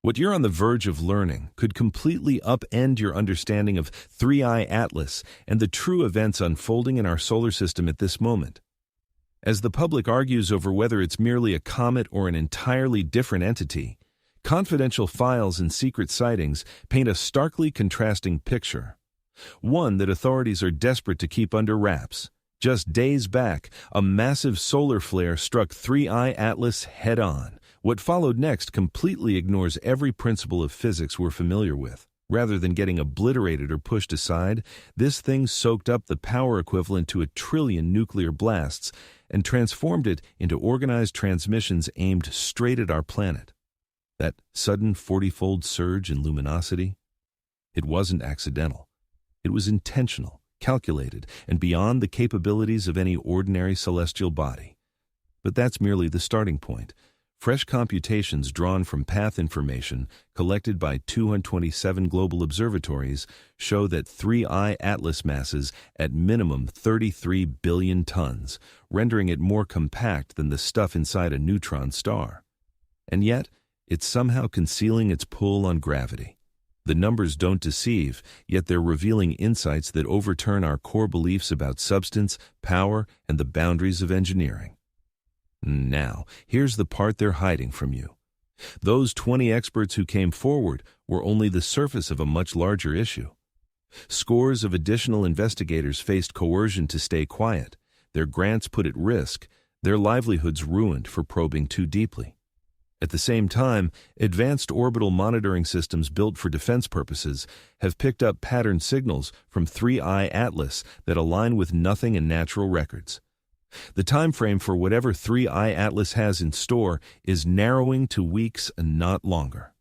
What you're on the verge of learning could completely upend your understanding of 3I Atlas and the true events unfolding in our solar system at this moment. As the public argues over whether it's merely a comet or an entirely different entity, confidential files and secret sightings paint a starkly contrasting picture. One that authorities are desperate to keep under wraps. Just days back, a massive solar flare struck 3I Atlas head-on. What followed next completely ignores every principle of physics we're familiar with. Rather than getting obliterated or pushed aside, this thing soaked up the power equivalent to 1 trillion nuclear blasts and transformed it into organized transmissions aimed straight at our planet. That sudden 40-fold surge in luminosity? It wasn't accidental. It was intentional, calculated, and beyond the capabilities of any ordinary celestial body. But that's merely the starting point. Fresh computations drawn from path information collected by 227 global observatories show that 3I Atlas masses at minimum 33 billion tons, rendering it more compact than the stuff inside a neutron star. And yet, it's somehow concealing its pull on gravity. The numbers don't deceive, yet they're revealing insights that overturn our core beliefs about substance, power, and the boundaries of engineering. Now, here's the part they're hiding from you. Those 20 experts who came forward were only the surface of a much larger issue. Scores of additional investigators faced coercion to stay quiet, their grants put at risk, their livelihoods ruined for probing too deeply. At the same time, advanced orbital monitoring systems built for defense purposes have picked up pattern signals from 3I Atlas that align with nothing in natural records. The time frame for whatever 3I Atlas has in store is narrowing to weeks and not longer.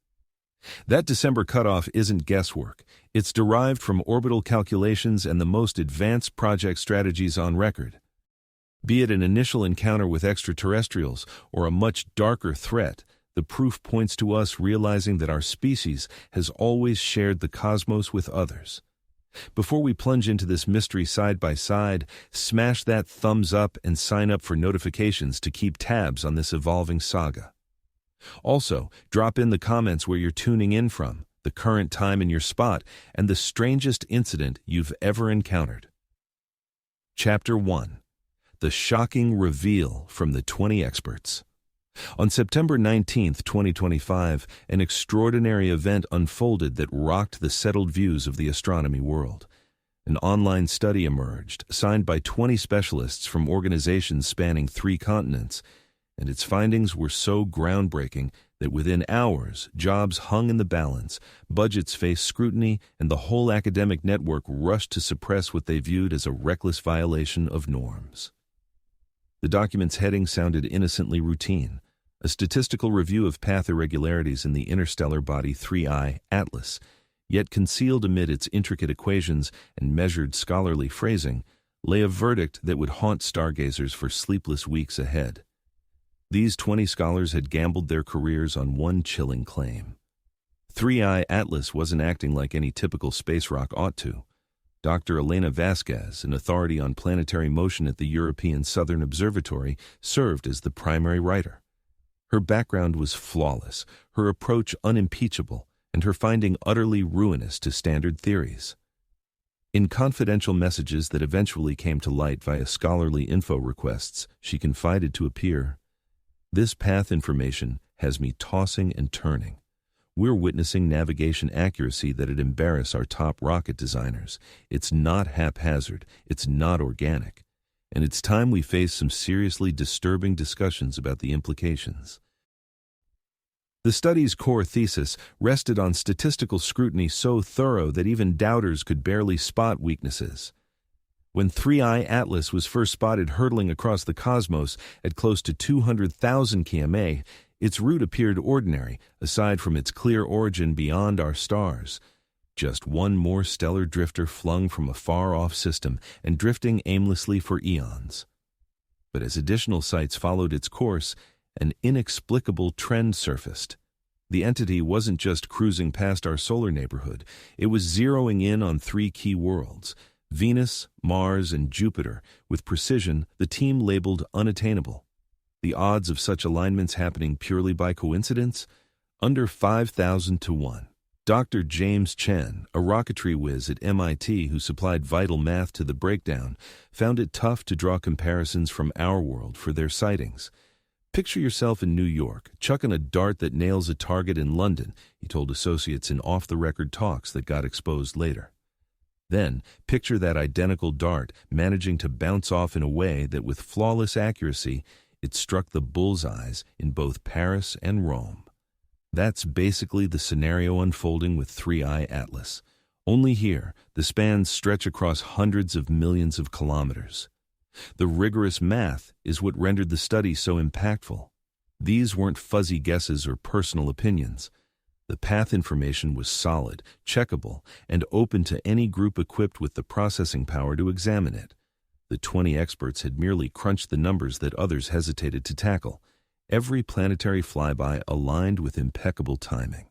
That December cutoff isn't guesswork. It's derived from orbital calculations and the most advanced project strategies on record. Be it an initial encounter with extraterrestrials or a much darker threat, the proof points to us realizing that our species has always shared the cosmos with others. Before we plunge into this mystery side by side, smash that thumbs up and sign up for notifications to keep tabs on this evolving saga. Also, drop in the comments where you're tuning in from, the current time in your spot, and the strangest incident you've ever encountered. Chapter 1. The Shocking Reveal from the 20 Experts. On September 19, 2025, an extraordinary event unfolded that rocked the settled views of the astronomy world. An online study emerged, signed by 20 specialists from organizations spanning 3 continents, and its findings were so groundbreaking that within hours, jobs hung in the balance, budgets faced scrutiny, and the whole academic network rushed to suppress what they viewed as a reckless violation of norms. The document's heading sounded innocently routine: a statistical review of path irregularities in the interstellar body 3I Atlas, yet concealed amid its intricate equations and measured scholarly phrasing lay a verdict that would haunt stargazers for sleepless weeks ahead. These 20 scholars had gambled their careers on one chilling claim. 3I Atlas wasn't acting like any typical space rock ought to. Dr. Elena Vasquez, an authority on planetary motion at the European Southern Observatory, served as the primary writer. Her background was flawless, her approach unimpeachable, and her finding utterly ruinous to standard theories. In confidential messages that eventually came to light via scholarly info requests, she confided to a peer, "This path information has me tossing and turning. We're witnessing navigation accuracy that'd embarrass our top rocket designers. It's not haphazard, it's not organic, and it's time we face some seriously disturbing discussions about the implications." The study's core thesis rested on statistical scrutiny so thorough that even doubters could barely spot weaknesses. When 3I Atlas was first spotted hurtling across the cosmos at close to 200,000 km, its route appeared ordinary, aside from its clear origin beyond our stars. Just one more stellar drifter flung from a far-off system and drifting aimlessly for eons. But as additional sites followed its course, an inexplicable trend surfaced. The entity wasn't just cruising past our solar neighborhood, it was zeroing in on 3 key worlds, Venus, Mars, and Jupiter, with precision the team labeled unattainable. The odds of such alignments happening purely by coincidence? Under 5,000 to 1. Dr. James Chen, a rocketry whiz at MIT who supplied vital math to the breakdown, found it tough to draw comparisons from our world for their sightings. Picture yourself in New York, chucking a dart that nails a target in London, he told associates in off-the-record talks that got exposed later. Then, picture that identical dart managing to bounce off in a way that with flawless accuracy, it struck the bullseyes in both Paris and Rome. That's basically the scenario unfolding with 3I Atlas. Only here, the spans stretch across hundreds of millions of kilometers. The rigorous math is what rendered the study so impactful. These weren't fuzzy guesses or personal opinions. The path information was solid, checkable, and open to any group equipped with the processing power to examine it. The 20 experts had merely crunched the numbers that others hesitated to tackle. Every planetary flyby aligned with impeccable timing.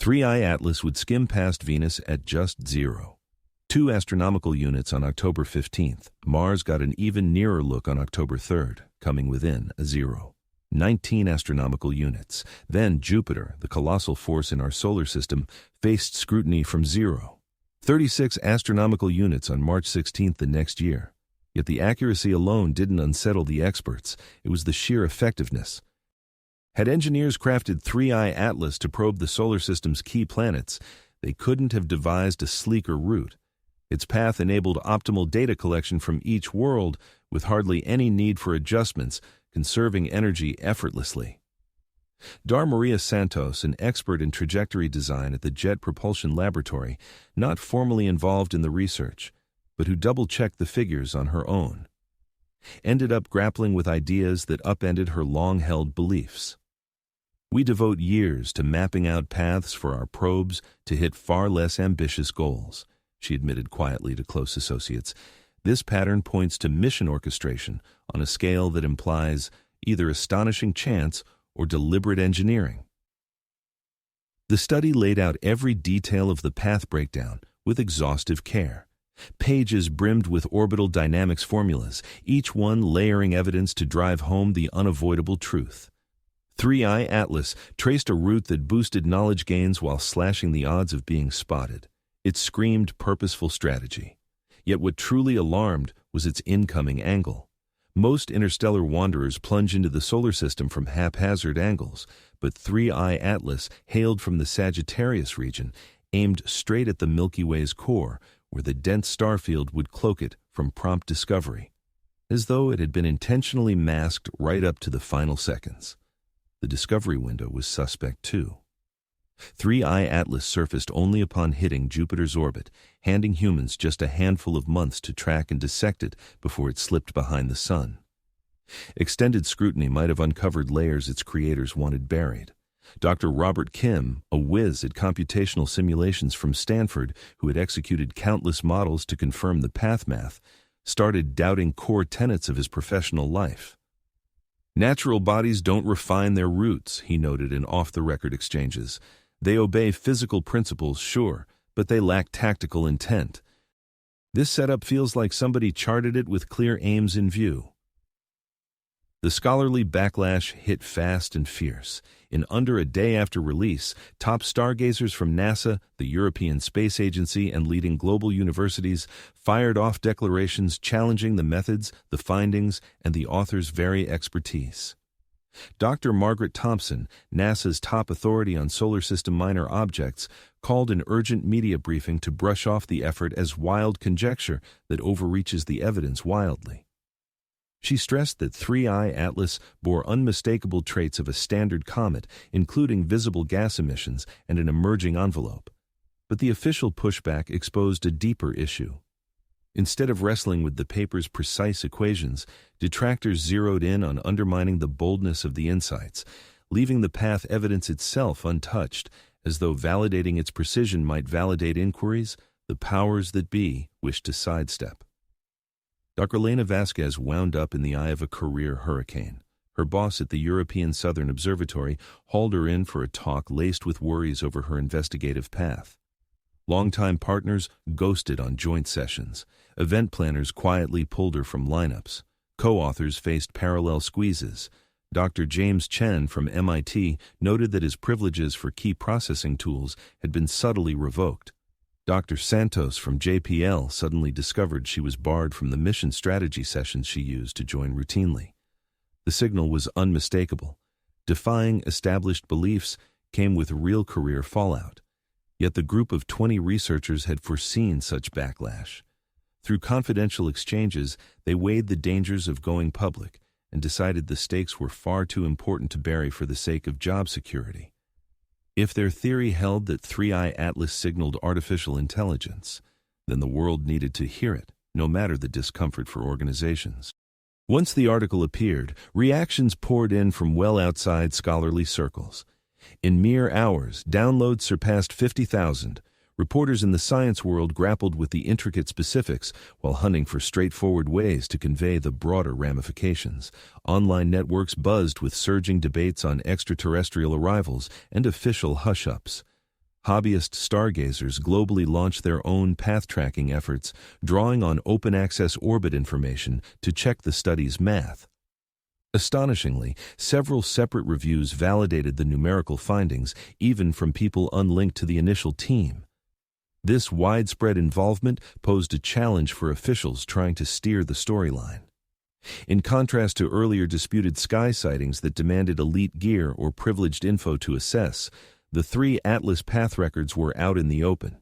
3I Atlas would skim past Venus at just 0. 2 astronomical units on October 15th. Mars got an even nearer look on October 3rd, coming within a 0. 19 astronomical units. Then Jupiter, the colossal force in our solar system, faced scrutiny from 0. 36 astronomical units on March 16th the next year. Yet the accuracy alone didn't unsettle the experts. It was the sheer effectiveness. Had engineers crafted 3I Atlas to probe the solar system's key planets, they couldn't have devised a sleeker route. Its path enabled optimal data collection from each world with hardly any need for adjustments, conserving energy effortlessly. Dar Maria Santos, an expert in trajectory design at the Jet Propulsion Laboratory, not formally involved in the research, but who double-checked the figures on her own, ended up grappling with ideas that upended her long-held beliefs. We devote years to mapping out paths for our probes to hit far less ambitious goals, she admitted quietly to close associates. This pattern points to mission orchestration on a scale that implies either astonishing chance or deliberate engineering. The study laid out every detail of the path breakdown with exhaustive care. Pages brimmed with orbital dynamics formulas, each one layering evidence to drive home the unavoidable truth. 3I Atlas traced a route that boosted knowledge gains while slashing the odds of being spotted. It screamed purposeful strategy. Yet what truly alarmed was its incoming angle. Most interstellar wanderers plunge into the solar system from haphazard angles, but 3I Atlas hailed from the Sagittarius region, aimed straight at the Milky Way's core, where the dense star field would cloak it from prompt discovery, as though it had been intentionally masked right up to the final seconds. The discovery window was suspect too. 3I Atlas surfaced only upon hitting Jupiter's orbit, handing humans just a handful of months to track and dissect it before it slipped behind the sun. Extended scrutiny might have uncovered layers its creators wanted buried. Dr. Robert Kim, a whiz at computational simulations from Stanford who had executed countless models to confirm the path math, started doubting core tenets of his professional life. Natural bodies don't refine their routes, he noted in off-the-record exchanges. They obey physical principles, sure, but they lack tactical intent. This setup feels like somebody charted it with clear aims in view. The scholarly backlash hit fast and fierce. In under a day after release, top stargazers from NASA, the European Space Agency, and leading global universities fired off declarations challenging the methods, the findings, and the author's very expertise. Dr. Margaret Thompson, NASA's top authority on solar system minor objects, called an urgent media briefing to brush off the effort as wild conjecture that overreaches the evidence wildly. She stressed that 3I Atlas bore unmistakable traits of a standard comet, including visible gas emissions and an emerging envelope. But the official pushback exposed a deeper issue. Instead of wrestling with the paper's precise equations, detractors zeroed in on undermining the boldness of the insights, leaving the path evidence itself untouched, as though validating its precision might validate inquiries the powers that be wished to sidestep. Dr. Elena Vasquez wound up in the eye of a career hurricane. Her boss at the European Southern Observatory hauled her in for a talk laced with worries over her investigative path. Longtime partners ghosted on joint sessions. Event planners quietly pulled her from lineups. Co-authors faced parallel squeezes. Dr. James Chen from MIT noted that his privileges for key processing tools had been subtly revoked. Dr. Santos from JPL suddenly discovered she was barred from the mission strategy sessions she used to join routinely. The signal was unmistakable. Defying established beliefs came with real career fallout. Yet the group of 20 researchers had foreseen such backlash. Through confidential exchanges, they weighed the dangers of going public and decided the stakes were far too important to bury for the sake of job security. If their theory held that 3i Atlas signaled artificial intelligence, then the world needed to hear it, no matter the discomfort for organizations. Once the article appeared, reactions poured in from well outside scholarly circles. In mere hours, downloads surpassed 50,000. Reporters in the science world grappled with the intricate specifics while hunting for straightforward ways to convey the broader ramifications. Online networks buzzed with surging debates on extraterrestrial arrivals and official hush-ups. Hobbyist stargazers globally launched their own path-tracking efforts, drawing on open-access orbit information to check the study's math. Astonishingly, several separate reviews validated the numerical findings, even from people unlinked to the initial team. This widespread involvement posed a challenge for officials trying to steer the storyline. In contrast to earlier disputed sky sightings that demanded elite gear or privileged info to assess, the 3 Atlas path records were out in the open.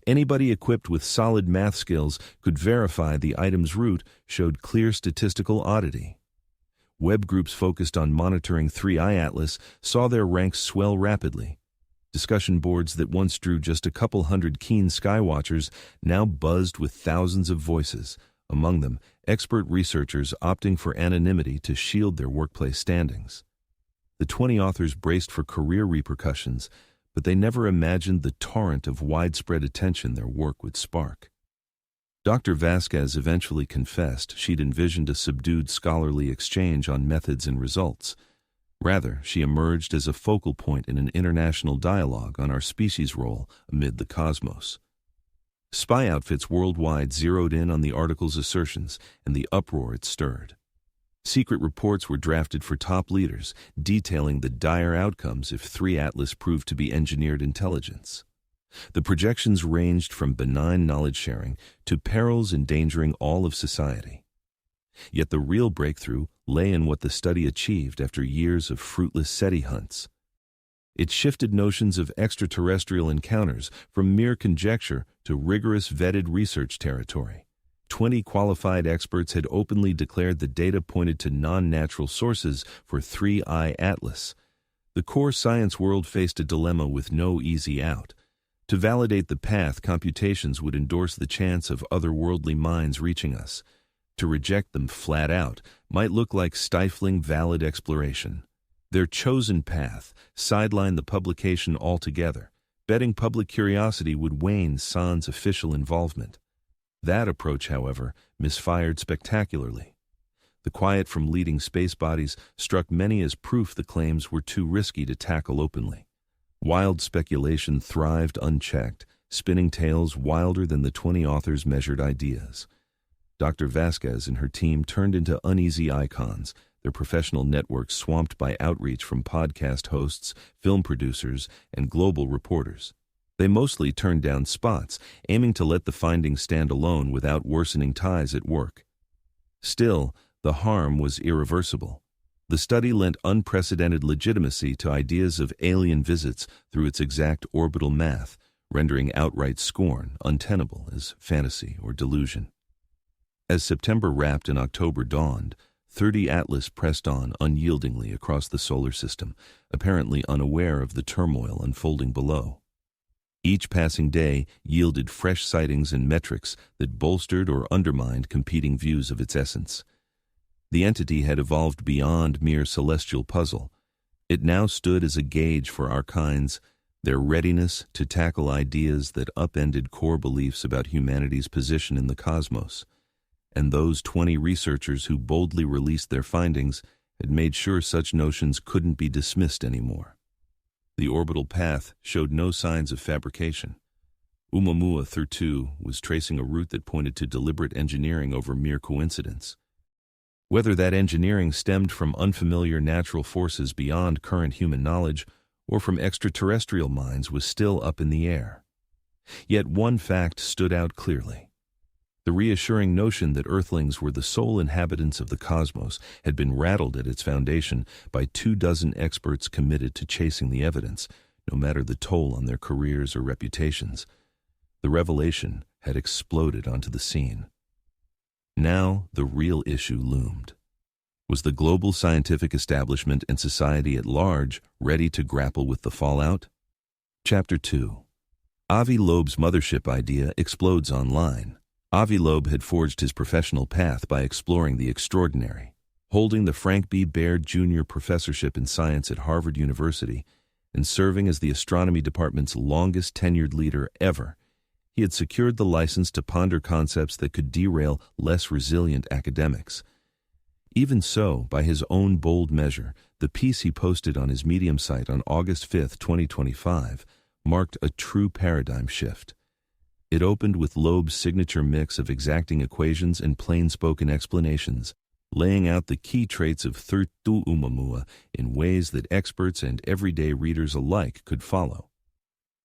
Anybody equipped with solid math skills could verify the item's route showed clear statistical oddity. Web groups focused on monitoring 3i Atlas saw their ranks swell rapidly. Discussion boards that once drew just a couple hundred keen skywatchers now buzzed with thousands of voices, among them expert researchers opting for anonymity to shield their workplace standings. The 20 authors braced for career repercussions, but they never imagined the torrent of widespread attention their work would spark. Dr. Vasquez eventually confessed she'd envisioned a subdued scholarly exchange on methods and results. Rather, she emerged as a focal point in an international dialogue on our species' role amid the cosmos. Spy outfits worldwide zeroed in on the article's assertions and the uproar it stirred. Secret reports were drafted for top leaders, detailing the dire outcomes if 3 Atlas proved to be engineered intelligence. The projections ranged from benign knowledge sharing to perils endangering all of society. Yet the real breakthrough lay in what the study achieved after years of fruitless SETI hunts. It shifted notions of extraterrestrial encounters from mere conjecture to rigorous vetted research territory. 20 qualified experts had openly declared the data pointed to non-natural sources for 3i Atlas. The core science world faced a dilemma with no easy out. To validate the path, computations would endorse the chance of otherworldly minds reaching us. To reject them flat out might look like stifling valid exploration. Their chosen path sidelined the publication altogether, betting public curiosity would wane sans official involvement. That approach, however, misfired spectacularly. The quiet from leading space bodies struck many as proof the claims were too risky to tackle openly. Wild speculation thrived unchecked, spinning tales wilder than the 20 authors' measured ideas. Dr. Vasquez and her team turned into uneasy icons, their professional networks swamped by outreach from podcast hosts, film producers, and global reporters. They mostly turned down spots, aiming to let the findings stand alone without worsening ties at work. Still, the harm was irreversible. The study lent unprecedented legitimacy to ideas of alien visits through its exact orbital math, rendering outright scorn untenable as fantasy or delusion. As September wrapped and October dawned, 3i Atlas pressed on unyieldingly across the solar system, apparently unaware of the turmoil unfolding below. Each passing day yielded fresh sightings and metrics that bolstered or undermined competing views of its essence. The entity had evolved beyond mere celestial puzzle. It now stood as a gauge for our kinds, their readiness to tackle ideas that upended core beliefs about humanity's position in the cosmos. And those 20 researchers who boldly released their findings had made sure such notions couldn't be dismissed anymore. The orbital path showed no signs of fabrication. Oumuamua 32 was tracing a route that pointed to deliberate engineering over mere coincidence. Whether that engineering stemmed from unfamiliar natural forces beyond current human knowledge or from extraterrestrial minds was still up in the air. Yet one fact stood out clearly. The reassuring notion that Earthlings were the sole inhabitants of the cosmos had been rattled at its foundation by 24 experts committed to chasing the evidence, no matter the toll on their careers or reputations. The revelation had exploded onto the scene. Now the real issue loomed. Was the global scientific establishment and society at large ready to grapple with the fallout? Chapter 2. Avi Loeb's mothership idea explodes online. Avi Loeb had forged his professional path by exploring the extraordinary. Holding the Frank B. Baird Jr. Professorship in Science at Harvard University and serving as the astronomy department's longest tenured leader ever, he had secured the license to ponder concepts that could derail less resilient academics. Even so, by his own bold measure, the piece he posted on his Medium site on August 5, 2025, marked a true paradigm shift. It opened with Loeb's signature mix of exacting equations and plain-spoken explanations, laying out the key traits of Thirtu Oumuamua in ways that experts and everyday readers alike could follow.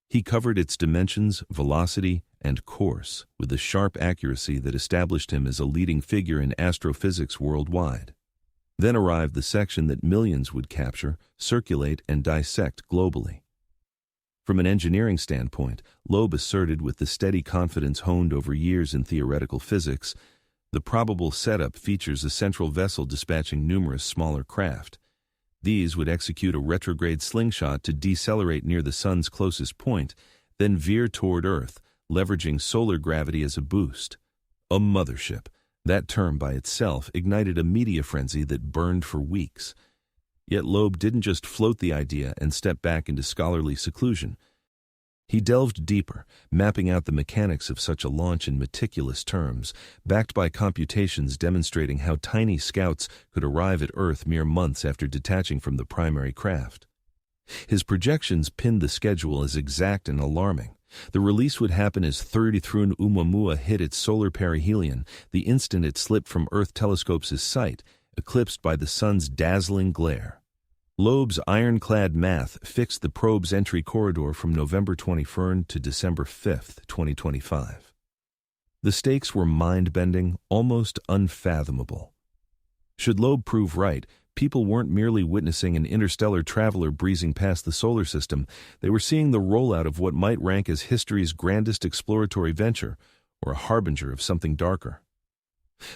He covered its dimensions, velocity, and course with a sharp accuracy that established him as a leading figure in astrophysics worldwide. Then arrived the section that millions would capture, circulate, and dissect globally. From an engineering standpoint, Loeb asserted with the steady confidence honed over years in theoretical physics, the probable setup features a central vessel dispatching numerous smaller craft. These would execute a retrograde slingshot to decelerate near the sun's closest point, then veer toward Earth, leveraging solar gravity as a boost. A mothership. That term by itself ignited a media frenzy that burned for weeks. Yet Loeb didn't just float the idea and step back into scholarly seclusion. He delved deeper, mapping out the mechanics of such a launch in meticulous terms, backed by computations demonstrating how tiny scouts could arrive at Earth mere months after detaching from the primary craft. His projections pinned the schedule as exact and alarming. The release would happen as Thirtu Oumuamua hit its solar perihelion, the instant it slipped from Earth telescopes' sight, eclipsed by the sun's dazzling glare. Loeb's ironclad math fixed the probe's entry corridor from November 21 to December 5, 2025. The stakes were mind-bending, almost unfathomable. Should Loeb prove right, people weren't merely witnessing an interstellar traveler breezing past the solar system, they were seeing the rollout of what might rank as history's grandest exploratory venture, or a harbinger of something darker.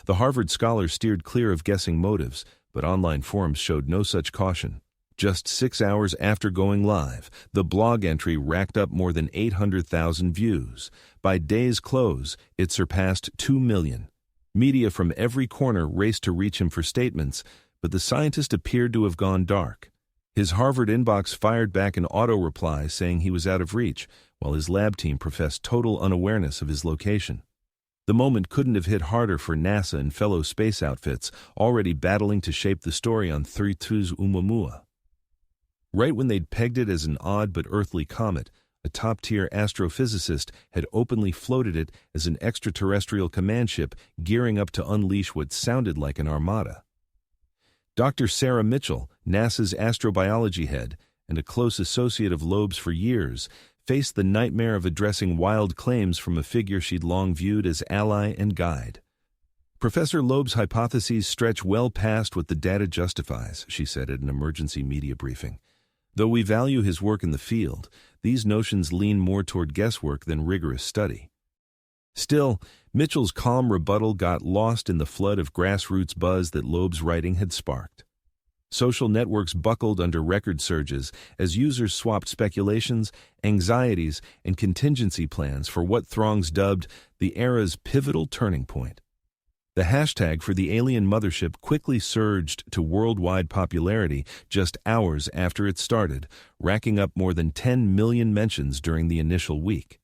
The Harvard scholar steered clear of guessing motives, but online forums showed no such caution. Just 6 hours after going live, the blog entry racked up more than 800,000 views. By day's close, it surpassed 2 million. Media from every corner raced to reach him for statements, but the scientist appeared to have gone dark. His Harvard inbox fired back an auto-reply saying he was out of reach, while his lab team professed total unawareness of his location. The moment couldn't have hit harder for NASA and fellow space outfits, already battling to shape the story on Thirtu Oumuamua. Right when they'd pegged it as an odd but earthly comet, a top-tier astrophysicist had openly floated it as an extraterrestrial command ship gearing up to unleash what sounded like an armada. Dr. Sarah Mitchell, NASA's astrobiology head, and a close associate of Loeb's for years, faced the nightmare of addressing wild claims from a figure she'd long viewed as ally and guide. Professor Loeb's hypotheses stretch well past what the data justifies, she said at an emergency media briefing. Though we value his work in the field, these notions lean more toward guesswork than rigorous study. Still, Mitchell's calm rebuttal got lost in the flood of grassroots buzz that Loeb's writing had sparked. Social networks buckled under record surges as users swapped speculations, anxieties, and contingency plans for what throngs dubbed the era's pivotal turning point. The hashtag for the alien mothership quickly surged to worldwide popularity just hours after it started, racking up more than 10 million mentions during the initial week.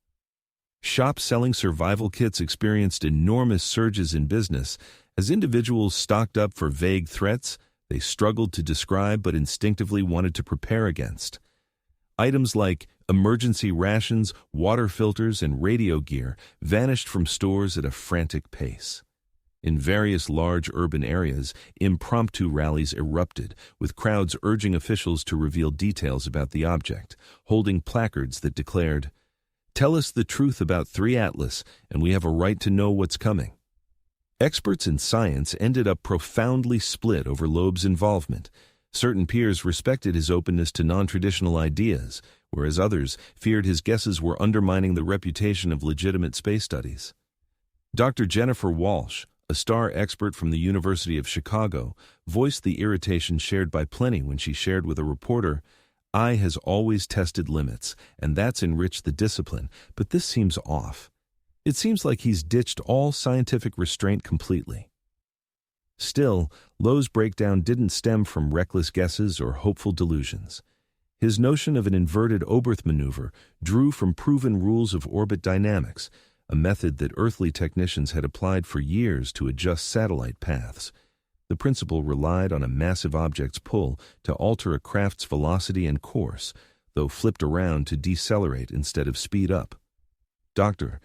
Shops selling survival kits experienced enormous surges in business as individuals stocked up for vague threats they struggled to describe but instinctively wanted to prepare against. Items like emergency rations, water filters, and radio gear vanished from stores at a frantic pace. In various large urban areas, impromptu rallies erupted, with crowds urging officials to reveal details about the object, holding placards that declared, "Tell us the truth about 3 Atlas, and we have a right to know what's coming." Experts in science ended up profoundly split over Loeb's involvement. Certain peers respected his openness to non-traditional ideas, whereas others feared his guesses were undermining the reputation of legitimate space studies. Dr. Jennifer Walsh, a star expert from the University of Chicago, voiced the irritation shared by plenty when she shared with a reporter, "I has always tested limits, and that's enriched the discipline, but this seems off. It seems like he's ditched all scientific restraint completely." Still, Lowe's breakdown didn't stem from reckless guesses or hopeful delusions. His notion of an inverted Oberth maneuver drew from proven rules of orbit dynamics, a method that earthly technicians had applied for years to adjust satellite paths. The principle relied on a massive object's pull to alter a craft's velocity and course, though flipped around to decelerate instead of speed up. Dr.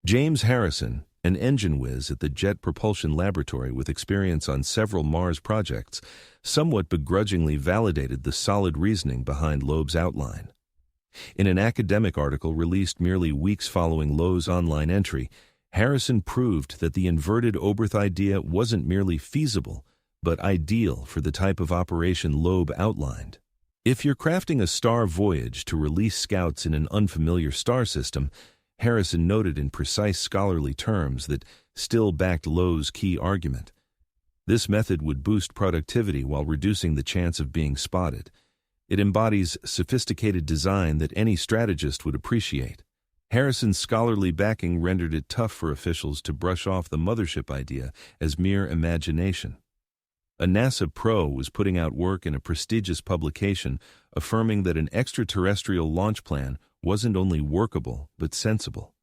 James Harrison, an engine whiz at the Jet Propulsion Laboratory with experience on several Mars projects, somewhat begrudgingly validated the solid reasoning behind Loeb's outline. In an academic article released merely weeks following Loeb's online entry, Harrison proved that the inverted Oberth idea wasn't merely feasible, but ideal for the type of operation Loeb outlined. If you're crafting a star voyage to release scouts in an unfamiliar star system, Harrison noted in precise scholarly terms that still backed Loeb's key argument. This method would boost productivity while reducing the chance of being spotted. It embodies sophisticated design that any strategist would appreciate. Harrison's scholarly backing rendered it tough for officials to brush off the mothership idea as mere imagination. A NASA pro was putting out work in a prestigious publication affirming that an extraterrestrial launch plan wasn't only workable, but sensible.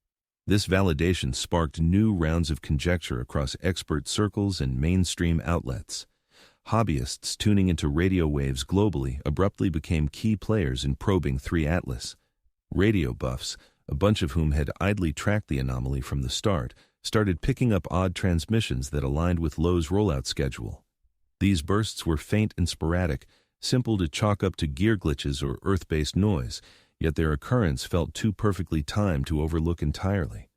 This validation sparked new rounds of conjecture across expert circles and mainstream outlets. Hobbyists tuning into radio waves globally abruptly became key players in probing 3 Atlas. Radio buffs, a bunch of whom had idly tracked the anomaly from the start, started picking up odd transmissions that aligned with Loeb's rollout schedule. These bursts were faint and sporadic, simple to chalk up to gear glitches or Earth-based noise, yet their occurrence felt too perfectly timed to overlook entirely.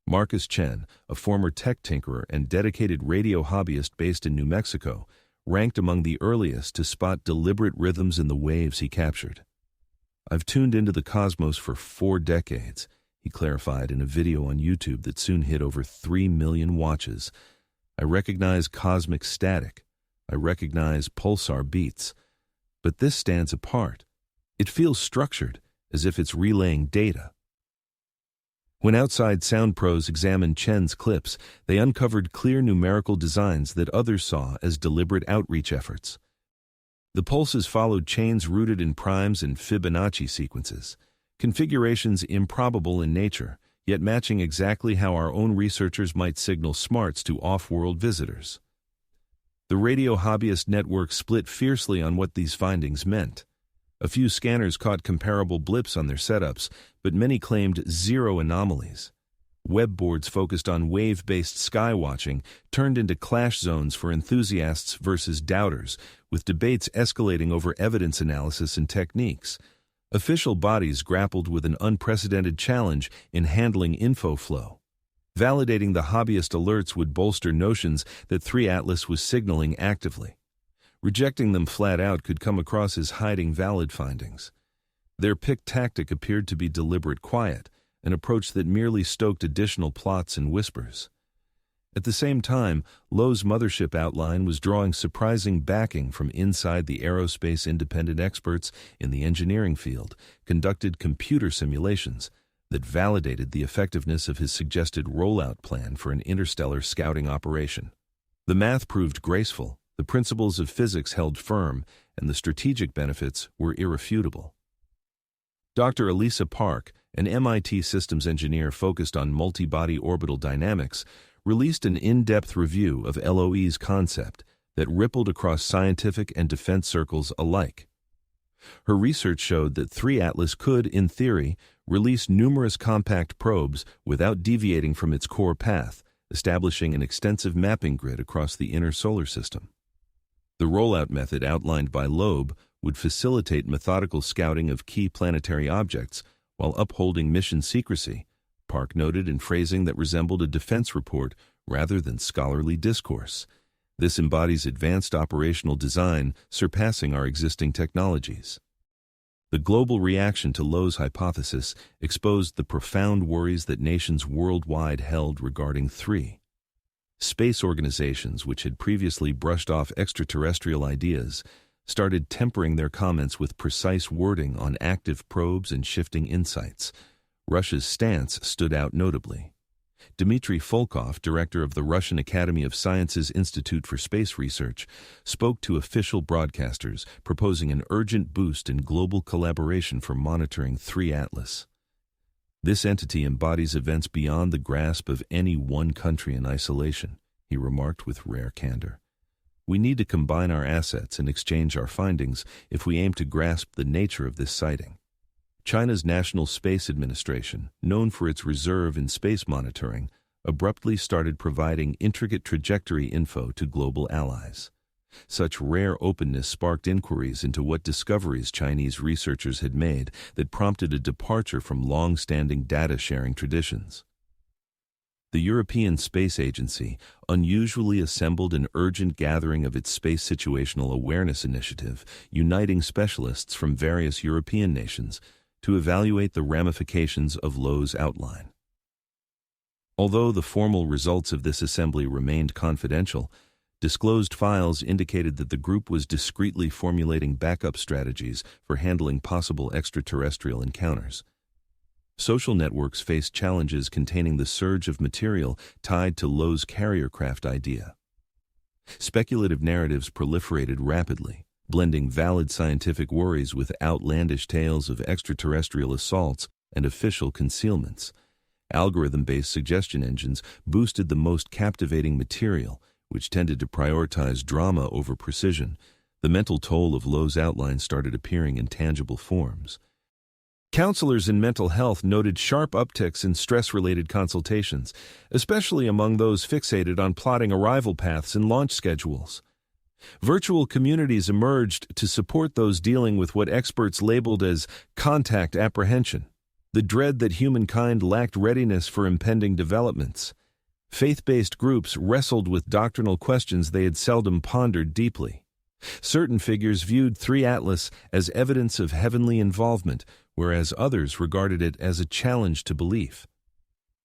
Marcus Chen, a former tech tinkerer and dedicated radio hobbyist based in New Mexico, ranked among the earliest to spot deliberate rhythms in the waves he captured. "I've tuned into the cosmos for 4 decades, he clarified in a video on YouTube that soon hit over 3 million watches. "I recognize cosmic static. I recognize pulsar beats. But this stands apart. It feels structured, as if it's relaying data." When outside sound pros examined Chen's clips, they uncovered clear numerical designs that others saw as deliberate outreach efforts. The pulses followed chains rooted in primes and Fibonacci sequences, configurations improbable in nature, yet matching exactly how our own researchers might signal smarts to off-world visitors. The radio hobbyist network split fiercely on what these findings meant. A few scanners caught comparable blips on their setups, but many claimed 0 anomalies. Web boards focused on wave-based skywatching turned into clash zones for enthusiasts versus doubters, with debates escalating over evidence analysis and techniques. Official bodies grappled with an unprecedented challenge in handling info flow. Validating the hobbyist alerts would bolster notions that 3 Atlas was signaling actively. Rejecting them flat out could come across as hiding valid findings. Their picked tactic appeared to be deliberate quiet, an approach that merely stoked additional plots and whispers. At the same time, Lowe's mothership outline was drawing surprising backing from inside the aerospace. Independent experts in the engineering field conducted computer simulations that validated the effectiveness of his suggested rollout plan for an interstellar scouting operation. The math proved graceful. The principles of physics held firm, and the strategic benefits were irrefutable. Dr. Elisa Park, an MIT systems engineer focused on multi-body orbital dynamics, released an in-depth review of LOE's concept that rippled across scientific and defense circles alike. Her research showed that 3 Atlas could, in theory, release numerous compact probes without deviating from its core path, establishing an extensive mapping grid across the inner solar system. The rollout method outlined by Loeb would facilitate methodical scouting of key planetary objects while upholding mission secrecy, Park noted in phrasing that resembled a defense report rather than scholarly discourse. This embodies advanced operational design surpassing our existing technologies. The global reaction to Lowe's hypothesis exposed the profound worries that nations worldwide held regarding 3. Space organizations, which had previously brushed off extraterrestrial ideas, started tempering their comments with precise wording on active probes and shifting insights. Russia's stance stood out notably. Dmitry Volkov, director of the Russian Academy of Sciences Institute for Space Research, spoke to official broadcasters, proposing an urgent boost in global collaboration for monitoring 3 Atlas. This entity embodies events beyond the grasp of any one country in isolation, he remarked with rare candor. We need to combine our assets and exchange our findings if we aim to grasp the nature of this sighting. China's National Space Administration, known for its reserve in space monitoring, abruptly started providing intricate trajectory info to global allies. Such rare openness sparked inquiries into what discoveries Chinese researchers had made that prompted a departure from long-standing data-sharing traditions. The European Space Agency unusually assembled an urgent gathering of its Space Situational Awareness Initiative, uniting specialists from various European nations to evaluate the ramifications of Lowe's outline. Although the formal results of this assembly remained confidential, disclosed files indicated that the group was discreetly formulating backup strategies for handling possible extraterrestrial encounters. Social networks faced challenges containing the surge of material tied to Lowe's carrier craft idea. Speculative narratives proliferated rapidly, blending valid scientific worries with outlandish tales of extraterrestrial assaults and official concealments. Algorithm-based suggestion engines boosted the most captivating material, which tended to prioritize drama over precision. The mental toll of Lowe's outline started appearing in tangible forms. Counselors in mental health noted sharp upticks in stress-related consultations, especially among those fixated on plotting arrival paths and launch schedules. Virtual communities emerged to support those dealing with what experts labeled as contact apprehension, the dread that humankind lacked readiness for impending developments. Faith-based groups wrestled with doctrinal questions they had seldom pondered deeply. Certain figures viewed 3 Atlas as evidence of heavenly involvement, whereas others regarded it as a challenge to belief.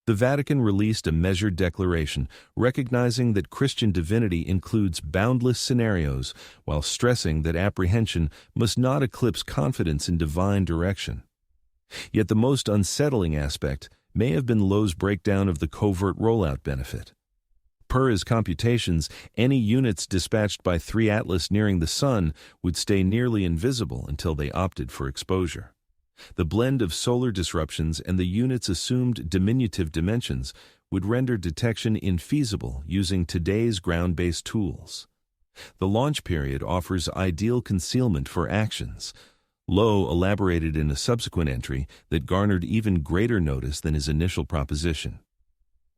The Vatican released a measured declaration recognizing that Christian divinity includes boundless scenarios while stressing that apprehension must not eclipse confidence in divine direction. Yet the most unsettling aspect may have been Lowe's breakdown of the covert rollout benefit. Per his computations, any units dispatched by 3 Atlas nearing the Sun would stay nearly invisible until they opted for exposure. The blend of solar disruptions and the unit's assumed diminutive dimensions would render detection infeasible using today's ground-based tools. The launch period offers ideal concealment for actions. Lowe elaborated in a subsequent entry that garnered even greater notice than his initial proposition.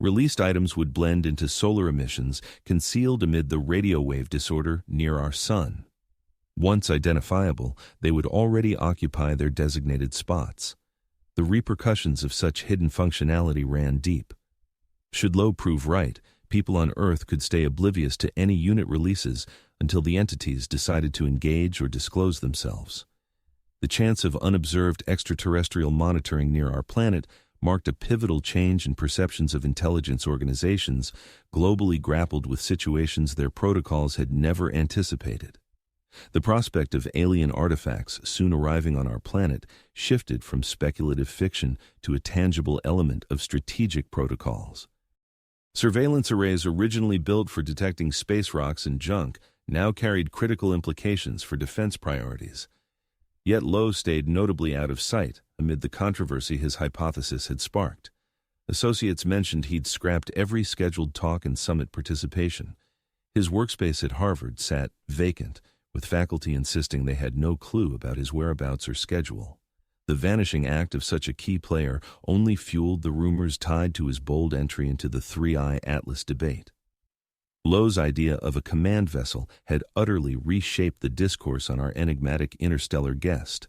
Released items would blend into solar emissions concealed amid the radio wave disorder near our Sun. Once identifiable, they would already occupy their designated spots. The repercussions of such hidden functionality ran deep. Should Lowe prove right, people on Earth could stay oblivious to any unit releases until the entities decided to engage or disclose themselves. The chance of unobserved extraterrestrial monitoring near our planet marked a pivotal change in perceptions of intelligence organizations globally grappled with situations their protocols had never anticipated. The prospect of alien artifacts soon arriving on our planet shifted from speculative fiction to a tangible element of strategic protocols. Surveillance arrays originally built for detecting space rocks and junk now carried critical implications for defense priorities. Yet Lowe stayed notably out of sight amid the controversy his hypothesis had sparked. Associates mentioned he'd scrapped every scheduled talk and summit participation. His workspace at Harvard sat vacant, with faculty insisting they had no clue about his whereabouts or schedule. The vanishing act of such a key player only fueled the rumors tied to his bold entry into the 3I Atlas debate. Lowe's idea of a command vessel had utterly reshaped the discourse on our enigmatic interstellar guest.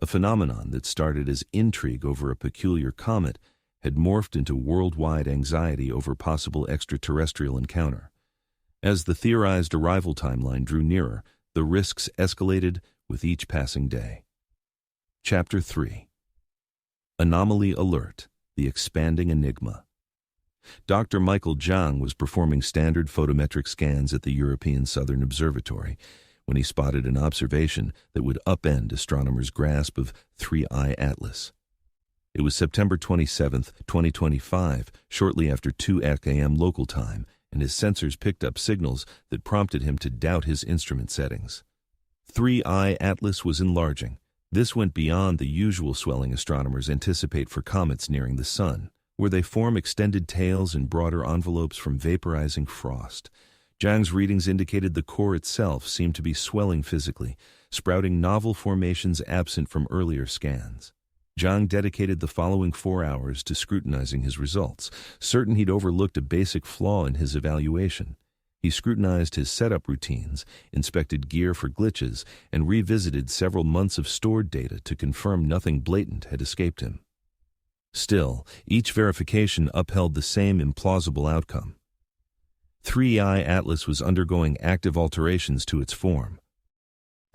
A phenomenon that started as intrigue over a peculiar comet had morphed into worldwide anxiety over possible extraterrestrial encounter. As the theorized arrival timeline drew nearer, the risks escalated with each passing day. Chapter 3. Anomaly Alert: The Expanding Enigma. Dr. Michael Zhang was performing standard photometric scans at the European Southern Observatory when he spotted an observation that would upend astronomers' grasp of 3I Atlas. It was September 27, 2025, shortly after 2 a.m. local time, and his sensors picked up signals that prompted him to doubt his instrument settings. 3I Atlas was enlarging. This went beyond the usual swelling astronomers anticipate for comets nearing the sun, where they form extended tails and broader envelopes from vaporizing frost. Zhang's readings indicated the core itself seemed to be swelling physically, sprouting novel formations absent from earlier scans. Zhang dedicated the following 4 hours to scrutinizing his results, certain he'd overlooked a basic flaw in his evaluation. He scrutinized his setup routines, inspected gear for glitches, and revisited several months of stored data to confirm nothing blatant had escaped him. Still, each verification upheld the same implausible outcome. 3I Atlas was undergoing active alterations to its form.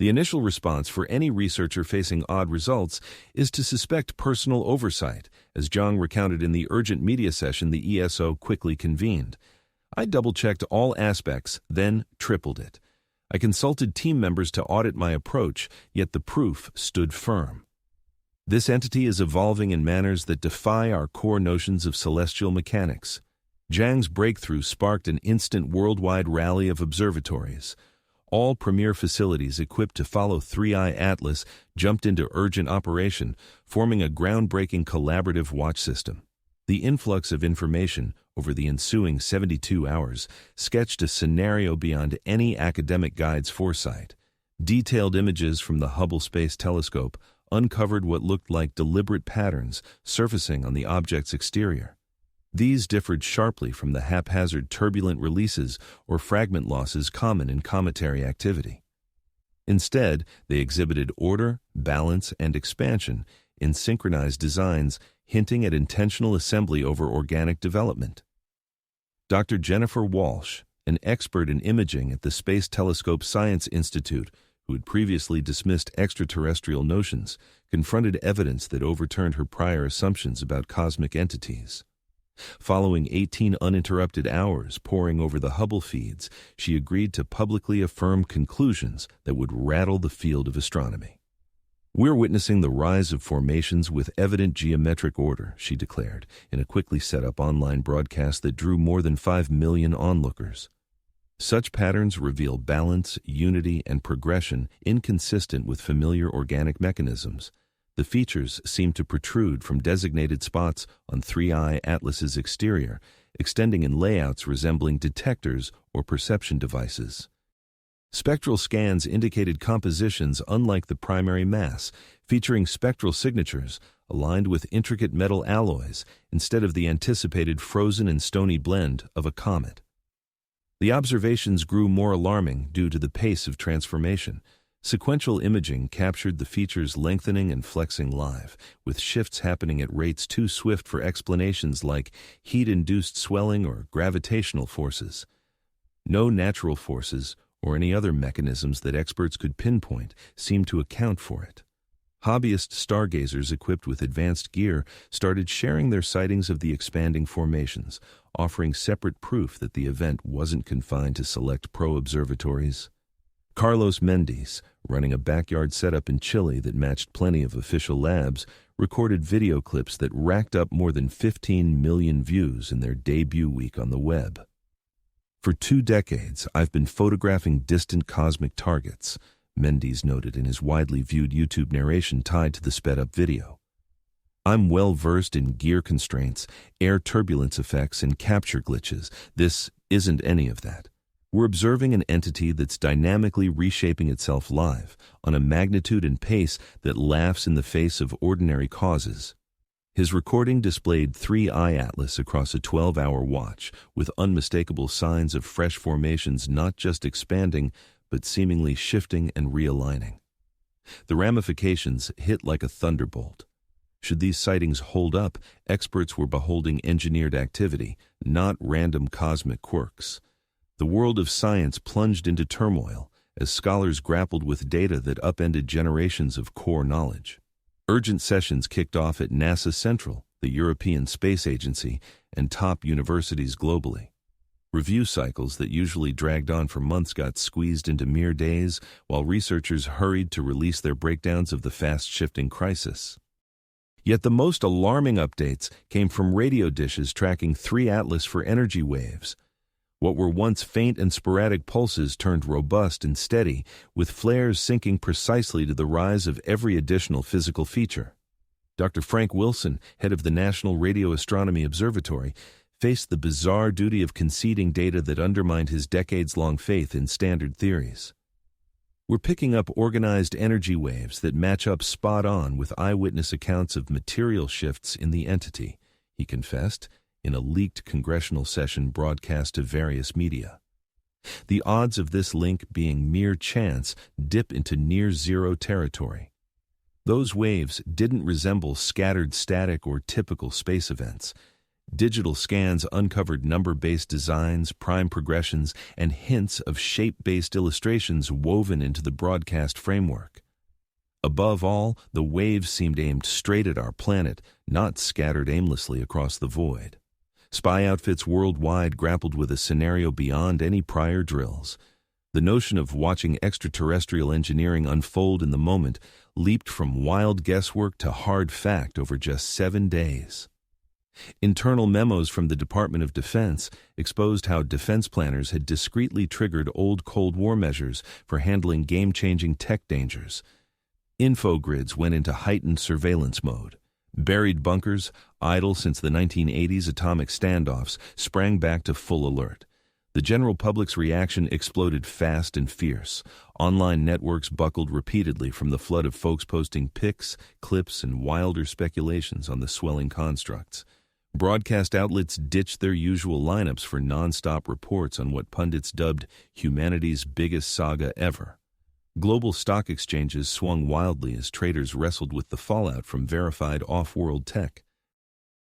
The initial response for any researcher facing odd results is to suspect personal oversight, as Zhang recounted in the urgent media session the ESO quickly convened. I double-checked all aspects, then tripled it. I consulted team members to audit my approach, yet the proof stood firm. This entity is evolving in manners that defy our core notions of celestial mechanics. Zhang's breakthrough sparked an instant worldwide rally of observatories. All premier facilities equipped to follow 3I Atlas jumped into urgent operation, forming a groundbreaking collaborative watch system. The influx of information over the ensuing 72 hours sketched a scenario beyond any academic guide's foresight. Detailed images from the Hubble Space Telescope uncovered what looked like deliberate patterns surfacing on the object's exterior. These differed sharply from the haphazard turbulent releases or fragment losses common in cometary activity. Instead, they exhibited order, balance, and expansion in synchronized designs, hinting at intentional assembly over organic development. Dr. Jennifer Walsh, an expert in imaging at the Space Telescope Science Institute, who had previously dismissed extraterrestrial notions, confronted evidence that overturned her prior assumptions about cosmic entities. Following 18 uninterrupted hours poring over the Hubble feeds, she agreed to publicly affirm conclusions that would rattle the field of astronomy. "We're witnessing the rise of formations with evident geometric order," she declared, in a quickly set-up online broadcast that drew more than 5 million onlookers. Such patterns reveal balance, unity, and progression inconsistent with familiar organic mechanisms. The features seem to protrude from designated spots on 3I Atlas's exterior, extending in layouts resembling detectors or perception devices. Spectral scans indicated compositions unlike the primary mass, featuring spectral signatures aligned with intricate metal alloys instead of the anticipated frozen and stony blend of a comet. The observations grew more alarming due to the pace of transformation. Sequential imaging captured the features lengthening and flexing live, with shifts happening at rates too swift for explanations like heat-induced swelling or gravitational forces. No natural forces or any other mechanisms that experts could pinpoint seemed to account for it. Hobbyist stargazers equipped with advanced gear started sharing their sightings of the expanding formations, offering separate proof that the event wasn't confined to select pro-observatories. Carlos Mendes, running a backyard setup in Chile that matched plenty of official labs, recorded video clips that racked up more than 15 million views in their debut week on the web. "For 2 decades, I've been photographing distant cosmic targets," Mendes noted in his widely viewed YouTube narration tied to the sped-up video. "I'm well versed in gear constraints, air turbulence effects, and capture glitches. This isn't any of that. We're observing an entity that's dynamically reshaping itself live, on a magnitude and pace that laughs in the face of ordinary causes. His recording displayed 3I Atlas across a 12-hour watch, with unmistakable signs of fresh formations not just expanding, but seemingly shifting and realigning. The ramifications hit like a thunderbolt. Should these sightings hold up, experts were beholding engineered activity, not random cosmic quirks. The world of science plunged into turmoil as scholars grappled with data that upended generations of core knowledge. Urgent sessions kicked off at NASA Central, the European Space Agency, and top universities globally. Review cycles that usually dragged on for months got squeezed into mere days, while researchers hurried to release their breakdowns of the fast-shifting crisis. Yet the most alarming updates came from radio dishes tracking 3 Atlas for energy waves. What were once faint and sporadic pulses turned robust and steady, with flares syncing precisely to the rise of every additional physical feature. Dr. Frank Wilson, head of the National Radio Astronomy Observatory, faced the bizarre duty of conceding data that undermined his decades-long faith in standard theories. We're picking up organized energy waves that match up spot-on with eyewitness accounts of material shifts in the entity, he confessed, in a leaked congressional session broadcast to various media. The odds of this link being mere chance dip into near-zero territory. Those waves didn't resemble scattered static or typical space events. Digital scans uncovered number-based designs, prime progressions, and hints of shape-based illustrations woven into the broadcast framework. Above all, the waves seemed aimed straight at our planet, not scattered aimlessly across the void. Spy outfits worldwide grappled with a scenario beyond any prior drills. The notion of watching extraterrestrial engineering unfold in the moment leaped from wild guesswork to hard fact over just 7 days. Internal memos from the Department of Defense exposed how defense planners had discreetly triggered old Cold War measures for handling game-changing tech dangers. Infogrids went into heightened surveillance mode. Buried bunkers, idle since the 1980s atomic standoffs, sprang back to full alert. The general public's reaction exploded fast and fierce. Online networks buckled repeatedly from the flood of folks posting pics, clips, and wilder speculations on the swelling constructs. Broadcast outlets ditched their usual lineups for non-stop reports on what pundits dubbed humanity's biggest saga ever. Global stock exchanges swung wildly as traders wrestled with the fallout from verified off-world tech.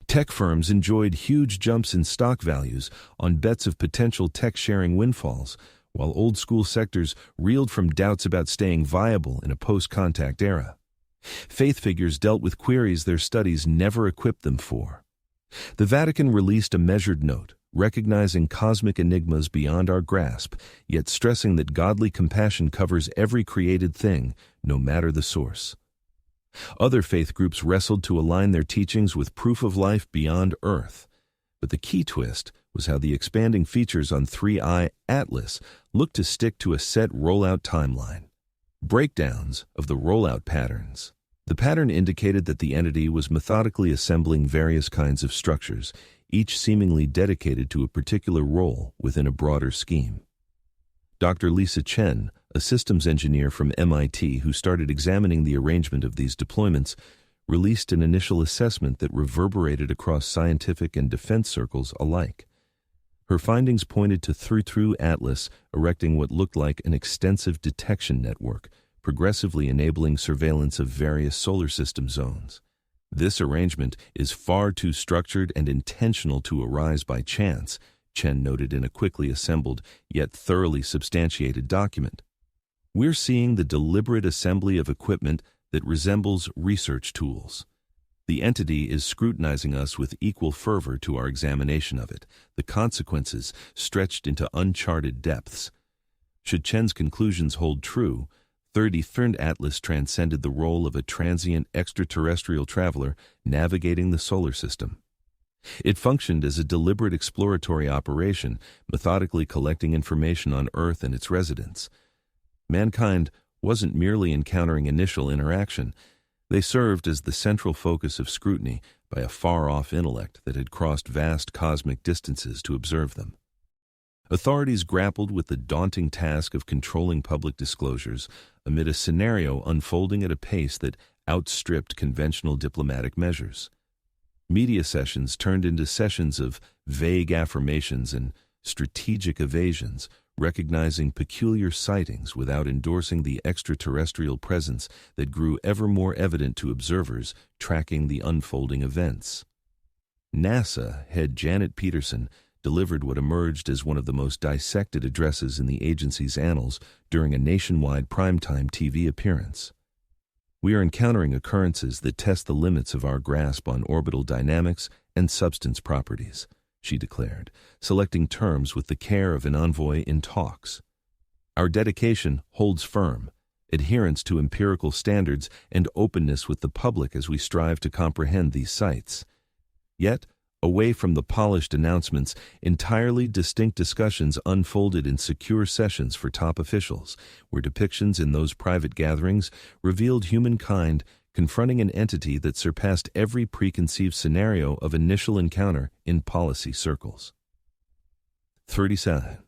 Tech firms enjoyed huge jumps in stock values on bets of potential tech-sharing windfalls, while old-school sectors reeled from doubts about staying viable in a post-contact era. Faith figures dealt with queries their studies never equipped them for. The Vatican released a measured note, recognizing cosmic enigmas beyond our grasp, yet stressing that godly compassion covers every created thing, no matter the source. Other faith groups wrestled to align their teachings with proof of life beyond Earth. But the key twist was how the expanding features on 3I Atlas looked to stick to a set rollout timeline. Breakdowns of the rollout patterns. The pattern indicated that the entity was methodically assembling various kinds of structures, each seemingly dedicated to a particular role within a broader scheme. Dr. Lisa Chen, a systems engineer from MIT who started examining the arrangement of these deployments, released an initial assessment that reverberated across scientific and defense circles alike. Her findings pointed to 3 Atlas erecting what looked like an extensive detection network, progressively enabling surveillance of various solar system zones. This arrangement is far too structured and intentional to arise by chance, Chen noted in a quickly assembled yet thoroughly substantiated document. We're seeing the deliberate assembly of equipment that resembles research tools. The entity is scrutinizing us with equal fervor to our examination of it, the consequences stretched into uncharted depths. Should Chen's conclusions hold true, 3 Atlas transcended the role of a transient extraterrestrial traveler navigating the solar system. It functioned as a deliberate exploratory operation, methodically collecting information on Earth and its residents. Mankind wasn't merely encountering initial interaction. They served as the central focus of scrutiny by a far-off intellect that had crossed vast cosmic distances to observe them. Authorities grappled with the daunting task of controlling public disclosures amid a scenario unfolding at a pace that outstripped conventional diplomatic measures. Media sessions turned into sessions of vague affirmations and strategic evasions, recognizing peculiar sightings without endorsing the extraterrestrial presence that grew ever more evident to observers tracking the unfolding events. NASA head Janet Peterson delivered what emerged as one of the most dissected addresses in the agency's annals during a nationwide primetime TV appearance. "We are encountering occurrences that test the limits of our grasp on orbital dynamics and substance properties," she declared, selecting terms with the care of an envoy in talks. "Our dedication holds firm, adherence to empirical standards and openness with the public as we strive to comprehend these sites." Yet, away from the polished announcements, entirely distinct discussions unfolded in secure sessions for top officials, where depictions in those private gatherings revealed humankind confronting an entity that surpassed every preconceived scenario of initial encounter in policy circles. 37.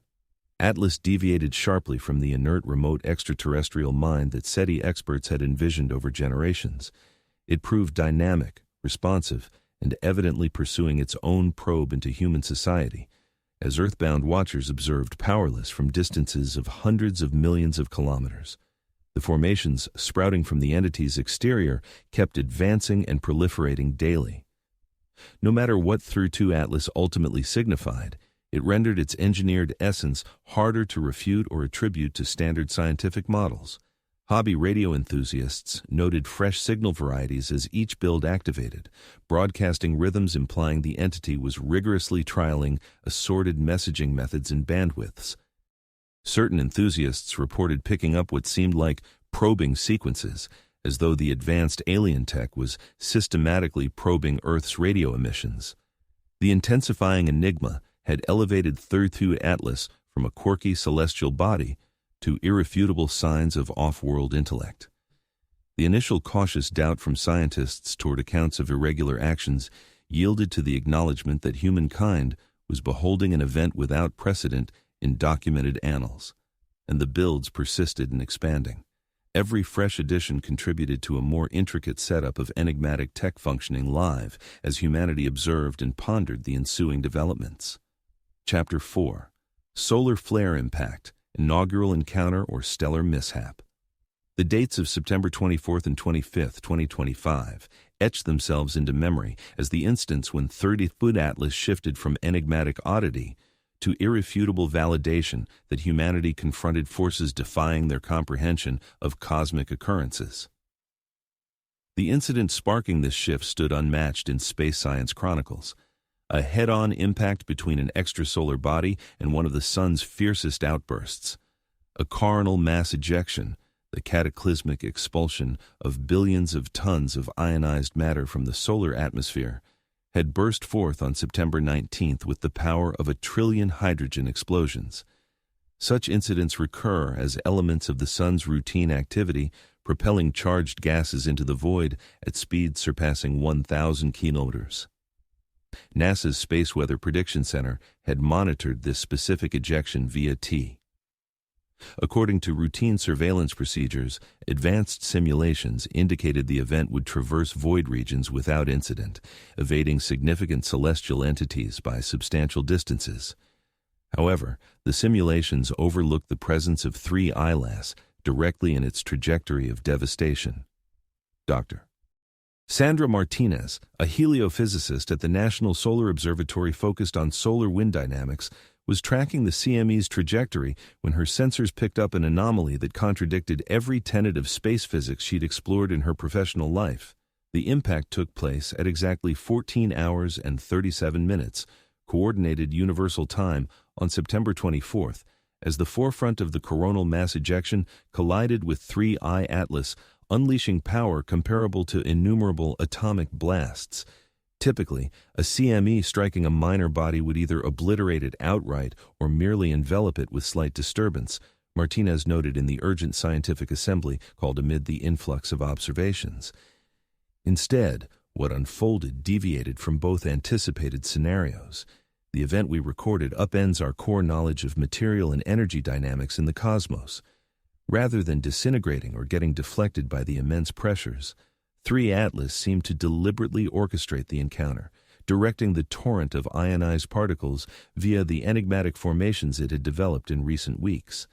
Atlas deviated sharply from the inert remote extraterrestrial mind that SETI experts had envisioned over generations. It proved dynamic, responsive, and evidently pursuing its own probe into human society, as Earthbound watchers observed powerless from distances of hundreds of millions of kilometers. The formations sprouting from the entity's exterior kept advancing and proliferating daily. No matter what Through-2 Atlas ultimately signified, it rendered its engineered essence harder to refute or attribute to standard scientific models. Hobby radio enthusiasts noted fresh signal varieties as each build activated, broadcasting rhythms implying the entity was rigorously trialing assorted messaging methods and bandwidths. Certain enthusiasts reported picking up what seemed like probing sequences, as though the advanced alien tech was systematically probing Earth's radio emissions. The intensifying enigma had elevated Through-2 Atlas from a quirky celestial body to irrefutable signs of off-world intellect. The initial cautious doubt from scientists toward accounts of irregular actions yielded to the acknowledgement that humankind was beholding an event without precedent in documented annals, and the builds persisted in expanding. Every fresh addition contributed to a more intricate setup of enigmatic tech functioning live as humanity observed and pondered the ensuing developments. Chapter 4. Solar Flare Impact, Inaugural Encounter or Stellar Mishap. The dates of September 24th and 25th, 2025, etched themselves into memory as the instance when 30th Atlas shifted from enigmatic oddity to irrefutable validation that humanity confronted forces defying their comprehension of cosmic occurrences. The incident sparking this shift stood unmatched in space science chronicles. A head-on impact between an extrasolar body and one of the sun's fiercest outbursts. A coronal mass ejection, the cataclysmic expulsion of billions of tons of ionized matter from the solar atmosphere, had burst forth on September 19th with the power of 1 trillion hydrogen explosions. Such incidents recur as elements of the sun's routine activity, propelling charged gases into the void at speeds surpassing 1,000 kilometers. NASA's Space Weather Prediction Center had monitored this specific ejection via T. According to routine surveillance procedures, advanced simulations indicated the event would traverse void regions without incident, evading significant celestial entities by substantial distances. However, the simulations overlooked the presence of 3 ILAS directly in its trajectory of devastation. Dr. Sandra Martinez, a heliophysicist at the National Solar Observatory focused on solar wind dynamics, was tracking the CME's trajectory when her sensors picked up an anomaly that contradicted every tenet of space physics she'd explored in her professional life. The impact took place at exactly 14 hours and 37 minutes, Coordinated Universal Time, on September 24th, as the forefront of the coronal mass ejection collided with 3I Atlas, unleashing power comparable to innumerable atomic blasts. Typically, a CME striking a minor body would either obliterate it outright or merely envelop it with slight disturbance, Martinez noted in the urgent scientific assembly called amid the influx of observations. Instead, what unfolded deviated from both anticipated scenarios. The event we recorded upends our core knowledge of material and energy dynamics in the cosmos. Rather than disintegrating or getting deflected by the immense pressures, 3 Atlas seemed to deliberately orchestrate the encounter, directing the torrent of ionized particles via the enigmatic formations it had developed in recent weeks.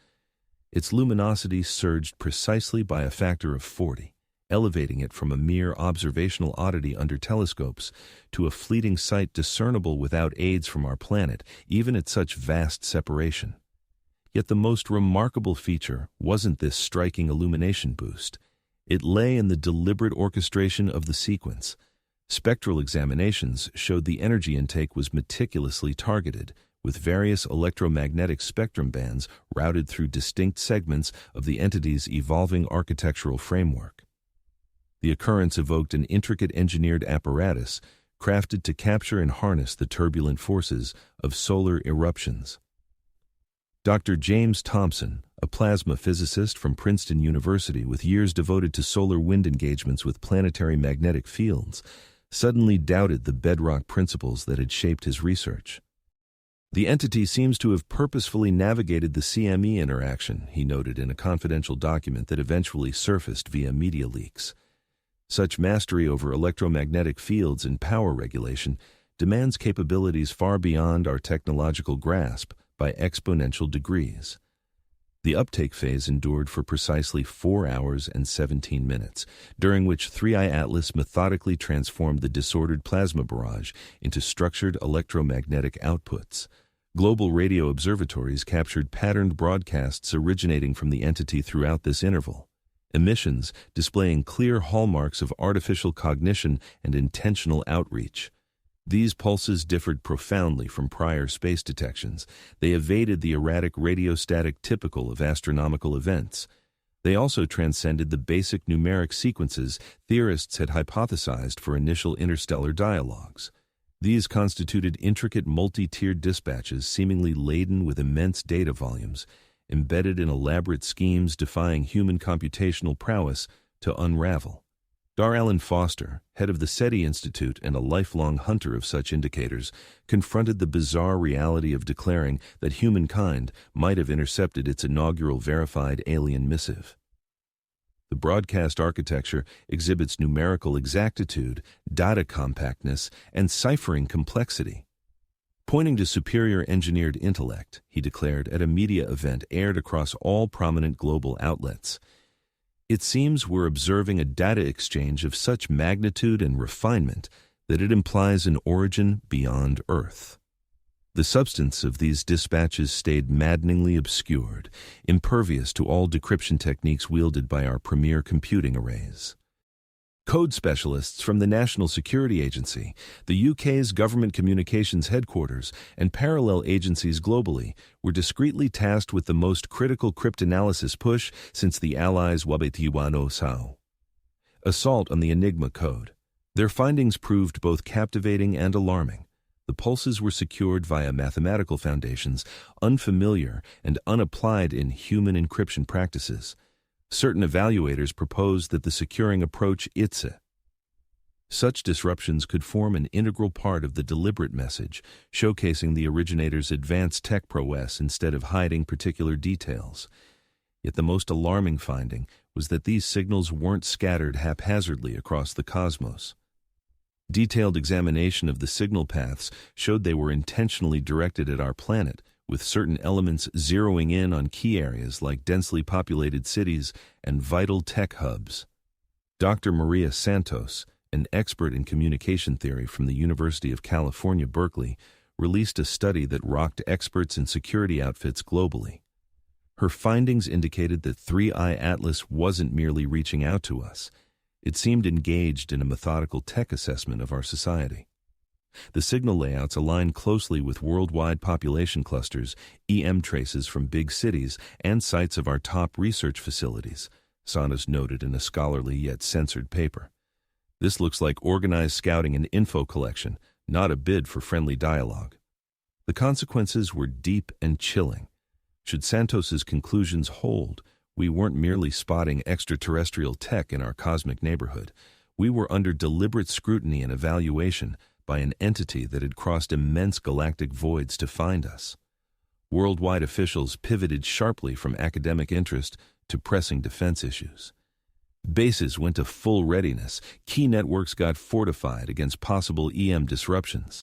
Its luminosity surged precisely by a factor of 40, elevating it from a mere observational oddity under telescopes to a fleeting sight discernible without aids from our planet, even at such vast separation. Yet the most remarkable feature wasn't this striking illumination boost. It lay in the deliberate orchestration of the sequence. Spectral examinations showed the energy intake was meticulously targeted, with various electromagnetic spectrum bands routed through distinct segments of the entity's evolving architectural framework. The occurrence evoked an intricate engineered apparatus crafted to capture and harness the turbulent forces of solar eruptions. Dr. James Thompson, a plasma physicist from Princeton University with years devoted to solar wind engagements with planetary magnetic fields, suddenly doubted the bedrock principles that had shaped his research. The entity seems to have purposefully navigated the CME interaction, he noted in a confidential document that eventually surfaced via media leaks. Such mastery over electromagnetic fields and power regulation demands capabilities far beyond our technological grasp by exponential degrees. The uptake phase endured for precisely 4 hours and 17 minutes, during which 3I Atlas methodically transformed the disordered plasma barrage into structured electromagnetic outputs. Global radio observatories captured patterned broadcasts originating from the entity throughout this interval, emissions displaying clear hallmarks of artificial cognition and intentional outreach. These pulses differed profoundly from prior space detections. They evaded the erratic radiostatic typical of astronomical events. They also transcended the basic numeric sequences theorists had hypothesized for initial interstellar dialogues. These constituted intricate multi-tiered dispatches seemingly laden with immense data volumes, embedded in elaborate schemes defying human computational prowess to unravel. Dar Alan Foster, head of the SETI Institute and a lifelong hunter of such indicators, confronted the bizarre reality of declaring that humankind might have intercepted its inaugural verified alien missive. The broadcast architecture exhibits numerical exactitude, data compactness, and ciphering complexity. Pointing to superior engineered intellect, he declared at a media event aired across all prominent global outlets, "It seems we're observing a data exchange of such magnitude and refinement that it implies an origin beyond Earth." The substance of these dispatches stayed maddeningly obscured, impervious to all decryption techniques wielded by our premier computing arrays. Code specialists from the National Security Agency, the UK's government communications headquarters, and parallel agencies globally were discreetly tasked with the most critical cryptanalysis push since the Allies' Wabetiwano Sao assault on the Enigma code. Their findings proved both captivating and alarming. The pulses were secured via mathematical foundations unfamiliar and unapplied in human encryption practices. Certain evaluators proposed that the securing approach ITSE. Such disruptions could form an integral part of the deliberate message, showcasing the originator's advanced tech prowess instead of hiding particular details. Yet the most alarming finding was that these signals weren't scattered haphazardly across the cosmos. Detailed examination of the signal paths showed they were intentionally directed at our planet, with certain elements zeroing in on key areas like densely populated cities and vital tech hubs. Dr. Maria Santos, an expert in communication theory from the University of California, Berkeley, released a study that rocked experts in security outfits globally. Her findings indicated that 3I Atlas wasn't merely reaching out to us. It seemed engaged in a methodical tech assessment of our society. The signal layouts align closely with worldwide population clusters, EM traces from big cities, and sites of our top research facilities, Santos noted in a scholarly yet censored paper. This looks like organized scouting and info collection, not a bid for friendly dialogue. The consequences were deep and chilling. Should Santos's conclusions hold, we weren't merely spotting extraterrestrial tech in our cosmic neighborhood. We were under deliberate scrutiny and evaluation by an entity that had crossed immense galactic voids to find us. Worldwide officials pivoted sharply from academic interest to pressing defense issues. Bases went to full readiness. Key networks got fortified against possible EM disruptions.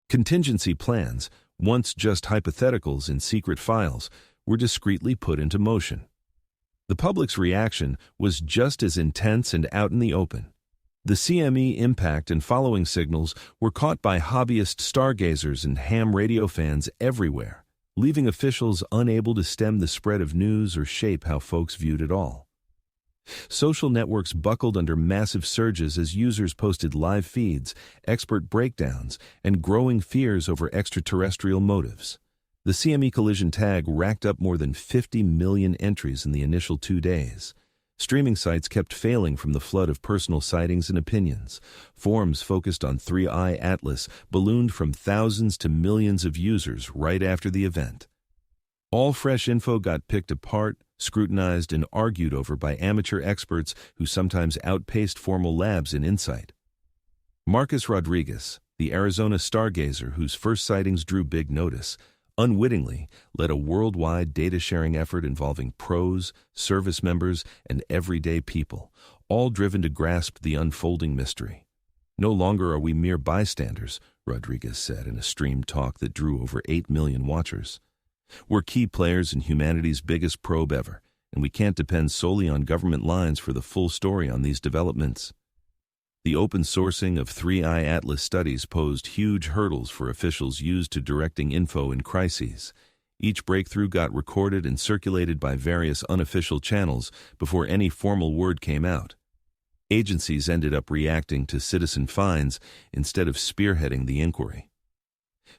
Contingency plans, once just hypotheticals in secret files, were discreetly put into motion. The public's reaction was just as intense and out in the open. The CME impact and following signals were caught by hobbyist stargazers and ham radio fans everywhere, leaving officials unable to stem the spread of news or shape how folks viewed it all. Social networks buckled under massive surges as users posted live feeds, expert breakdowns, and growing fears over extraterrestrial motives. The CME collision tag racked up more than 50 million entries in the initial 2 days. Streaming sites kept failing from the flood of personal sightings and opinions. Forums focused on 3i Atlas ballooned from thousands to millions of users right after the event. All fresh info got picked apart, scrutinized, and argued over by amateur experts who sometimes outpaced formal labs in insight. Marcus Rodriguez, the Arizona stargazer whose first sightings drew big notice, unwittingly led a worldwide data-sharing effort involving pros, service members, and everyday people, all driven to grasp the unfolding mystery. "No longer are we mere bystanders," Rodriguez said in a streamed talk that drew over 8 million watchers. "We're key players in humanity's biggest probe ever, and we can't depend solely on government lines for the full story on these developments." The open sourcing of 3i Atlas studies posed huge hurdles for officials used to directing info in crises. Each breakthrough got recorded and circulated by various unofficial channels before any formal word came out. Agencies ended up reacting to citizen fines instead of spearheading the inquiry.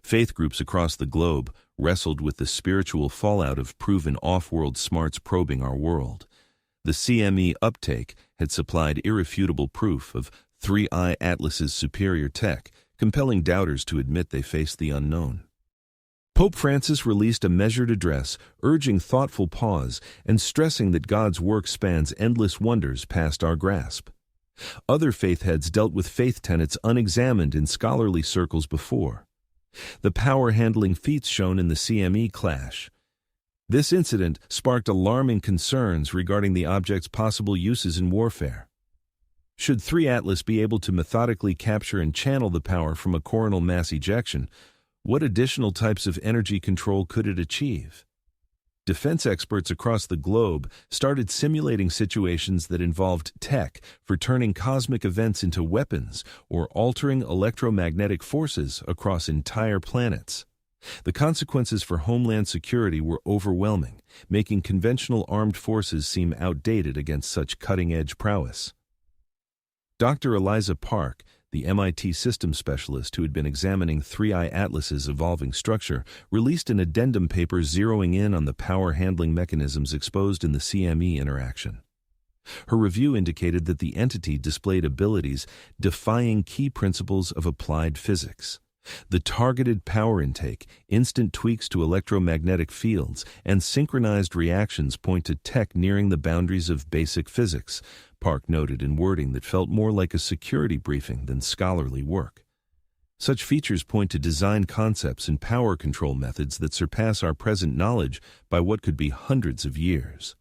Faith groups across the globe wrestled with the spiritual fallout of proven off-world smarts probing our world. The CME uptake had supplied irrefutable proof of 3i Atlas's superior tech, compelling doubters to admit they faced the unknown. Pope Francis released a measured address, urging thoughtful pause and stressing that God's work spans endless wonders past our grasp. Other faith heads dealt with faith tenets unexamined in scholarly circles before. The power-handling feats shown in the CME clash. This incident sparked alarming concerns regarding the object's possible uses in warfare. Should 3 Atlas be able to methodically capture and channel the power from a coronal mass ejection, what additional types of energy control could it achieve? Defense experts across the globe started simulating situations that involved tech for turning cosmic events into weapons or altering electromagnetic forces across entire planets. The consequences for homeland security were overwhelming, making conventional armed forces seem outdated against such cutting-edge prowess. Dr. Eliza Park, the MIT systems specialist who had been examining 3i Atlas's evolving structure, released an addendum paper zeroing in on the power-handling mechanisms exposed in the CME interaction. Her review indicated that the entity displayed abilities defying key principles of applied physics. The targeted power intake, instant tweaks to electromagnetic fields, and synchronized reactions point to tech nearing the boundaries of basic physics, Park noted in wording that felt more like a security briefing than scholarly work. Such features point to design concepts and power control methods that surpass our present knowledge by what could be hundreds of years.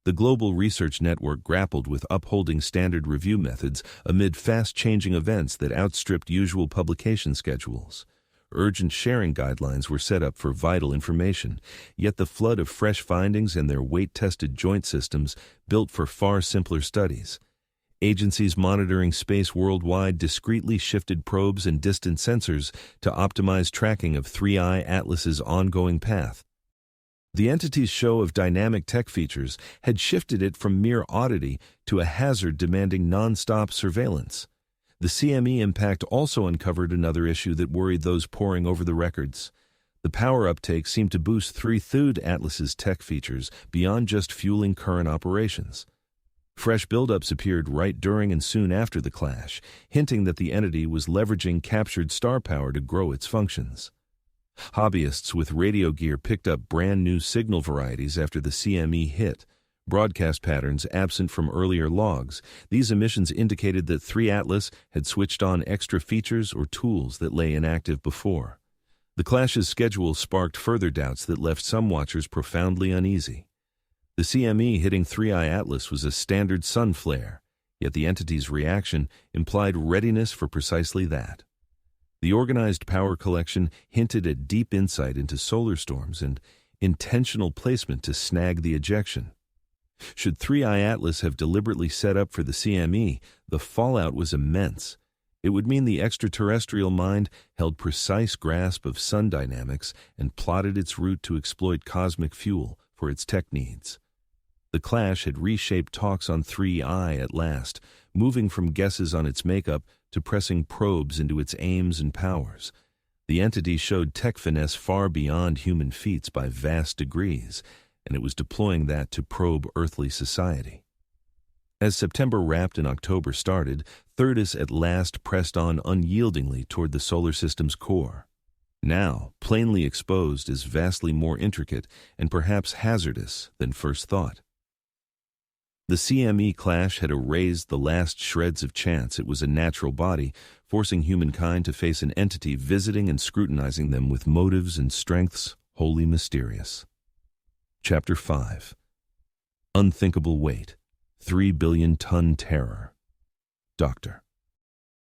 The Global Research Network grappled with upholding standard review methods amid fast-changing events that outstripped usual publication schedules. Urgent sharing guidelines were set up for vital information, yet the flood of fresh findings and their weight-tested joint systems built for far simpler studies. Agencies monitoring space worldwide discreetly shifted probes and distant sensors to optimize tracking of 3i Atlas's ongoing path. The entity's show of dynamic tech features had shifted it from mere oddity to a hazard demanding non-stop surveillance. The CME impact also uncovered another issue that worried those poring over the records. The power uptake seemed to boost 3i Atlas's tech features beyond just fueling current operations. Fresh buildups appeared right during and soon after the clash, hinting that the entity was leveraging captured star power to grow its functions. Hobbyists with radio gear picked up brand new signal varieties after the CME hit, broadcast patterns absent from earlier logs. These emissions indicated that 3 Atlas had switched on extra features or tools that lay inactive before. The clash's schedule sparked further doubts that left some watchers profoundly uneasy. The CME hitting 3I Atlas was a standard sun flare, yet the entity's reaction implied readiness for precisely that. The organized power collection hinted at deep insight into solar storms and intentional placement to snag the ejection. Should 3I Atlas have deliberately set up for the CME, the fallout was immense. It would mean the extraterrestrial mind held precise grasp of sun dynamics and plotted its route to exploit cosmic fuel for its tech needs. The clash had reshaped talks on 3I at last, moving from guesses on its makeup to pressing probes into its aims and powers. The entity showed tech finesse far beyond human feats by vast degrees, and it was deploying that to probe earthly society. As September wrapped and October started, Thyrtis at last pressed on unyieldingly toward the solar system's core. Now, plainly exposed as vastly more intricate and perhaps hazardous than first thought. The CME clash had erased the last shreds of chance it was a natural body, forcing humankind to face an entity visiting and scrutinizing them with motives and strengths wholly mysterious. Chapter 5. Unthinkable Weight, 3 Billion Ton Terror. Doctor.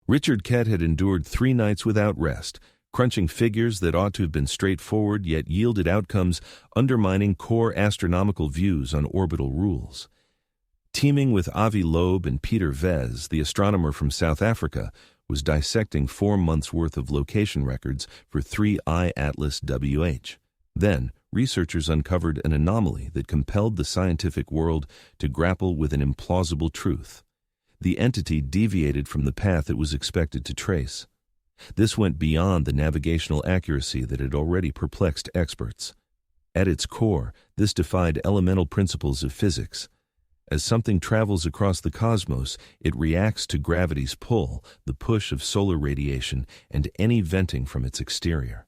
Richard Kett had endured 3 nights without rest, crunching figures that ought to have been straightforward yet yielded outcomes undermining core astronomical views on orbital rules. Teaming with Avi Loeb and Peter Vez, the astronomer from South Africa, was dissecting 4 months' worth of location records for 3I Atlas WH. Then, researchers uncovered an anomaly that compelled the scientific world to grapple with an implausible truth. The entity deviated from the path it was expected to trace. This went beyond the navigational accuracy that had already perplexed experts. At its core, this defied elemental principles of physics. As something travels across the cosmos, it reacts to gravity's pull, the push of solar radiation, and any venting from its exterior.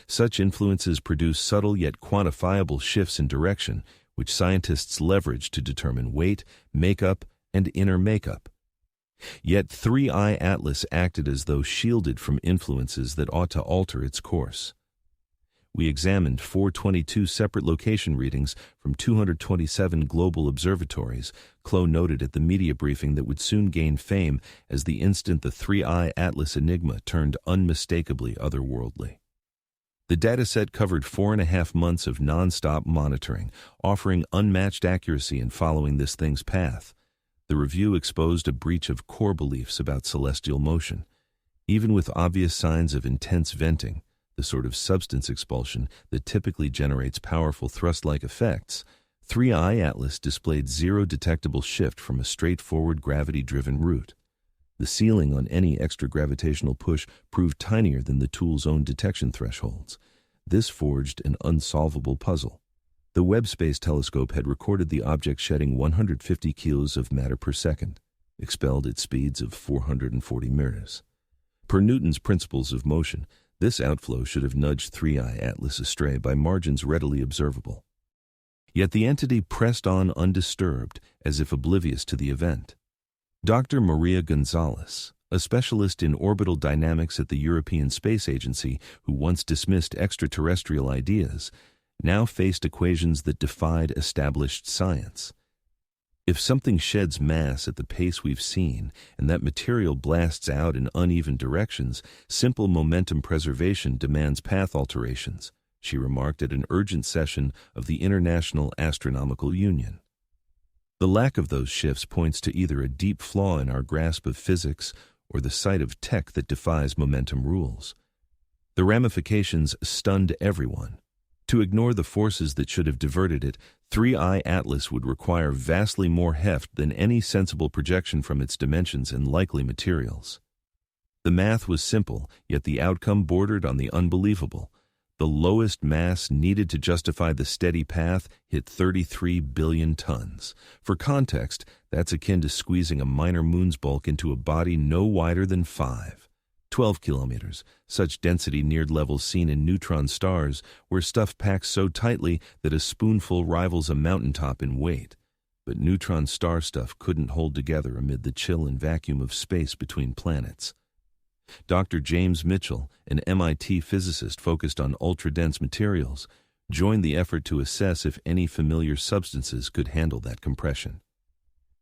Such influences produce subtle yet quantifiable shifts in direction, which scientists leverage to determine weight, makeup, and inner makeup. Yet 3I Atlas acted as though shielded from influences that ought to alter its course. We examined 422 separate location readings from 227 global observatories, Clow noted at the media briefing that would soon gain fame as the instant the 3I Atlas enigma turned unmistakably otherworldly. The dataset covered 4.5 months of non-stop monitoring, offering unmatched accuracy in following this thing's path. The review exposed a breach of core beliefs about celestial motion. Even with obvious signs of intense venting, the sort of substance expulsion that typically generates powerful thrust-like effects, 3I Atlas displayed zero detectable shift from a straightforward gravity-driven route. The ceiling on any extra gravitational push proved tinier than the tool's own detection thresholds. This forged an unsolvable puzzle. The Webb Space Telescope had recorded the object shedding 150 kilos of matter per second, expelled at speeds of 440 meters. Per Newton's principles of motion, this outflow should have nudged 3I Atlas astray by margins readily observable. Yet the entity pressed on undisturbed, as if oblivious to the event. Dr. Maria Gonzalez, a specialist in orbital dynamics at the European Space Agency who once dismissed extraterrestrial ideas, now faced equations that defied established science. If something sheds mass at the pace we've seen, and that material blasts out in uneven directions, simple momentum preservation demands path alterations, she remarked at an urgent session of the International Astronomical Union. The lack of those shifts points to either a deep flaw in our grasp of physics or the sight of tech that defies momentum rules. The ramifications stunned everyone. To ignore the forces that should have diverted it, 3I Atlas would require vastly more heft than any sensible projection from its dimensions and likely materials. The math was simple, yet the outcome bordered on the unbelievable. The lowest mass needed to justify the steady path hit 33 billion tons. For context, that's akin to squeezing a minor moon's bulk into a body no wider than 5. 12 kilometers. Such density neared levels seen in neutron stars, where stuff packs so tightly that a spoonful rivals a mountaintop in weight. But neutron star stuff couldn't hold together amid the chill and vacuum of space between planets. Dr. James Mitchell, an MIT physicist focused on ultra-dense materials, joined the effort to assess if any familiar substances could handle that compression.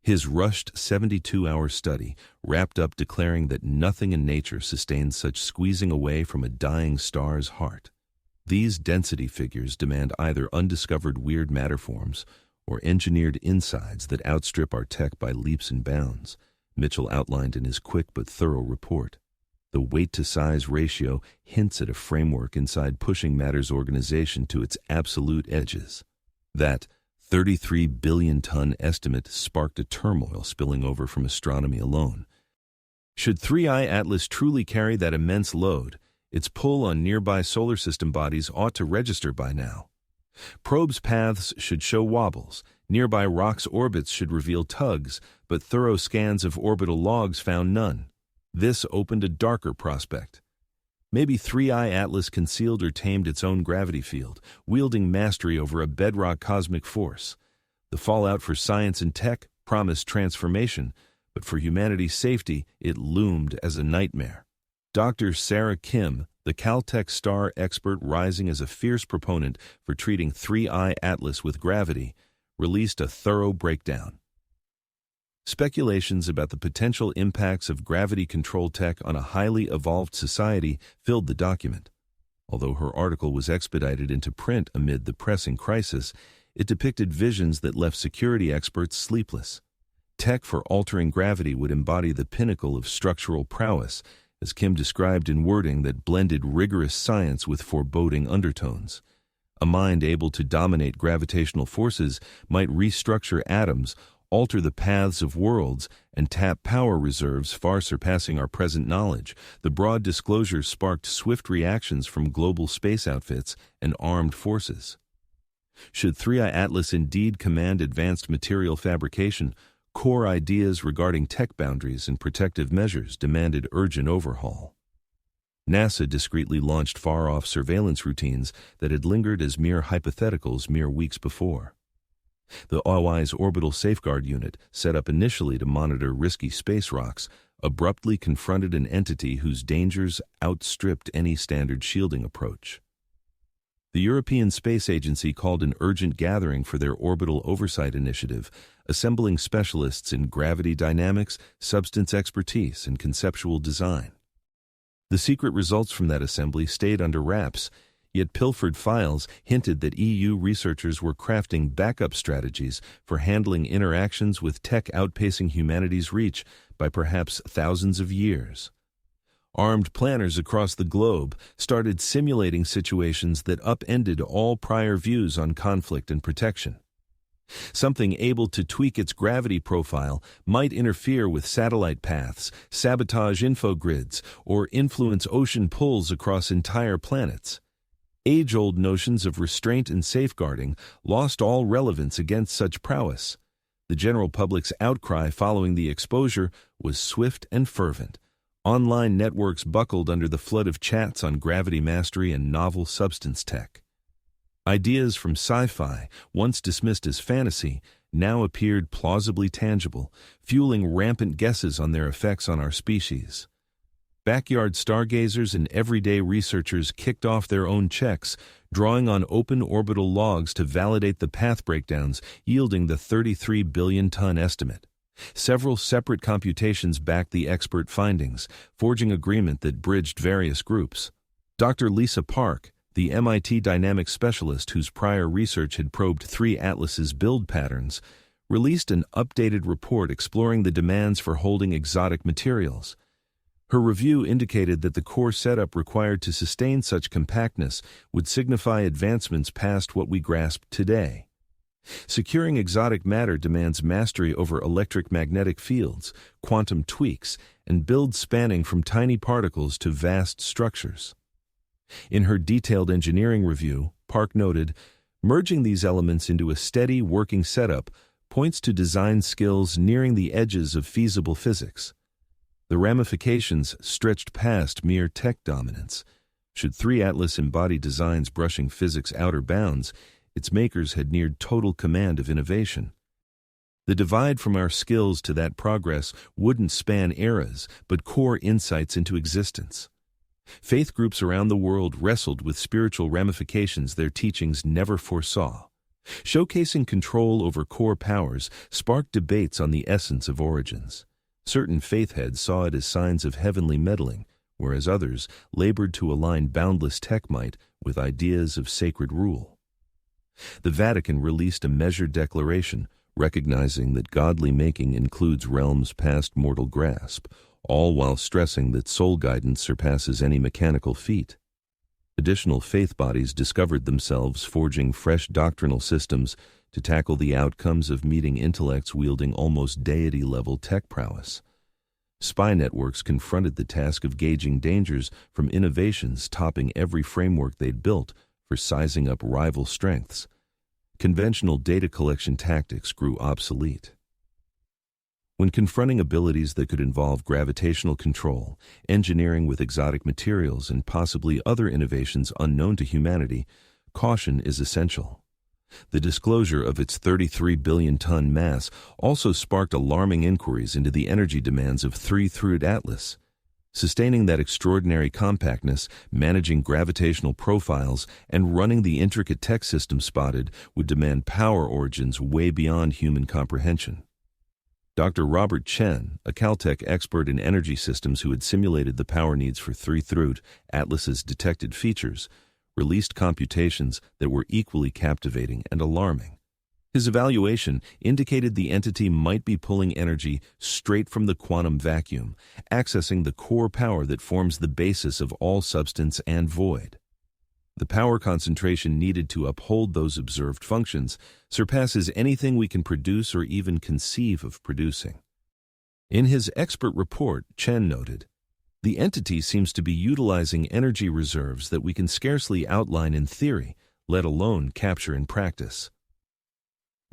His rushed 72-hour study wrapped up declaring that nothing in nature sustains such squeezing away from a dying star's heart. These density figures demand either undiscovered weird matter forms or engineered insides that outstrip our tech by leaps and bounds, Mitchell outlined in his quick but thorough report. The weight-to-size ratio hints at a framework inside pushing matter's organization to its absolute edges. That 33 billion-ton estimate sparked a turmoil spilling over from astronomy alone. Should 3I Atlas truly carry that immense load, its pull on nearby solar system bodies ought to register by now. Probes' paths should show wobbles, nearby rocks' orbits should reveal tugs, but thorough scans of orbital logs found none. This opened a darker prospect. Maybe 3I Atlas concealed or tamed its own gravity field, wielding mastery over a bedrock cosmic force. The fallout for science and tech promised transformation, but for humanity's safety, it loomed as a nightmare. Dr. Sarah Kim, the Caltech star expert rising as a fierce proponent for treating 3I Atlas with gravity, released a thorough breakdown. Speculations about the potential impacts of gravity control tech on a highly evolved society filled the document. Although her article was expedited into print amid the pressing crisis, it depicted visions that left security experts sleepless. Tech for altering gravity would embody the pinnacle of structural prowess, as Kim described in wording that blended rigorous science with foreboding undertones. A mind able to dominate gravitational forces might restructure atoms, alter the paths of worlds, and tap power reserves far surpassing our present knowledge. The broad disclosure sparked swift reactions from global space outfits and armed forces. Should 3I Atlas indeed command advanced material fabrication, core ideas regarding tech boundaries and protective measures demanded urgent overhaul. NASA discreetly launched far-off surveillance routines that had lingered as mere hypotheticals mere weeks before. The OI's Orbital Safeguard Unit, set up initially to monitor risky space rocks, abruptly confronted an entity whose dangers outstripped any standard shielding approach. The European Space Agency called an urgent gathering for their Orbital Oversight Initiative, assembling specialists in gravity dynamics, substance expertise, and conceptual design. The secret results from that assembly stayed under wraps, yet pilfered files hinted that EU researchers were crafting backup strategies for handling interactions with tech outpacing humanity's reach by perhaps thousands of years. Armed planners across the globe started simulating situations that upended all prior views on conflict and protection. Something able to tweak its gravity profile might interfere with satellite paths, sabotage infogrids, or influence ocean pulls across entire planets. Age-old notions of restraint and safeguarding lost all relevance against such prowess. The general public's outcry following the exposure was swift and fervent. Online networks buckled under the flood of chats on gravity mastery and novel substance tech. Ideas from sci-fi, once dismissed as fantasy, now appeared plausibly tangible, fueling rampant guesses on their effects on our species. Backyard stargazers and everyday researchers kicked off their own checks, drawing on open orbital logs to validate the path breakdowns, yielding the 33 billion-ton estimate. Several separate computations backed the expert findings, forging agreement that bridged various groups. Dr. Lisa Park, the MIT dynamics specialist whose prior research had probed 3 Atlas's build patterns, released an updated report exploring the demands for holding exotic materials. Her review indicated that the core setup required to sustain such compactness would signify advancements past what we grasp today. Securing exotic matter demands mastery over electric magnetic fields, quantum tweaks, and builds spanning from tiny particles to vast structures. In her detailed engineering review, Park noted, merging these elements into a steady working setup points to design skills nearing the edges of feasible physics. The ramifications stretched past mere tech dominance. Should 3 Atlas embody designs brushing physics' outer bounds, its makers had neared total command of innovation. The divide from our skills to that progress wouldn't span eras, but core insights into existence. Faith groups around the world wrestled with spiritual ramifications their teachings never foresaw. Showcasing control over core powers sparked debates on the essence of origins. Certain faith heads saw it as signs of heavenly meddling, whereas others labored to align boundless tech might with ideas of sacred rule. The Vatican released a measured declaration, recognizing that godly making includes realms past mortal grasp, all while stressing that soul guidance surpasses any mechanical feat. Additional faith bodies discovered themselves forging fresh doctrinal systems to tackle the outcomes of meeting intellects wielding almost deity-level tech prowess. Spy networks confronted the task of gauging dangers from innovations topping every framework they'd built for sizing up rival strengths. Conventional data collection tactics grew obsolete. When confronting abilities that could involve gravitational control, engineering with exotic materials, and possibly other innovations unknown to humanity, caution is essential. The disclosure of its 33 billion-ton mass also sparked alarming inquiries into the energy demands of 3 Atlas. Sustaining that extraordinary compactness, managing gravitational profiles, and running the intricate tech system spotted would demand power origins way beyond human comprehension. Dr. Robert Chen, a Caltech expert in energy systems who had simulated the power needs for 3 Atlas's detected features, released computations that were equally captivating and alarming. His evaluation indicated the entity might be pulling energy straight from the quantum vacuum, accessing the core power that forms the basis of all substance and void. The power concentration needed to uphold those observed functions surpasses anything we can produce or even conceive of producing. In his expert report, Chen noted, "The entity seems to be utilizing energy reserves that we can scarcely outline in theory, let alone capture in practice."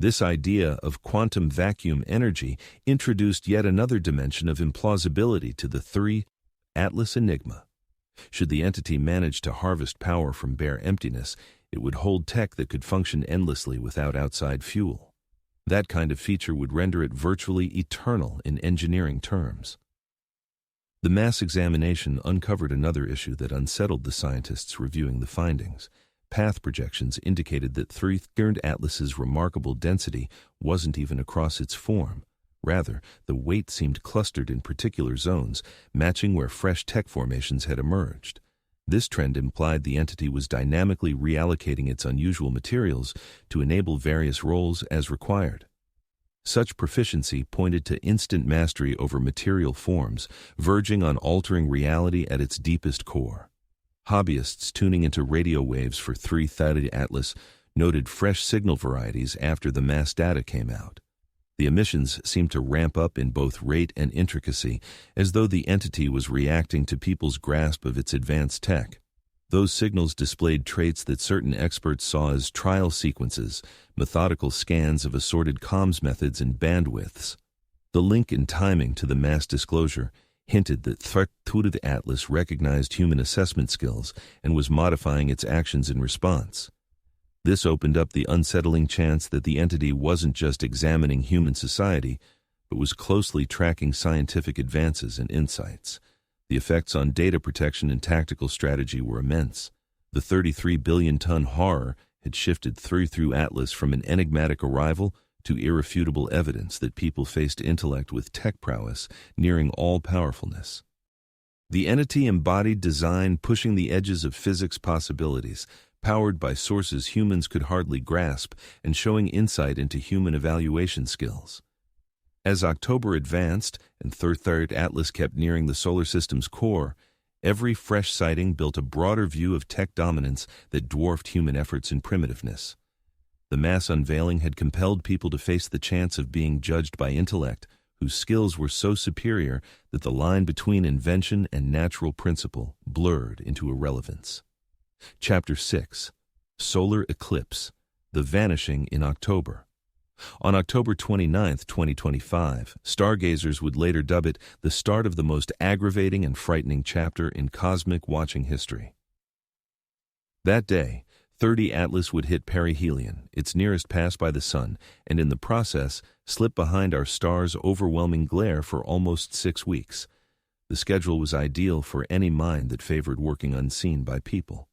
This idea of quantum vacuum energy introduced yet another dimension of implausibility to the 3 Atlas enigma. Should the entity manage to harvest power from bare emptiness, it would hold tech that could function endlessly without outside fuel. That kind of feature would render it virtually eternal in engineering terms. The mass examination uncovered another issue that unsettled the scientists reviewing the findings. Path projections indicated that 3 Atlas's remarkable density wasn't even across its form. Rather, the weight seemed clustered in particular zones, matching where fresh tech formations had emerged. This trend implied the entity was dynamically reallocating its unusual materials to enable various roles as required. Such proficiency pointed to instant mastery over material forms, verging on altering reality at its deepest core. Hobbyists tuning into radio waves for 3 Atlas noted fresh signal varieties after the mass data came out. The emissions seemed to ramp up in both rate and intricacy, as though the entity was reacting to people's grasp of its advanced tech. Those signals displayed traits that certain experts saw as trial sequences, methodical scans of assorted comms methods and bandwidths. The link in timing to the mass disclosure hinted that 3 Atlas recognized human assessment skills and was modifying its actions in response. This opened up the unsettling chance that the entity wasn't just examining human society, but was closely tracking scientific advances and insights. The effects on data protection and tactical strategy were immense. The 33 billion-ton horror had shifted 3 Atlas from an enigmatic arrival to irrefutable evidence that people faced intellect with tech prowess nearing all-powerfulness. The entity embodied design pushing the edges of physics possibilities, powered by sources humans could hardly grasp and showing insight into human evaluation skills. As October advanced and 3 Atlas kept nearing the solar system's core, every fresh sighting built a broader view of tech dominance that dwarfed human efforts in primitiveness. The mass unveiling had compelled people to face the chance of being judged by intellect, whose skills were so superior that the line between invention and natural principle blurred into irrelevance. Chapter 6: Solar Eclipse, the Vanishing in October. On October 29, 2025, stargazers would later dub it the start of the most aggravating and frightening chapter in cosmic watching history. That day, 30 Atlas would hit perihelion, its nearest pass by the Sun, and in the process, slip behind our star's overwhelming glare for almost 6 weeks. The schedule was ideal for any mind that favored working unseen by people.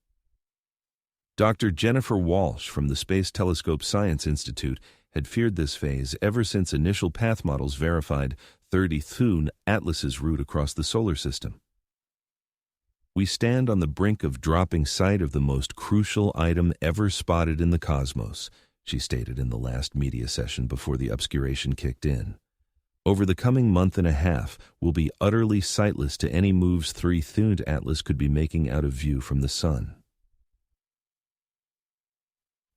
Dr. Jennifer Walsh from the Space Telescope Science Institute had feared this phase ever since initial path models verified 30 Thun Atlas's route across the solar system. "We stand on the brink of dropping sight of the most crucial item ever spotted in the cosmos," she stated in the last media session before the obscuration kicked in. "Over the coming month and a half, we'll be utterly sightless to any moves 3 Thun Atlas could be making out of view from the Sun."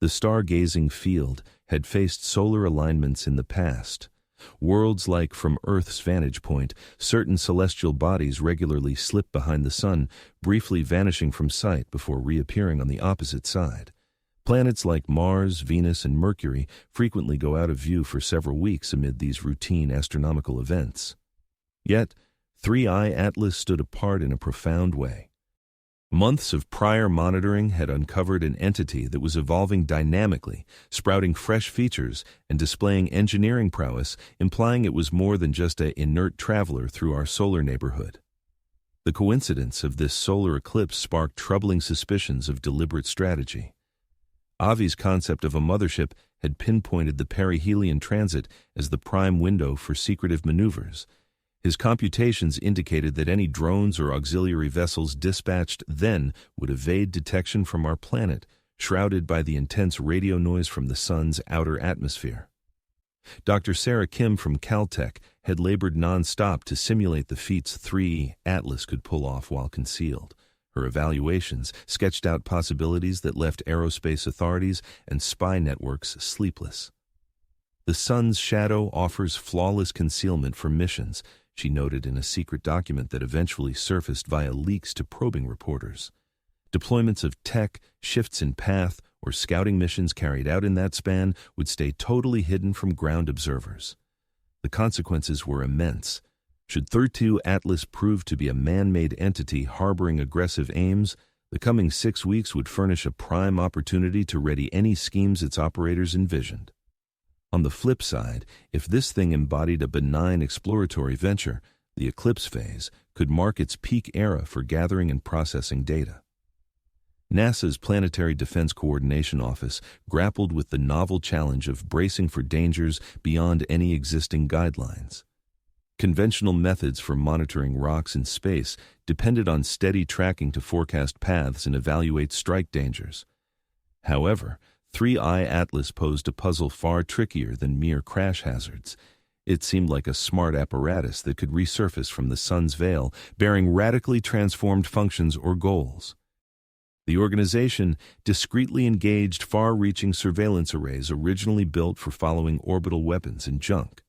The stargazing field had faced solar alignments in the past. Worlds like from Earth's vantage point, certain celestial bodies regularly slip behind the Sun, briefly vanishing from sight before reappearing on the opposite side. Planets like Mars, Venus, and Mercury frequently go out of view for several weeks amid these routine astronomical events. Yet, 3I Atlas stood apart in a profound way. Months of prior monitoring had uncovered an entity that was evolving dynamically, sprouting fresh features and displaying engineering prowess, implying it was more than just an inert traveler through our solar neighborhood. The coincidence of this solar eclipse sparked troubling suspicions of deliberate strategy. Avi's concept of a mothership had pinpointed the perihelion transit as the prime window for secretive maneuvers. His computations indicated that any drones or auxiliary vessels dispatched then would evade detection from our planet, shrouded by the intense radio noise from the Sun's outer atmosphere. Dr. Sarah Kim from Caltech had labored non-stop to simulate the feats 3 Atlas could pull off while concealed. Her evaluations sketched out possibilities that left aerospace authorities and spy networks sleepless. "The Sun's shadow offers flawless concealment for missions," she noted in a secret document that eventually surfaced via leaks to probing reporters. Deployments of tech, shifts in path, or scouting missions carried out in that span would stay totally hidden from ground observers. The consequences were immense. Should 32 Atlas prove to be a man-made entity harboring aggressive aims, the coming 6 weeks would furnish a prime opportunity to ready any schemes its operators envisioned. On the flip side, if this thing embodied a benign exploratory venture, the eclipse phase could mark its peak era for gathering and processing data. NASA's Planetary Defense Coordination Office grappled with the novel challenge of bracing for dangers beyond any existing guidelines. Conventional methods for monitoring rocks in space depended on steady tracking to forecast paths and evaluate strike dangers. However, 3I Atlas posed a puzzle far trickier than mere crash hazards. It seemed like a smart apparatus that could resurface from the Sun's veil, bearing radically transformed functions or goals. The organization discreetly engaged far-reaching surveillance arrays originally built for following orbital weapons and junk.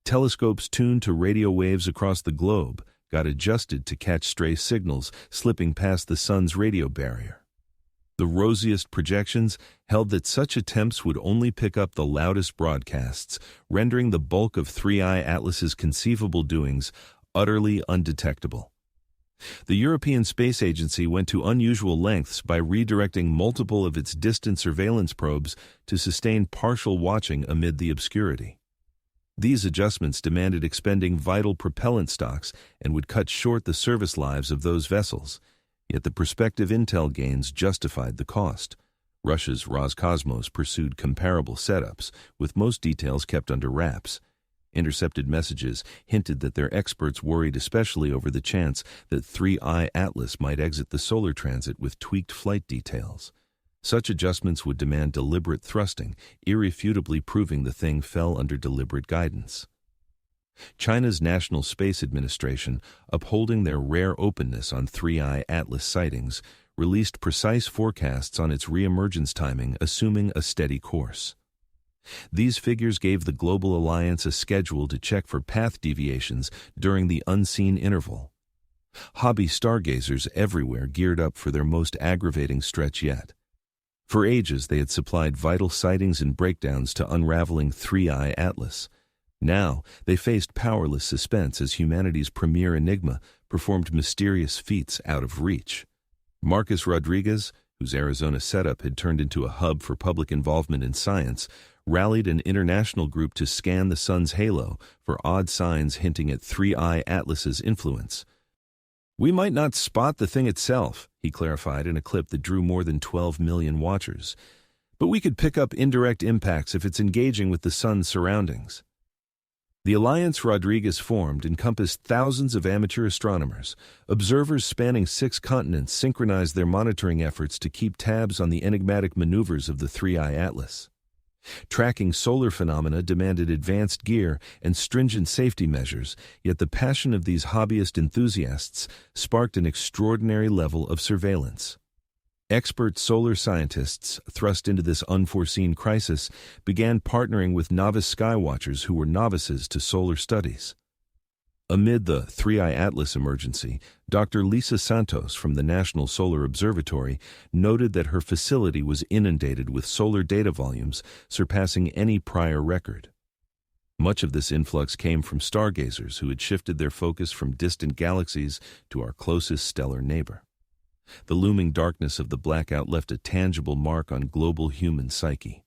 Telescopes tuned to radio waves across the globe got adjusted to catch stray signals slipping past the Sun's radio barrier. The rosiest projections held that such attempts would only pick up the loudest broadcasts, rendering the bulk of 3I Atlas's conceivable doings utterly undetectable. The European Space Agency went to unusual lengths by redirecting multiple of its distant surveillance probes to sustain partial watching amid the obscurity. These adjustments demanded expending vital propellant stocks and would cut short the service lives of those vessels. Yet the prospective intel gains justified the cost. Russia's Roscosmos pursued comparable setups, with most details kept under wraps. Intercepted messages hinted that their experts worried especially over the chance that 3I Atlas might exit the solar transit with tweaked flight details. Such adjustments would demand deliberate thrusting, irrefutably proving the thing fell under deliberate guidance. China's National Space Administration, upholding their rare openness on 3I Atlas sightings, released precise forecasts on its reemergence timing, assuming a steady course. These figures gave the Global Alliance a schedule to check for path deviations during the unseen interval. Hobby stargazers everywhere geared up for their most aggravating stretch yet. For ages, they had supplied vital sightings and breakdowns to unraveling 3I Atlas. Now, they faced powerless suspense as humanity's premier enigma performed mysterious feats out of reach. Marcus Rodriguez, whose Arizona setup had turned into a hub for public involvement in science, rallied an international group to scan the sun's halo for odd signs hinting at 3I Atlas's influence. "We might not spot the thing itself," he clarified in a clip that drew more than 12 million watchers, "but we could pick up indirect impacts if it's engaging with the sun's surroundings." The alliance Rodriguez formed encompassed thousands of amateur astronomers. Observers spanning 6 continents synchronized their monitoring efforts to keep tabs on the enigmatic maneuvers of the 3I Atlas. Tracking solar phenomena demanded advanced gear and stringent safety measures, yet the passion of these hobbyist enthusiasts sparked an extraordinary level of surveillance. Expert solar scientists, thrust into this unforeseen crisis, began partnering with novice skywatchers who were novices to solar studies. Amid the 3I Atlas emergency, Dr. Lisa Santos from the National Solar Observatory noted that her facility was inundated with solar data volumes surpassing any prior record. Much of this influx came from stargazers who had shifted their focus from distant galaxies to our closest stellar neighbor. The looming darkness of the blackout left a tangible mark on global human psyche.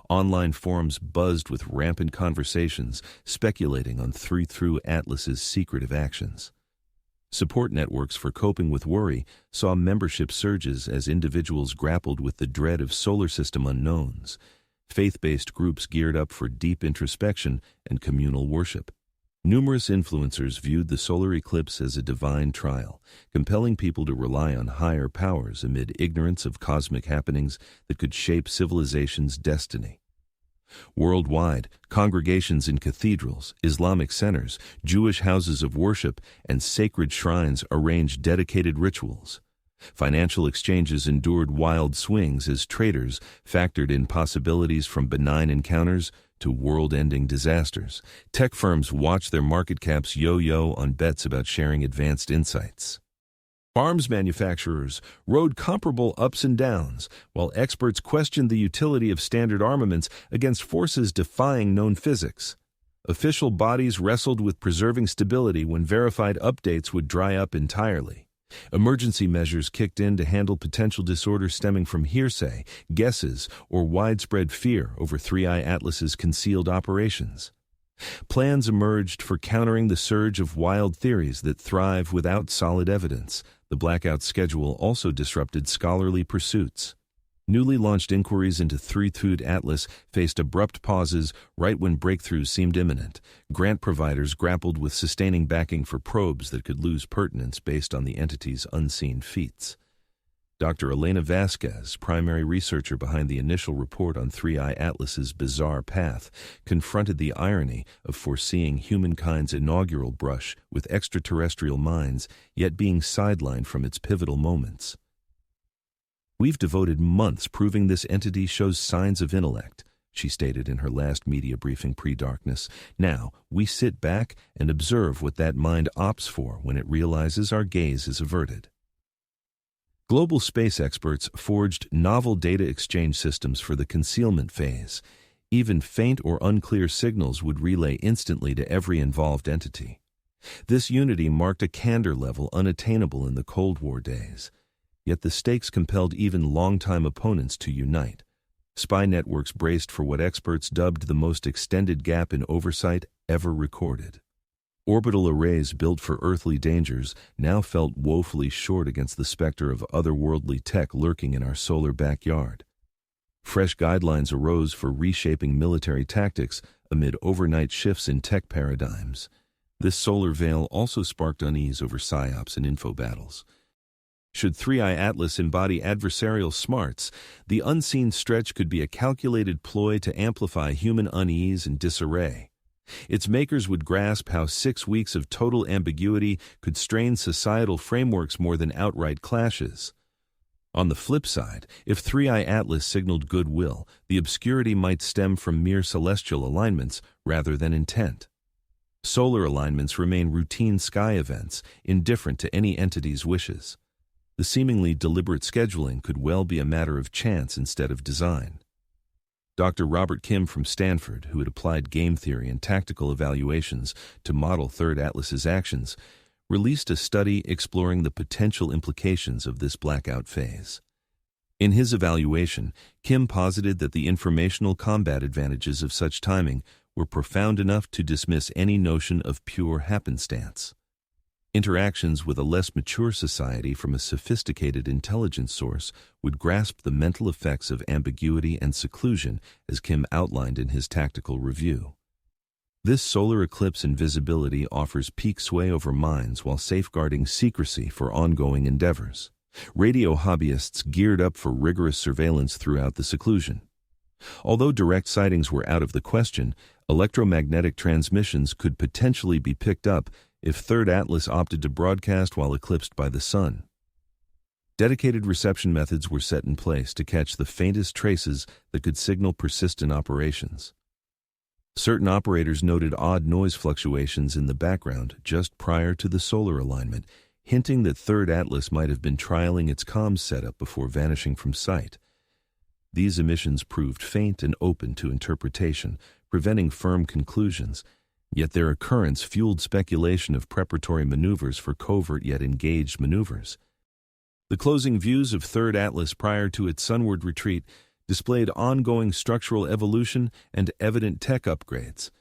Online forums buzzed with rampant conversations speculating on 3I Atlas's secretive actions. Support networks for coping with worry saw membership surges as individuals grappled with the dread of solar system unknowns. Faith-based groups geared up for deep introspection and communal worship. Numerous influencers viewed the solar eclipse as a divine trial, compelling people to rely on higher powers amid ignorance of cosmic happenings that could shape civilization's destiny. Worldwide, congregations in cathedrals, Islamic centers, Jewish houses of worship, and sacred shrines arranged dedicated rituals. Financial exchanges endured wild swings as traders factored in possibilities from benign encounters to world-ending disasters. Tech firms watched their market caps yo-yo on bets about sharing advanced insights. Arms manufacturers rode comparable ups and downs, while experts questioned the utility of standard armaments against forces defying known physics. Official bodies wrestled with preserving stability when verified updates would dry up entirely. Emergency measures kicked in to handle potential disorder stemming from hearsay, guesses, or widespread fear over 3I Atlas's concealed operations. Plans emerged for countering the surge of wild theories that thrive without solid evidence. The blackout schedule also disrupted scholarly pursuits. Newly launched inquiries into 3I Atlas faced abrupt pauses right when breakthroughs seemed imminent. Grant providers grappled with sustaining backing for probes that could lose pertinence based on the entity's unseen feats. Dr. Elena Vasquez, primary researcher behind the initial report on 3I Atlas's bizarre path, confronted the irony of foreseeing humankind's inaugural brush with extraterrestrial minds, yet being sidelined from its pivotal moments. "We've devoted months proving this entity shows signs of intellect," she stated in her last media briefing pre-darkness. "Now, we sit back and observe what that mind opts for when it realizes our gaze is averted." Global space experts forged novel data exchange systems for the concealment phase. Even faint or unclear signals would relay instantly to every involved entity. This unity marked a candor level unattainable in the Cold War days. Yet the stakes compelled even longtime opponents to unite. Spy networks braced for what experts dubbed the most extended gap in oversight ever recorded. Orbital arrays built for earthly dangers now felt woefully short against the specter of otherworldly tech lurking in our solar backyard. Fresh guidelines arose for reshaping military tactics amid overnight shifts in tech paradigms. This solar veil also sparked unease over psyops and info battles. Should 3I Atlas embody adversarial smarts, the unseen stretch could be a calculated ploy to amplify human unease and disarray. Its makers would grasp how 6 weeks of total ambiguity could strain societal frameworks more than outright clashes. On the flip side, if 3I Atlas signaled goodwill, the obscurity might stem from mere celestial alignments rather than intent. Solar alignments remain routine sky events, indifferent to any entity's wishes. The seemingly deliberate scheduling could well be a matter of chance instead of design. Dr. Robert Kim from Stanford, who had applied game theory and tactical evaluations to model Third Atlas's actions, released a study exploring the potential implications of this blackout phase. In his evaluation, Kim posited that the informational combat advantages of such timing were profound enough to dismiss any notion of pure happenstance. Interactions with a less mature society from a sophisticated intelligence source would grasp the mental effects of ambiguity and seclusion, as Kim outlined in his tactical review. This solar eclipse invisibility offers peak sway over minds while safeguarding secrecy for ongoing endeavors. Radio hobbyists geared up for rigorous surveillance throughout the seclusion. Although direct sightings were out of the question, electromagnetic transmissions could potentially be picked up if Third Atlas opted to broadcast while eclipsed by the sun. Dedicated reception methods were set in place to catch the faintest traces that could signal persistent operations. Certain operators noted odd noise fluctuations in the background just prior to the solar alignment, hinting that Third Atlas might have been trialing its comms setup before vanishing from sight. These emissions proved faint and open to interpretation, preventing firm conclusions, yet their occurrence fueled speculation of preparatory maneuvers for covert yet engaged maneuvers. The closing views of Third Atlas prior to its sunward retreat displayed ongoing structural evolution and evident tech upgrades.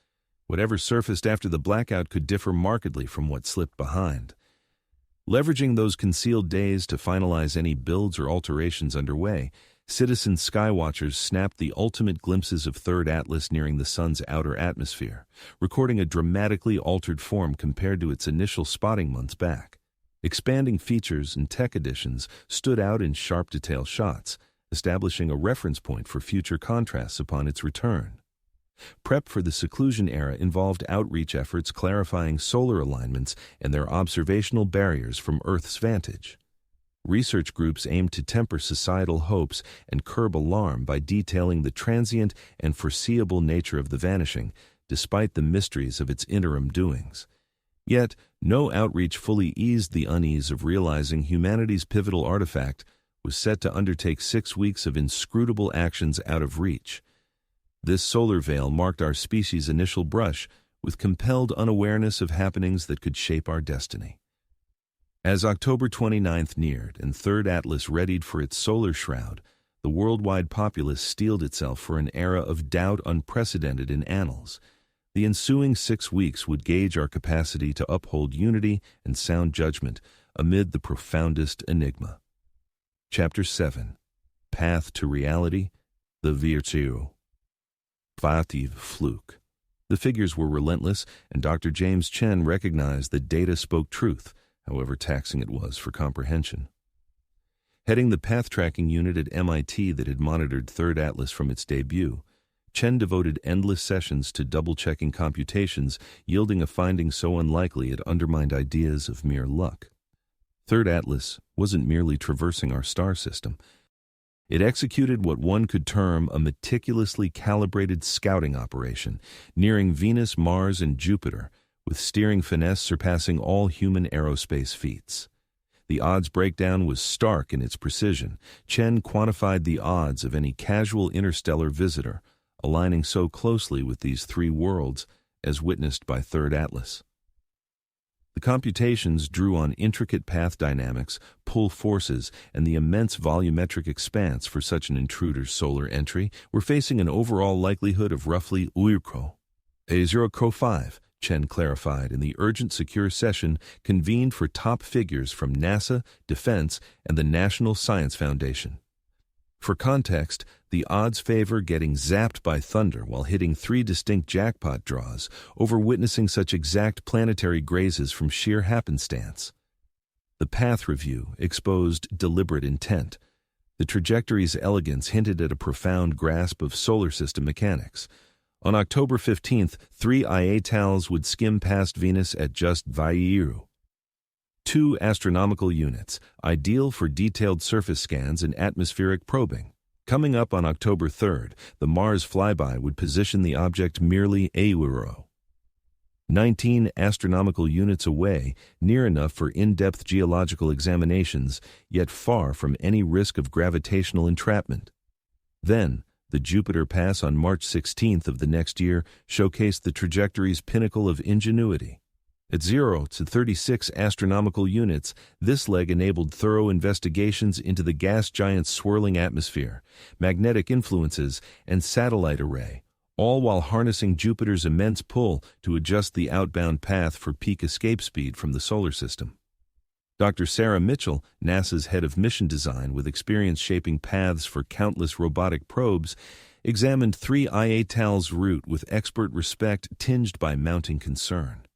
Whatever surfaced after the blackout could differ markedly from what slipped behind. Leveraging those concealed days to finalize any builds or alterations underway, citizen skywatchers snapped the ultimate glimpses of Third Atlas nearing the sun's outer atmosphere, recording a dramatically altered form compared to its initial spotting months back. Expanding features and tech additions stood out in sharp detail shots, establishing a reference point for future contrasts upon its return. Prep for the seclusion era involved outreach efforts clarifying solar alignments and their observational barriers from Earth's vantage. Research groups aimed to temper societal hopes and curb alarm by detailing the transient and foreseeable nature of the vanishing, despite the mysteries of its interim doings. Yet, no outreach fully eased the unease of realizing humanity's pivotal artifact was set to undertake 6 weeks of inscrutable actions out of reach. This solar veil marked our species' initial brush with compelled unawareness of happenings that could shape our destiny. As October 29th neared and Third Atlas readied for its solar shroud, the worldwide populace steeled itself for an era of doubt unprecedented in annals. The ensuing 6 weeks would gauge our capacity to uphold unity and sound judgment amid the profoundest enigma. Chapter 7. Path to Reality, the Virtue. Vative Fluke. The figures were relentless, and Dr. James Chen recognized that data spoke truth, however taxing it was for comprehension. Heading the path-tracking unit at MIT that had monitored Third Atlas from its debut, Chen devoted endless sessions to double-checking computations, yielding a finding so unlikely it undermined ideas of mere luck. Third Atlas wasn't merely traversing our star system. It executed what one could term a meticulously calibrated scouting operation, nearing Venus, Mars, and Jupiter, with steering finesse surpassing all human aerospace feats. The odds breakdown was stark in its precision. Chen quantified the odds of any casual interstellar visitor, aligning so closely with these 3 worlds as witnessed by Third Atlas. The computations drew on intricate path dynamics, pull forces, and the immense volumetric expanse for such an intruder's solar entry were facing an overall likelihood of roughly 0.05, Chen clarified in the urgent secure session convened for top figures from NASA, Defense, and the National Science Foundation. For context, the odds favor getting zapped by thunder while hitting 3 distinct jackpot draws over witnessing such exact planetary grazes from sheer happenstance. The path review exposed deliberate intent. The trajectory's elegance hinted at a profound grasp of solar system mechanics. On October 15th, 3 IATALs would skim past Venus at just 2 astronomical units, ideal for detailed surface scans and atmospheric probing. Coming up on October 3rd, the Mars flyby would position the object merely a euro. 19 astronomical units away, near enough for in-depth geological examinations, yet far from any risk of gravitational entrapment. Then, the Jupiter pass on March 16th of the next year showcased the trajectory's pinnacle of ingenuity. At 0 to 36 astronomical units, this leg enabled thorough investigations into the gas giant's swirling atmosphere, magnetic influences, and satellite array, all while harnessing Jupiter's immense pull to adjust the outbound path for peak escape speed from the solar system. Dr. Sarah Mitchell, NASA's head of mission design with experience shaping paths for countless robotic probes, examined 3I Étoile's route with expert respect tinged by mounting concern.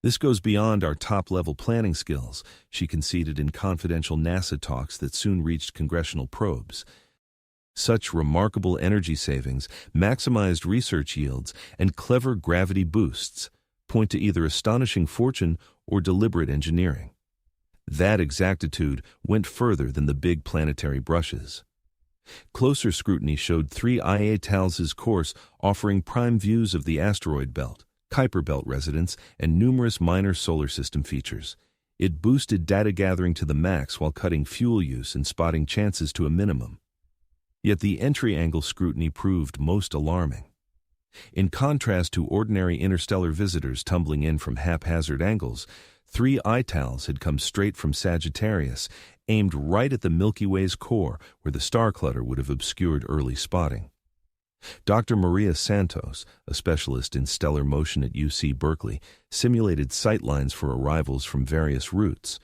This goes beyond our top-level planning skills, she conceded in confidential NASA talks that soon reached congressional probes. Such remarkable energy savings, maximized research yields, and clever gravity boosts point to either astonishing fortune or deliberate engineering. That exactitude went further than the big planetary brushes. Closer scrutiny showed 3I Étoile's course offering prime views of the asteroid belt, Kuiper Belt residents, and numerous minor solar system features. It boosted data gathering to the max while cutting fuel use and spotting chances to a minimum. Yet the entry angle scrutiny proved most alarming. In contrast to ordinary interstellar visitors tumbling in from haphazard angles, 3I Étoile's had come straight from Sagittarius, aimed right at the Milky Way's core where the star clutter would have obscured early spotting. Dr. Maria Santos, a specialist in stellar motion at UC Berkeley, simulated sightlines for arrivals from various routes.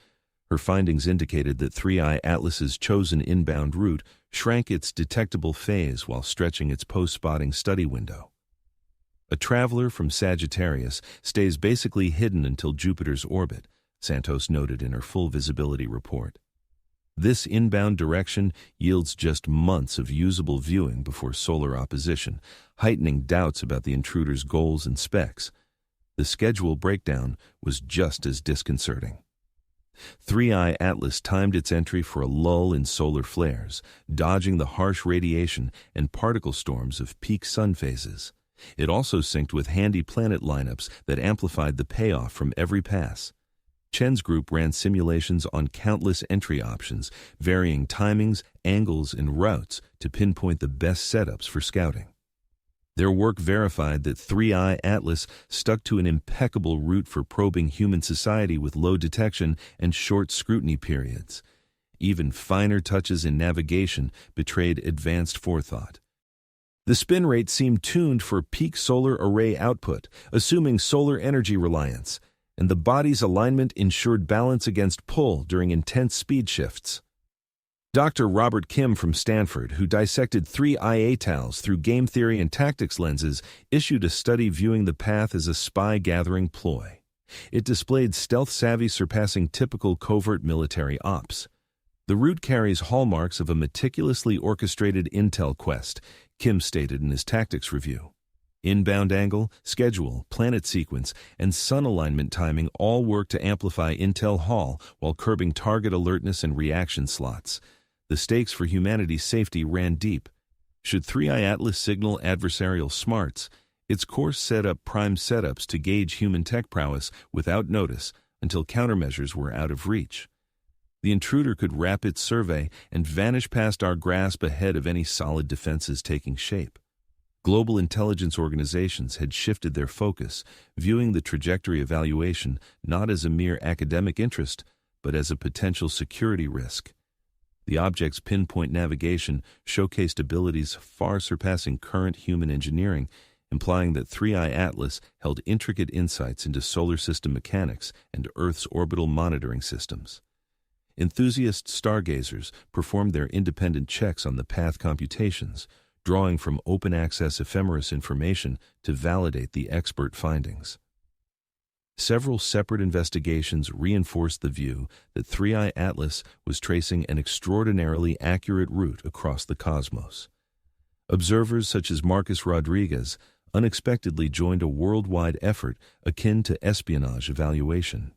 Her findings indicated that 3I Atlas's chosen inbound route shrank its detectable phase while stretching its post-spotting study window. A traveler from Sagittarius stays basically hidden until Jupiter's orbit, Santos noted in her full visibility report. This inbound direction yields just months of usable viewing before solar opposition, heightening doubts about the intruder's goals and specs. The schedule breakdown was just as disconcerting. 3I Atlas timed its entry for a lull in solar flares, dodging the harsh radiation and particle storms of peak sun phases. It also synced with handy planet lineups that amplified the payoff from every pass. Chen's group ran simulations on countless entry options, varying timings, angles, and routes to pinpoint the best setups for scouting. Their work verified that 3I Atlas stuck to an impeccable route for probing human society with low detection and short scrutiny periods. Even finer touches in navigation betrayed advanced forethought. The spin rate seemed tuned for peak solar array output, assuming solar energy reliance, and the body's alignment ensured balance against pull during intense speed shifts. Dr. Robert Kim from Stanford, who dissected 3I Étoile's through game theory and tactics lenses, issued a study viewing the path as a spy-gathering ploy. It displayed stealth savvy surpassing typical covert military ops. The route carries hallmarks of a meticulously orchestrated intel quest, Kim stated in his tactics review. Inbound angle, schedule, planet sequence, and sun alignment timing all work to amplify intel haul while curbing target alertness and reaction slots. The stakes for humanity's safety ran deep. Should 3I Atlas signal adversarial smarts, its course set up prime setups to gauge human tech prowess without notice until countermeasures were out of reach. The intruder could wrap its survey and vanish past our grasp ahead of any solid defenses taking shape. Global intelligence organizations had shifted their focus, viewing the trajectory evaluation not as a mere academic interest, but as a potential security risk. The object's pinpoint navigation showcased abilities far surpassing current human engineering, implying that 3I Atlas held intricate insights into solar system mechanics and Earth's orbital monitoring systems. Enthusiast stargazers performed their independent checks on the path computations, drawing from open-access ephemeris information to validate the expert findings. Several separate investigations reinforced the view that 3I Atlas was tracing an extraordinarily accurate route across the cosmos. Observers such as Marcus Rodriguez unexpectedly joined a worldwide effort akin to espionage evaluation.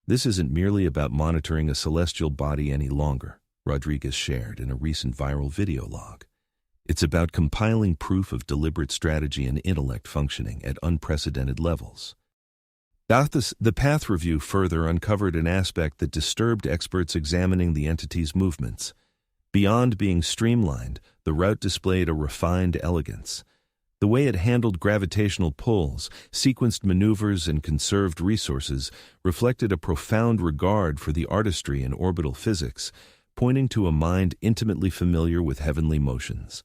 This isn't merely about monitoring a celestial body any longer, Rodriguez shared in a recent viral video log. It's about compiling proof of deliberate strategy and intellect functioning at unprecedented levels. The Path review further uncovered an aspect that disturbed experts examining the entity's movements. Beyond being streamlined, the route displayed a refined elegance. The way it handled gravitational pulls, sequenced maneuvers, and conserved resources reflected a profound regard for the artistry in orbital physics, pointing to a mind intimately familiar with heavenly motions.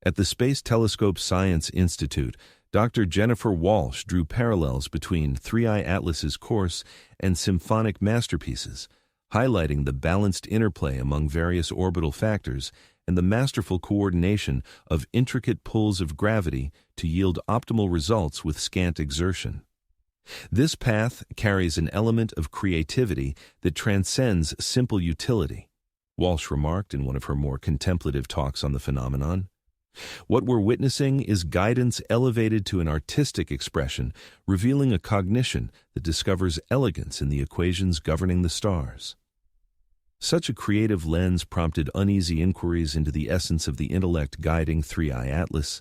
At the Space Telescope Science Institute, Dr. Jennifer Walsh drew parallels between 3I Atlas's course and symphonic masterpieces, highlighting the balanced interplay among various orbital factors and the masterful coordination of intricate pulls of gravity to yield optimal results with scant exertion. This path carries an element of creativity that transcends simple utility, Walsh remarked in one of her more contemplative talks on the phenomenon. What we're witnessing is guidance elevated to an artistic expression, revealing a cognition that discovers elegance in the equations governing the stars. Such a creative lens prompted uneasy inquiries into the essence of the intellect guiding 3I Atlas,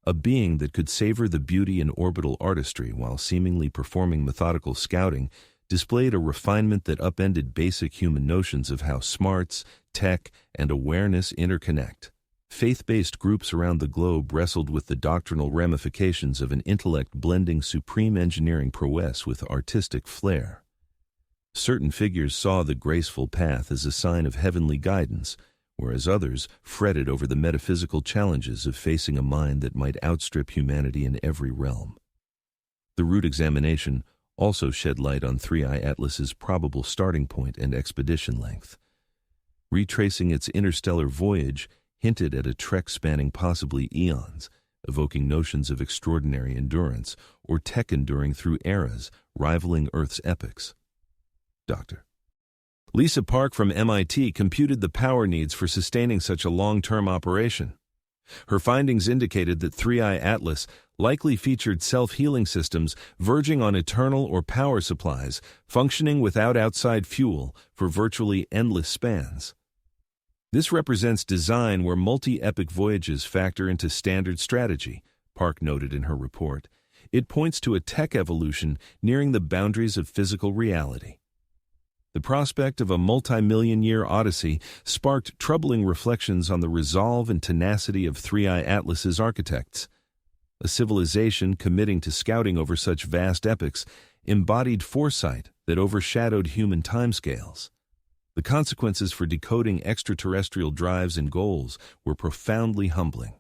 a being that could savor the beauty and orbital artistry while seemingly performing methodical scouting, displayed a refinement that upended basic human notions of how smarts, tech, and awareness interconnect. Faith-based groups around the globe wrestled with the doctrinal ramifications of an intellect blending supreme engineering prowess with artistic flair. Certain figures saw the graceful path as a sign of heavenly guidance, whereas others fretted over the metaphysical challenges of facing a mind that might outstrip humanity in every realm. The route examination also shed light on 3I Atlas's probable starting point and expedition length. Retracing its interstellar voyage hinted at a trek spanning possibly eons, evoking notions of extraordinary endurance or tech enduring through eras rivaling Earth's epochs. Dr. Lisa Park from MIT computed the power needs for sustaining such a long-term operation. Her findings indicated that 3I Atlas likely featured self-healing systems verging on eternal or power supplies, functioning without outside fuel for virtually endless spans. This represents design where multi-epoch voyages factor into standard strategy, Park noted in her report. It points to a tech evolution nearing the boundaries of physical reality. The prospect of a multi-million-year odyssey sparked troubling reflections on the resolve and tenacity of 3I Atlas's architects. A civilization committing to scouting over such vast epochs embodied foresight that overshadowed human timescales. The consequences for decoding extraterrestrial drives and goals were profoundly humbling.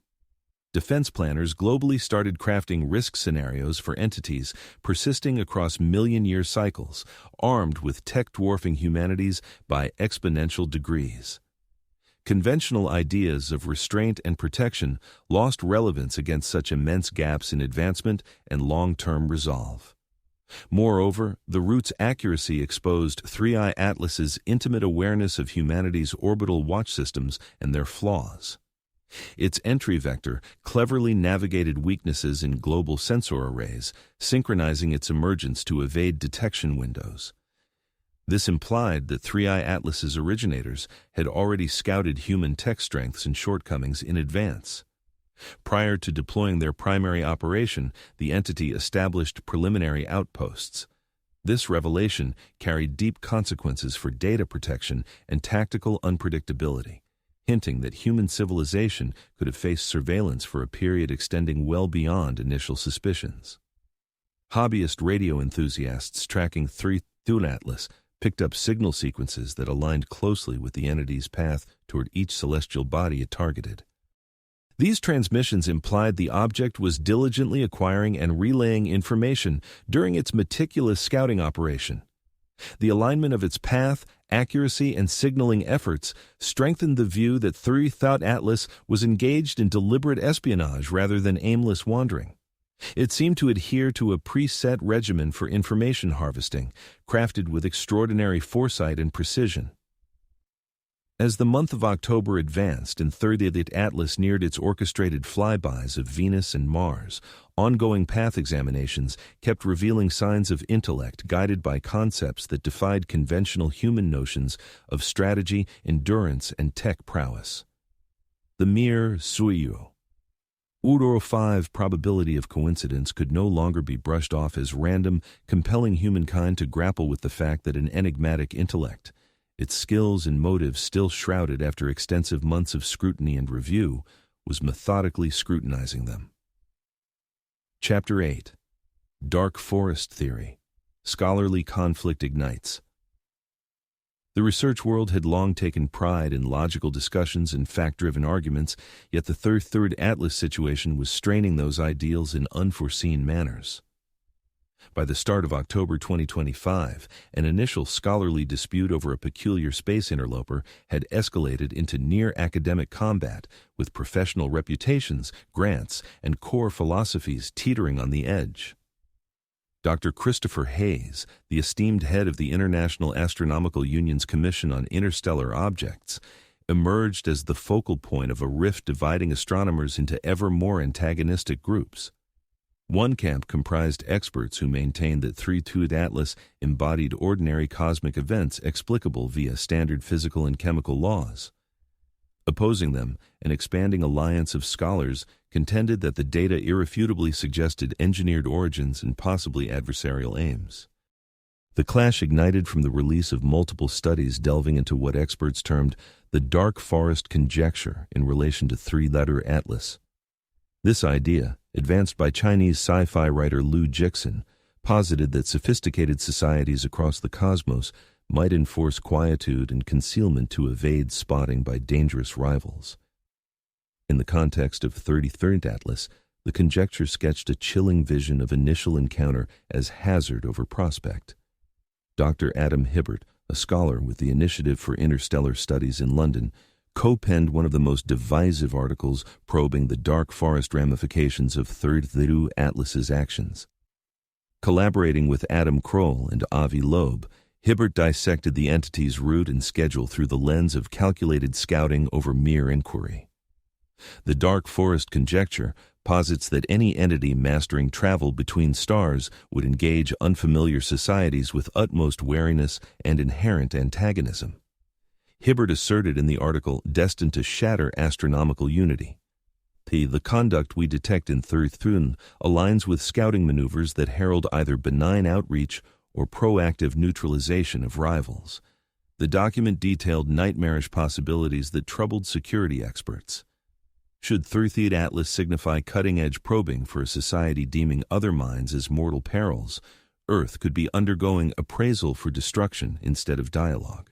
Defense planners globally started crafting risk scenarios for entities persisting across million-year cycles, armed with tech dwarfing humanities by exponential degrees. Conventional ideas of restraint and protection lost relevance against such immense gaps in advancement and long-term resolve. Moreover, the route's accuracy exposed 3I Atlas's intimate awareness of humanity's orbital watch systems and their flaws. Its entry vector cleverly navigated weaknesses in global sensor arrays, synchronizing its emergence to evade detection windows. This implied that 3I Atlas's originators had already scouted human tech strengths and shortcomings in advance. Prior to deploying their primary operation, the entity established preliminary outposts. This revelation carried deep consequences for data protection and tactical unpredictability, hinting that human civilization could have faced surveillance for a period extending well beyond initial suspicions. Hobbyist radio enthusiasts tracking 3I Atlas picked up signal sequences that aligned closely with the entity's path toward each celestial body it targeted. These transmissions implied the object was diligently acquiring and relaying information during its meticulous scouting operation. The alignment of its path, accuracy, and signaling efforts strengthened the view that 3I Atlas was engaged in deliberate espionage rather than aimless wandering. It seemed to adhere to a preset regimen for information harvesting, crafted with extraordinary foresight and precision. As the month of October advanced and 3I Atlas neared its orchestrated flybys of Venus and Mars, ongoing path examinations kept revealing signs of intellect guided by concepts that defied conventional human notions of strategy, endurance, and tech prowess. The mere Suiyu, Uro 5 probability of coincidence could no longer be brushed off as random, compelling humankind to grapple with the fact that an enigmatic intellect, its skills and motives still shrouded after extensive months of scrutiny and review, was methodically scrutinizing them. Chapter 8. Dark Forest Theory. Scholarly conflict ignites. The research world had long taken pride in logical discussions and fact-driven arguments, yet the Third Atlas situation was straining those ideals in unforeseen manners. By the start of October 2025, an initial scholarly dispute over a peculiar space interloper had escalated into near-academic combat, with professional reputations, grants, and core philosophies teetering on the edge. Dr. Christopher Hayes, the esteemed head of the International Astronomical Union's Commission on Interstellar Objects, emerged as the focal point of a rift dividing astronomers into ever more antagonistic groups. One camp comprised experts who maintained that Third Atlas embodied ordinary cosmic events explicable via standard physical and chemical laws. Opposing them, an expanding alliance of scholars contended that the data irrefutably suggested engineered origins and possibly adversarial aims. The clash ignited from the release of multiple studies delving into what experts termed the dark forest conjecture in relation to Third Atlas. This idea, advanced by Chinese sci-fi writer Liu Jixun, posited that sophisticated societies across the cosmos might enforce quietude and concealment to evade spotting by dangerous rivals. In the context of Third Atlas, the conjecture sketched a chilling vision of initial encounter as hazard over prospect. Dr. Adam Hibbert, a scholar with the Initiative for Interstellar Studies in London, co-penned one of the most divisive articles probing the dark forest ramifications of Third Atlas's actions. Collaborating with Adam Kroll and Avi Loeb, Hibbert dissected the entity's route and schedule through the lens of calculated scouting over mere inquiry. The dark forest conjecture posits that any entity mastering travel between stars would engage unfamiliar societies with utmost wariness and inherent antagonism. Hibbert asserted in the article destined to shatter astronomical unity. The conduct we detect in Third aligns with scouting maneuvers that herald either benign outreach or proactive neutralization of rivals. The document detailed nightmarish possibilities that troubled security experts. Should Third Atlas signify cutting-edge probing for a society deeming other minds as mortal perils, Earth could be undergoing appraisal for destruction instead of dialogue.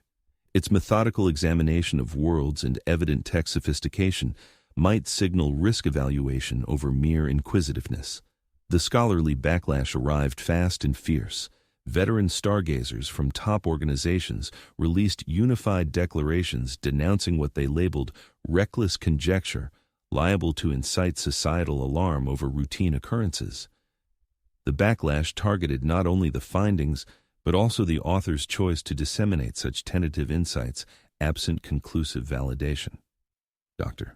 Its methodical examination of worlds and evident tech sophistication might signal risk evaluation over mere inquisitiveness. The scholarly backlash arrived fast and fierce. Veteran stargazers from top organizations released unified declarations denouncing what they labeled reckless conjecture, liable to incite societal alarm over routine occurrences. The backlash targeted not only the findings, but also the author's choice to disseminate such tentative insights absent conclusive validation. Dr.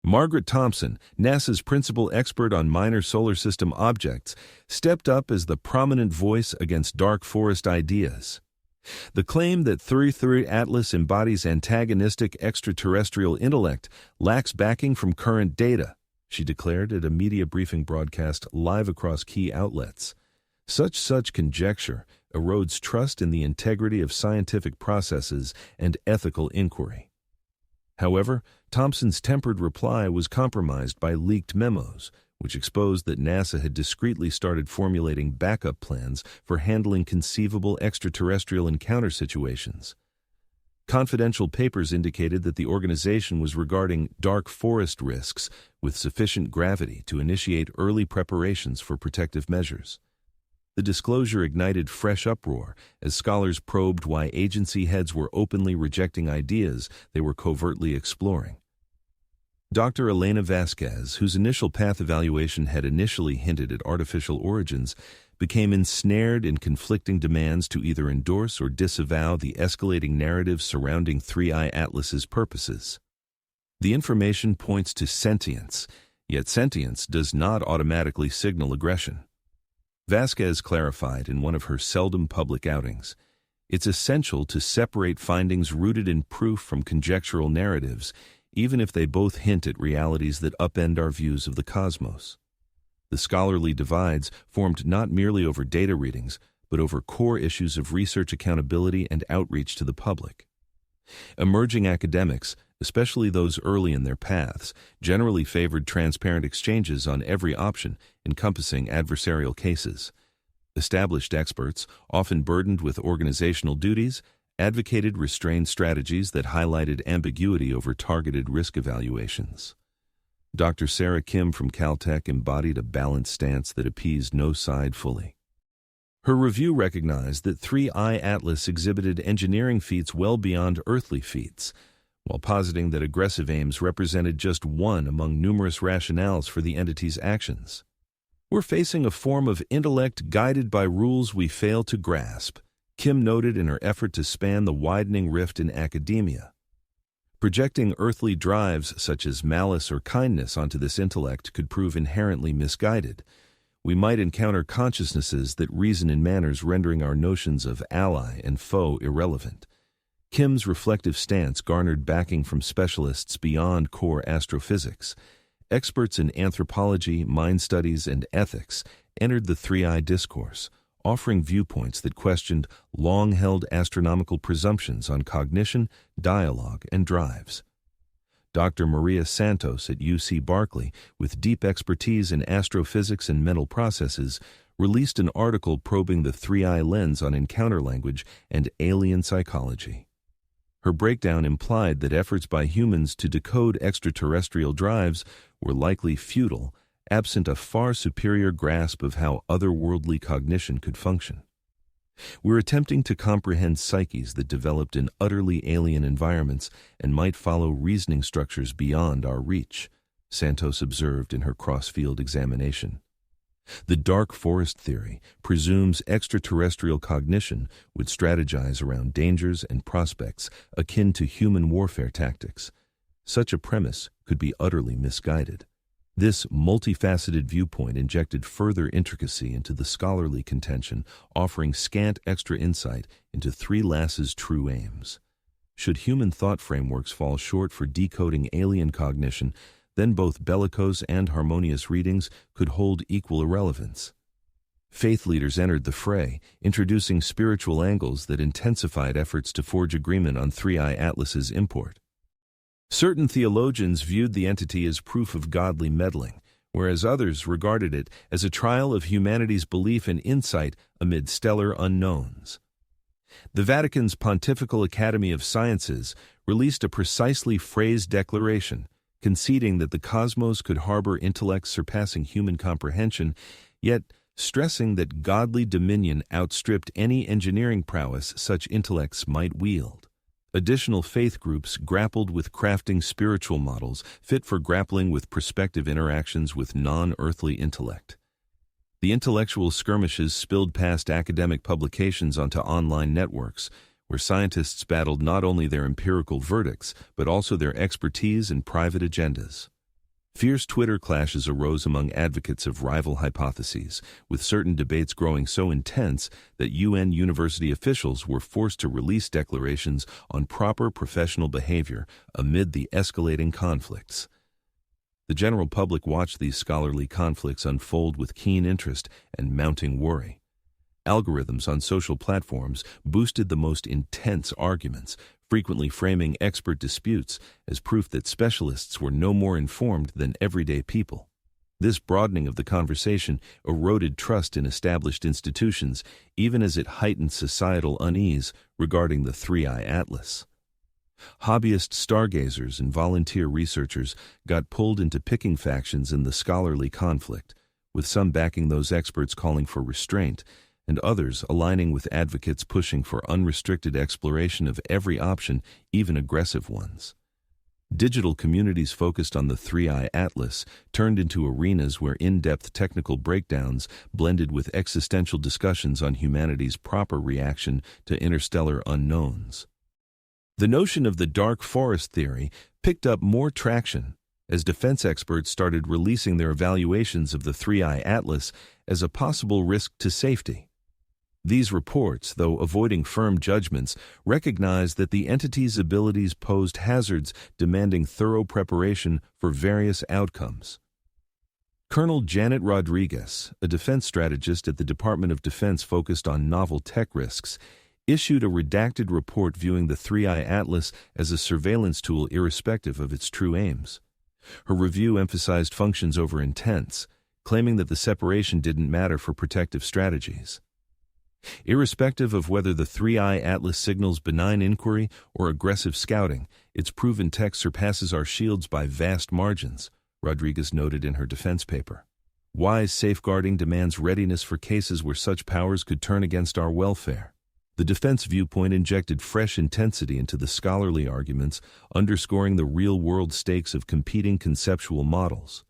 Margaret Thompson, NASA's principal expert on minor solar system objects, stepped up as the prominent voice against dark forest ideas. The claim that Third Atlas embodies antagonistic extraterrestrial intellect lacks backing from current data, she declared at a media briefing broadcast live across key outlets. Such conjecture erodes trust in the integrity of scientific processes and ethical inquiry. However, Thompson's tempered reply was compromised by leaked memos, which exposed that NASA had discreetly started formulating backup plans for handling conceivable extraterrestrial encounter situations. Confidential papers indicated that the organization was regarding dark forest risks with sufficient gravity to initiate early preparations for protective measures. The disclosure ignited fresh uproar as scholars probed why agency heads were openly rejecting ideas they were covertly exploring. Dr. Elena Vasquez, whose initial path evaluation had initially hinted at artificial origins, became ensnared in conflicting demands to either endorse or disavow the escalating narrative surrounding Third Atlas's purposes. The information points to sentience, yet sentience does not automatically signal aggression. Vasquez clarified in one of her seldom public outings, "It's essential to separate findings rooted in proof from conjectural narratives, even if they both hint at realities that upend our views of the cosmos. The scholarly divides formed not merely over data readings, but over core issues of research accountability and outreach to the public. Emerging academics, especially those early in their paths, generally favored transparent exchanges on every option, encompassing adversarial cases. Established experts, often burdened with organizational duties, advocated restrained strategies that highlighted ambiguity over targeted risk evaluations. Dr. Sarah Kim from Caltech embodied a balanced stance that appeased no side fully. Her review recognized that 3I Atlas exhibited engineering feats well beyond earthly feats, while positing that aggressive aims represented just one among numerous rationales for the entity's actions. "We're facing a form of intellect guided by rules we fail to grasp," Kim noted in her effort to span the widening rift in academia. Projecting earthly drives such as malice or kindness onto this intellect could prove inherently misguided. We might encounter consciousnesses that reason in manners rendering our notions of ally and foe irrelevant. Kim's reflective stance garnered backing from specialists beyond core astrophysics. Experts in anthropology, mind studies, and ethics entered the 3I discourse, offering viewpoints that questioned long-held astronomical presumptions on cognition, dialogue, and drives. Dr. Maria Santos at UC Berkeley, with deep expertise in astrophysics and mental processes, released an article probing the 3I lens on encounter language and alien psychology. Her breakdown implied that efforts by humans to decode extraterrestrial drives were likely futile, absent a far superior grasp of how otherworldly cognition could function. "We're attempting to comprehend psyches that developed in utterly alien environments and might follow reasoning structures beyond our reach," Santos observed in her cross-field examination. The dark forest theory presumes extraterrestrial cognition would strategize around dangers and prospects akin to human warfare tactics. Such a premise could be utterly misguided. This multifaceted viewpoint injected further intricacy into the scholarly contention, offering scant extra insight into 3LAS's true aims. Should human thought frameworks fall short for decoding alien cognition, then both bellicose and harmonious readings could hold equal irrelevance. Faith leaders entered the fray, introducing spiritual angles that intensified efforts to forge agreement on 3I Atlas's import. Certain theologians viewed the entity as proof of godly meddling, whereas others regarded it as a trial of humanity's belief and insight amid stellar unknowns. The Vatican's Pontifical Academy of Sciences released a precisely phrased declaration, conceding that the cosmos could harbor intellects surpassing human comprehension, yet stressing that godly dominion outstripped any engineering prowess such intellects might wield. Additional faith groups grappled with crafting spiritual models fit for grappling with prospective interactions with non-earthly intellect. The intellectual skirmishes spilled past academic publications onto online networks, where scientists battled not only their empirical verdicts, but also their expertise and private agendas. Fierce Twitter clashes arose among advocates of rival hypotheses, with certain debates growing so intense that UN university officials were forced to release declarations on proper professional behavior amid the escalating conflicts. The general public watched these scholarly conflicts unfold with keen interest and mounting worry. Algorithms on social platforms boosted the most intense arguments, frequently framing expert disputes as proof that specialists were no more informed than everyday people. This broadening of the conversation eroded trust in established institutions, even as it heightened societal unease regarding the 3I Atlas. Hobbyist stargazers and volunteer researchers got pulled into picking factions in the scholarly conflict, with some backing those experts calling for restraint, and others aligning with advocates pushing for unrestricted exploration of every option, even aggressive ones. Digital communities focused on the 3I Atlas turned into arenas where in-depth technical breakdowns blended with existential discussions on humanity's proper reaction to interstellar unknowns. The notion of the dark forest theory picked up more traction as defense experts started releasing their evaluations of the 3I Atlas as a possible risk to safety. These reports, though avoiding firm judgments, recognize that the entity's abilities posed hazards demanding thorough preparation for various outcomes. Colonel Janet Rodriguez, a defense strategist at the Department of Defense focused on novel tech risks, issued a redacted report viewing the 3I Atlas as a surveillance tool irrespective of its true aims. Her review emphasized functions over intents, claiming that the separation didn't matter for protective strategies. Irrespective of whether the 3I Atlas signals benign inquiry or aggressive scouting, its proven tech surpasses our shields by vast margins, Rodriguez noted in her defense paper. Wise safeguarding demands readiness for cases where such powers could turn against our welfare. The defense viewpoint injected fresh intensity into the scholarly arguments, underscoring the real-world stakes of competing conceptual models.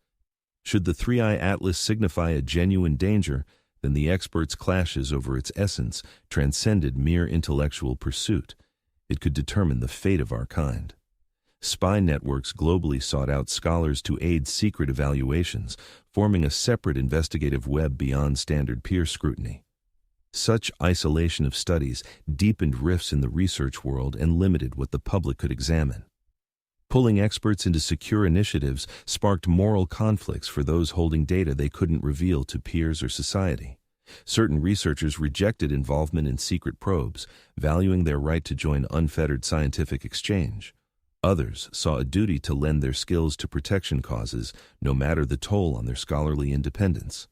Should the 3I Atlas signify a genuine danger, then the experts' clashes over its essence transcended mere intellectual pursuit. It could determine the fate of our kind. Spy networks globally sought out scholars to aid secret evaluations, forming a separate investigative web beyond standard peer scrutiny. Such isolation of studies deepened rifts in the research world and limited what the public could examine. Pulling experts into secure initiatives sparked moral conflicts for those holding data they couldn't reveal to peers or society. Certain researchers rejected involvement in secret probes, valuing their right to join unfettered scientific exchange. Others saw a duty to lend their skills to protection causes, no matter the toll on their scholarly independence.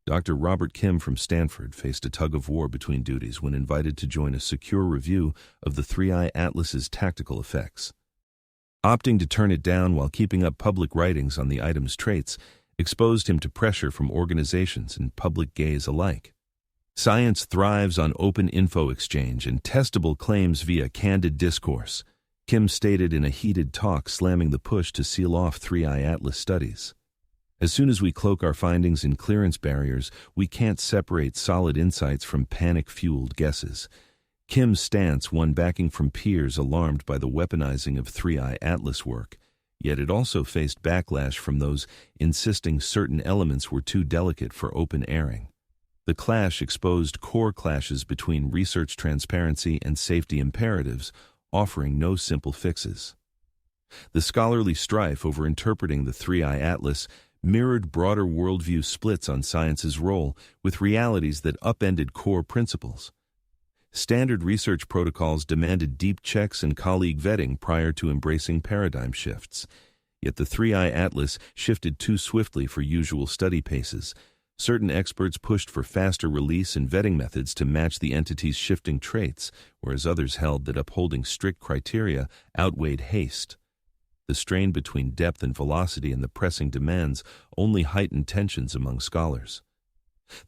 Dr. Robert Kim from Stanford faced a tug-of-war between duties when invited to join a secure review of the 3I Atlas's tactical effects. Opting to turn it down while keeping up public writings on the item's traits exposed him to pressure from organizations and public gaze alike. Science thrives on open info exchange and testable claims via candid discourse, Kim stated in a heated talk, slamming the push to seal off 3I Atlas studies. As soon as we cloak our findings in clearance barriers, we can't separate solid insights from panic-fueled guesses. Kim's stance won backing from peers alarmed by the weaponizing of 3I Atlas work, yet it also faced backlash from those insisting certain elements were too delicate for open airing. The clash exposed core clashes between research transparency and safety imperatives, offering no simple fixes. The scholarly strife over interpreting the 3I Atlas mirrored broader worldview splits on science's role with realities that upended core principles. Standard research protocols demanded deep checks and colleague vetting prior to embracing paradigm shifts. Yet the 3I Atlas shifted too swiftly for usual study paces. Certain experts pushed for faster release and vetting methods to match the entity's shifting traits, whereas others held that upholding strict criteria outweighed haste. The strain between depth and velocity and the pressing demands only heightened tensions among scholars.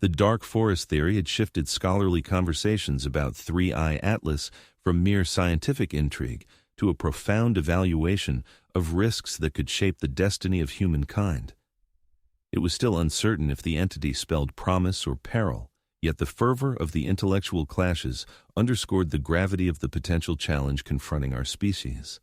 The dark forest theory had shifted scholarly conversations about 3I Atlas from mere scientific intrigue to a profound evaluation of risks that could shape the destiny of humankind. It was still uncertain if the entity spelled promise or peril, yet the fervor of the intellectual clashes underscored the gravity of the potential challenge confronting our species.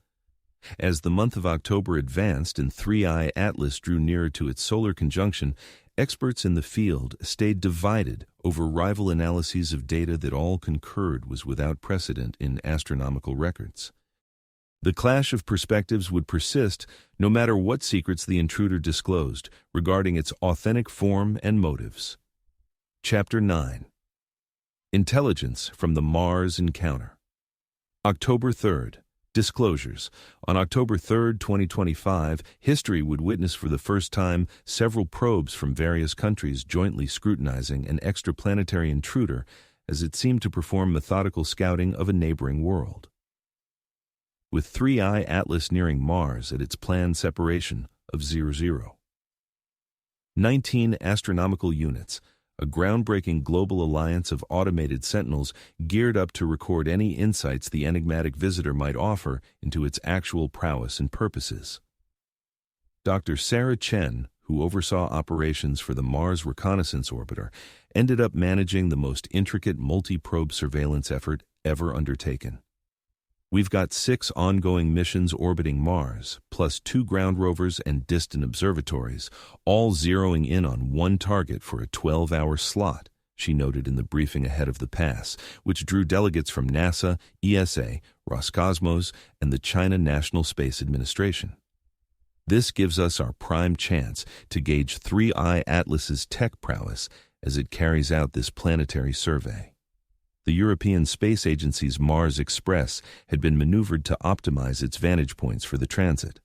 As the month of October advanced and 3I Atlas drew nearer to its solar conjunction, experts in the field stayed divided over rival analyses of data that all concurred was without precedent in astronomical records. The clash of perspectives would persist no matter what secrets the intruder disclosed regarding its authentic form and motives. Chapter 9. Intelligence from the Mars Encounter. October 3rd. Disclosures. On October 3, 2025, history would witness for the first time several probes from various countries jointly scrutinizing an extraplanetary intruder as it seemed to perform methodical scouting of a neighboring world. With 3I Atlas nearing Mars at its planned separation of 00. 19 astronomical units, a groundbreaking global alliance of automated sentinels geared up to record any insights the enigmatic visitor might offer into its actual prowess and purposes. Dr. Sarah Chen, who oversaw operations for the Mars Reconnaissance Orbiter, ended up managing the most intricate multi-probe surveillance effort ever undertaken. We've got 6 ongoing missions orbiting Mars, plus 2 ground rovers and distant observatories, all zeroing in on one target for a 12-hour slot, she noted in the briefing ahead of the pass, which drew delegates from NASA, ESA, Roscosmos, and the China National Space Administration. This gives us our prime chance to gauge 3I Atlas's tech prowess as it carries out this planetary survey. The European Space Agency's Mars Express had been maneuvered to optimize its vantage points for the transit.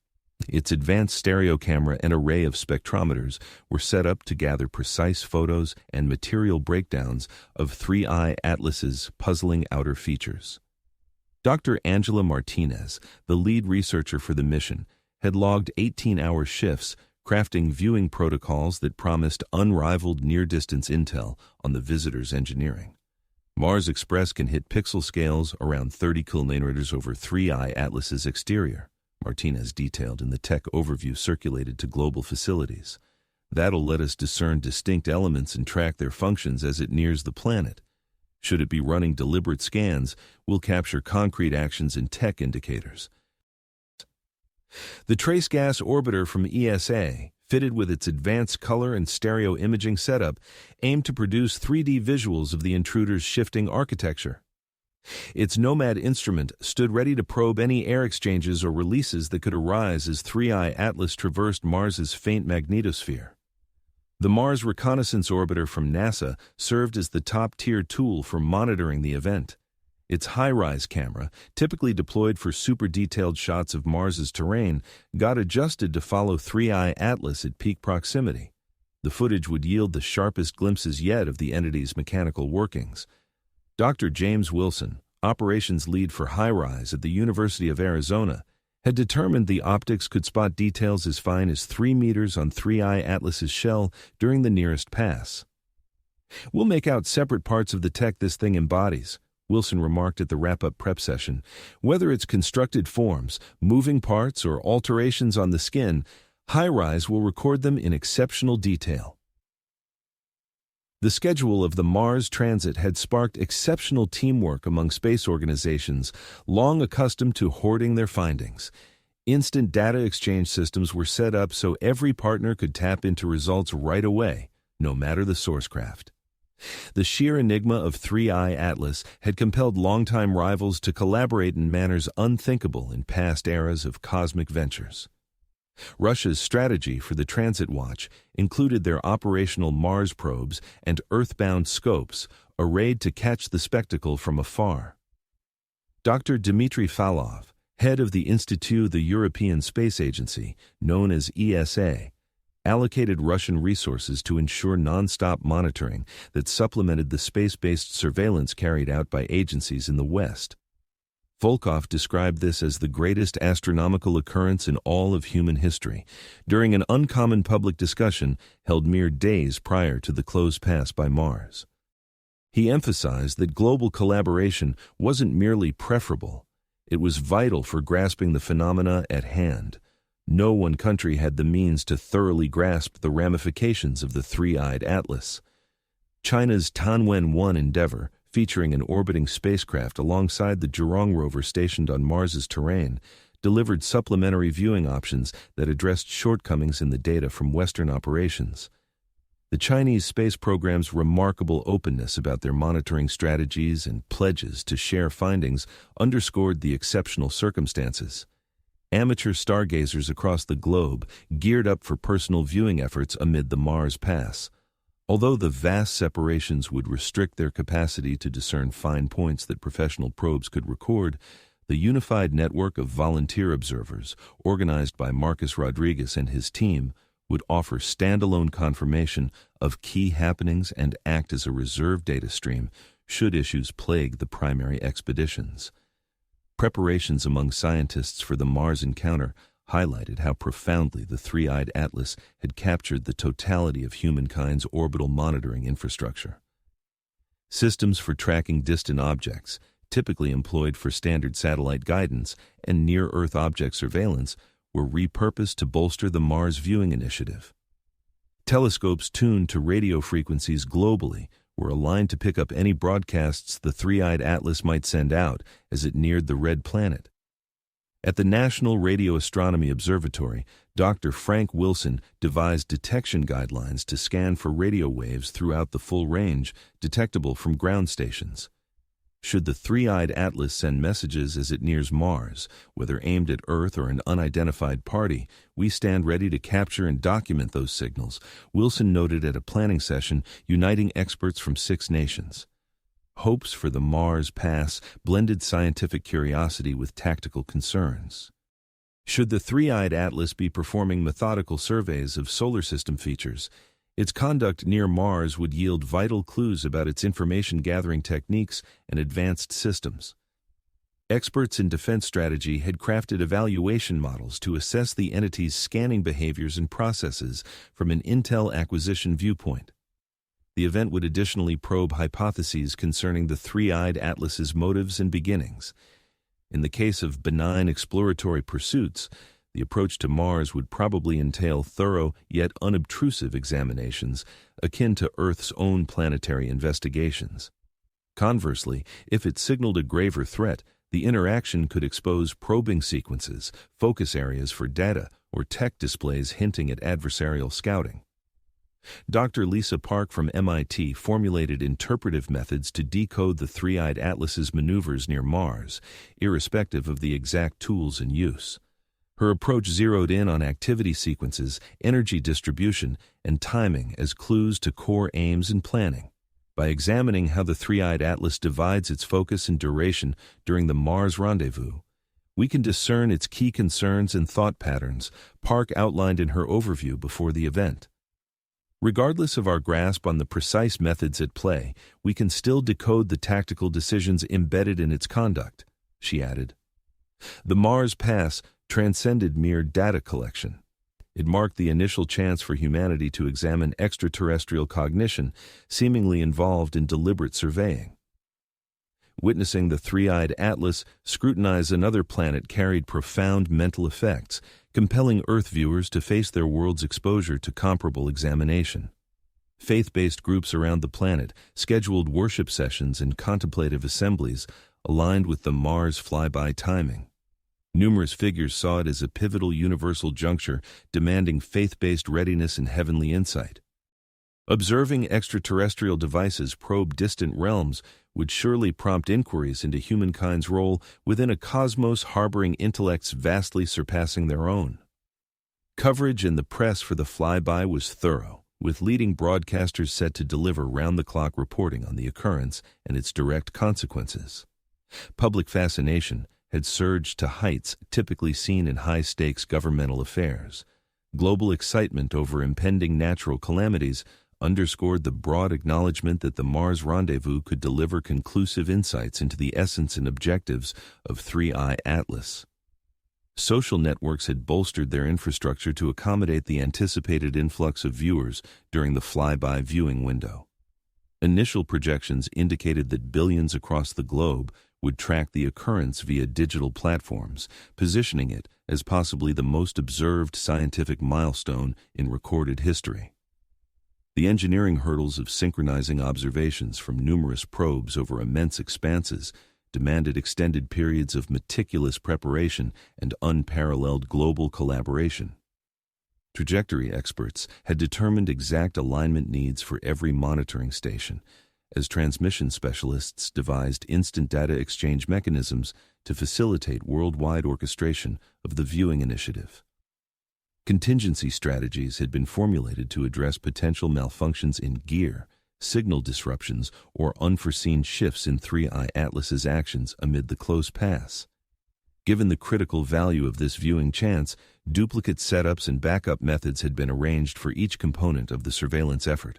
Its advanced stereo camera and array of spectrometers were set up to gather precise photos and material breakdowns of 3I Atlas's puzzling outer features. Dr. Angela Martinez, the lead researcher for the mission, had logged 18-hour shifts crafting viewing protocols that promised unrivaled near-distance intel on the visitor's engineering. Mars Express can hit pixel scales around 30 km over 3I Atlas's exterior, Martinez detailed in the tech overview circulated to global facilities. That'll let us discern distinct elements and track their functions as it nears the planet. Should it be running deliberate scans, we'll capture concrete actions and tech indicators. The Trace Gas Orbiter from ESA, fitted with its advanced color and stereo imaging setup, aimed to produce 3D visuals of the intruder's shifting architecture. Its Nomad instrument stood ready to probe any air exchanges or releases that could arise as 3I Atlas traversed Mars's faint magnetosphere. The Mars Reconnaissance Orbiter from NASA served as the top-tier tool for monitoring the event. Its HiRISE camera, typically deployed for super-detailed shots of Mars's terrain, got adjusted to follow 3I Atlas at peak proximity. The footage would yield the sharpest glimpses yet of the entity's mechanical workings. Dr. James Wilson, operations lead for HiRISE at the University of Arizona, had determined the optics could spot details as fine as 3 meters on 3I Atlas's shell during the nearest pass. "We'll make out separate parts of the tech this thing embodies," Wilson remarked at the wrap-up prep session. "Whether it's constructed forms, moving parts, or alterations on the skin, HiRISE will record them in exceptional detail." The schedule of the Mars transit had sparked exceptional teamwork among space organizations, long accustomed to hoarding their findings. Instant data exchange systems were set up so every partner could tap into results right away, no matter the source craft. The sheer enigma of 3I Atlas had compelled longtime rivals to collaborate in manners unthinkable in past eras of cosmic ventures. Russia's strategy for the Transit Watch included their operational Mars probes and Earthbound scopes arrayed to catch the spectacle from afar. Dr. Dmitry Falov, head of the Institut the European Space Agency, known as ESA, allocated Russian resources to ensure non-stop monitoring that supplemented the space-based surveillance carried out by agencies in the West. Volkov described this as the greatest astronomical occurrence in all of human history, during an uncommon public discussion held mere days prior to the close pass by Mars. He emphasized that global collaboration wasn't merely preferable, it was vital for grasping the phenomena at hand. No one country had the means to thoroughly grasp the ramifications of the 3-eyed Atlas. China's Tianwen-1 endeavor, featuring an orbiting spacecraft alongside the Zhurong rover stationed on Mars's terrain, delivered supplementary viewing options that addressed shortcomings in the data from Western operations. The Chinese space program's remarkable openness about their monitoring strategies and pledges to share findings underscored the exceptional circumstances. Amateur stargazers across the globe geared up for personal viewing efforts amid the Mars pass. Although the vast separations would restrict their capacity to discern fine points that professional probes could record, the unified network of volunteer observers, organized by Marcus Rodriguez and his team, would offer standalone confirmation of key happenings and act as a reserve data stream should issues plague the primary expeditions. Preparations among scientists for the Mars encounter highlighted how profoundly the 3-eyed Atlas had captured the totality of humankind's orbital monitoring infrastructure. Systems for tracking distant objects, typically employed for standard satellite guidance and near-Earth object surveillance, were repurposed to bolster the Mars Viewing Initiative. Telescopes tuned to radio frequencies globally were aligned to pick up any broadcasts the 3-eyed Atlas might send out as it neared the Red Planet. At the National Radio Astronomy Observatory, Dr. Frank Wilson devised detection guidelines to scan for radio waves throughout the full range detectable from ground stations. Should the three-eyed atlas send messages as it nears Mars, whether aimed at Earth or an unidentified party, we stand ready to capture and document those signals, Wilson noted at a planning session uniting experts from 6 nations. Hopes for the Mars pass blended scientific curiosity with tactical concerns. Should the three-eyed atlas be performing methodical surveys of solar system features, its conduct near Mars would yield vital clues about its information-gathering techniques and advanced systems. Experts in defense strategy had crafted evaluation models to assess the entity's scanning behaviors and processes from an intel acquisition viewpoint. The event would additionally probe hypotheses concerning the three-eyed atlas's motives and beginnings. In the case of benign exploratory pursuits, the approach to Mars would probably entail thorough yet unobtrusive examinations, akin to Earth's own planetary investigations. Conversely, if it signaled a graver threat, the interaction could expose probing sequences, focus areas for data, or tech displays hinting at adversarial scouting. Dr. Lisa Park from MIT formulated interpretive methods to decode the three-eyed atlas's maneuvers near Mars, irrespective of the exact tools in use. Her approach zeroed in on activity sequences, energy distribution, and timing as clues to core aims and planning. By examining how the three-eyed atlas divides its focus and duration during the Mars rendezvous, we can discern its key concerns and thought patterns, Park outlined in her overview before the event. Regardless of our grasp on the precise methods at play, we can still decode the tactical decisions embedded in its conduct, she added. The Mars pass transcended mere data collection. It marked the initial chance for humanity to examine extraterrestrial cognition, seemingly involved in deliberate surveying. Witnessing the three-eyed atlas scrutinize another planet carried profound mental effects, compelling Earth viewers to face their world's exposure to comparable examination. Faith-based groups around the planet scheduled worship sessions and contemplative assemblies aligned with the Mars flyby timing. Numerous figures saw it as a pivotal universal juncture demanding faith-based readiness and heavenly insight. Observing extraterrestrial devices probe distant realms would surely prompt inquiries into humankind's role within a cosmos harboring intellects vastly surpassing their own. Coverage in the press for the flyby was thorough, with leading broadcasters set to deliver round-the-clock reporting on the occurrence and its direct consequences. Public fascination had surged to heights typically seen in high-stakes governmental affairs. Global excitement over impending natural calamities underscored the broad acknowledgement that the Mars rendezvous could deliver conclusive insights into the essence and objectives of Three-Eye Atlas. Social networks had bolstered their infrastructure to accommodate the anticipated influx of viewers during the flyby viewing window. Initial projections indicated that billions across the globe would track the occurrence via digital platforms, positioning it as possibly the most observed scientific milestone in recorded history. The engineering hurdles of synchronizing observations from numerous probes over immense expanses demanded extended periods of meticulous preparation and unparalleled global collaboration. Trajectory experts had determined exact alignment needs for every monitoring station, as transmission specialists devised instant data exchange mechanisms to facilitate worldwide orchestration of the viewing initiative. Contingency strategies had been formulated to address potential malfunctions in gear, signal disruptions, or unforeseen shifts in Three-Eye Atlas's actions amid the close pass. Given the critical value of this viewing chance, duplicate setups and backup methods had been arranged for each component of the surveillance effort.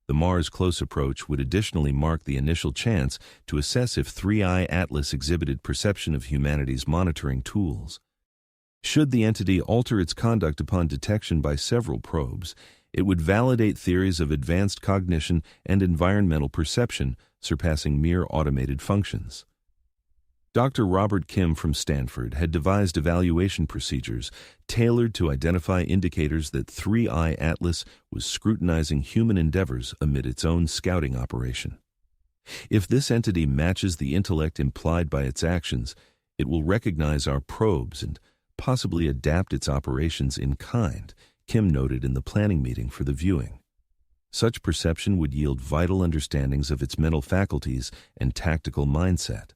The Mars close approach would additionally mark the initial chance to assess if Three-Eye Atlas exhibited perception of humanity's monitoring tools. Should the entity alter its conduct upon detection by several probes, it would validate theories of advanced cognition and environmental perception, surpassing mere automated functions. Dr. Robert Kim from Stanford had devised evaluation procedures tailored to identify indicators that Three-Eye Atlas was scrutinizing human endeavors amid its own scouting operation. If this entity matches the intellect implied by its actions, It will recognize our probes and possibly adapt its operations in kind, Kim noted in the planning meeting for the viewing. Such perception would yield vital understandings of its mental faculties and tactical mindset.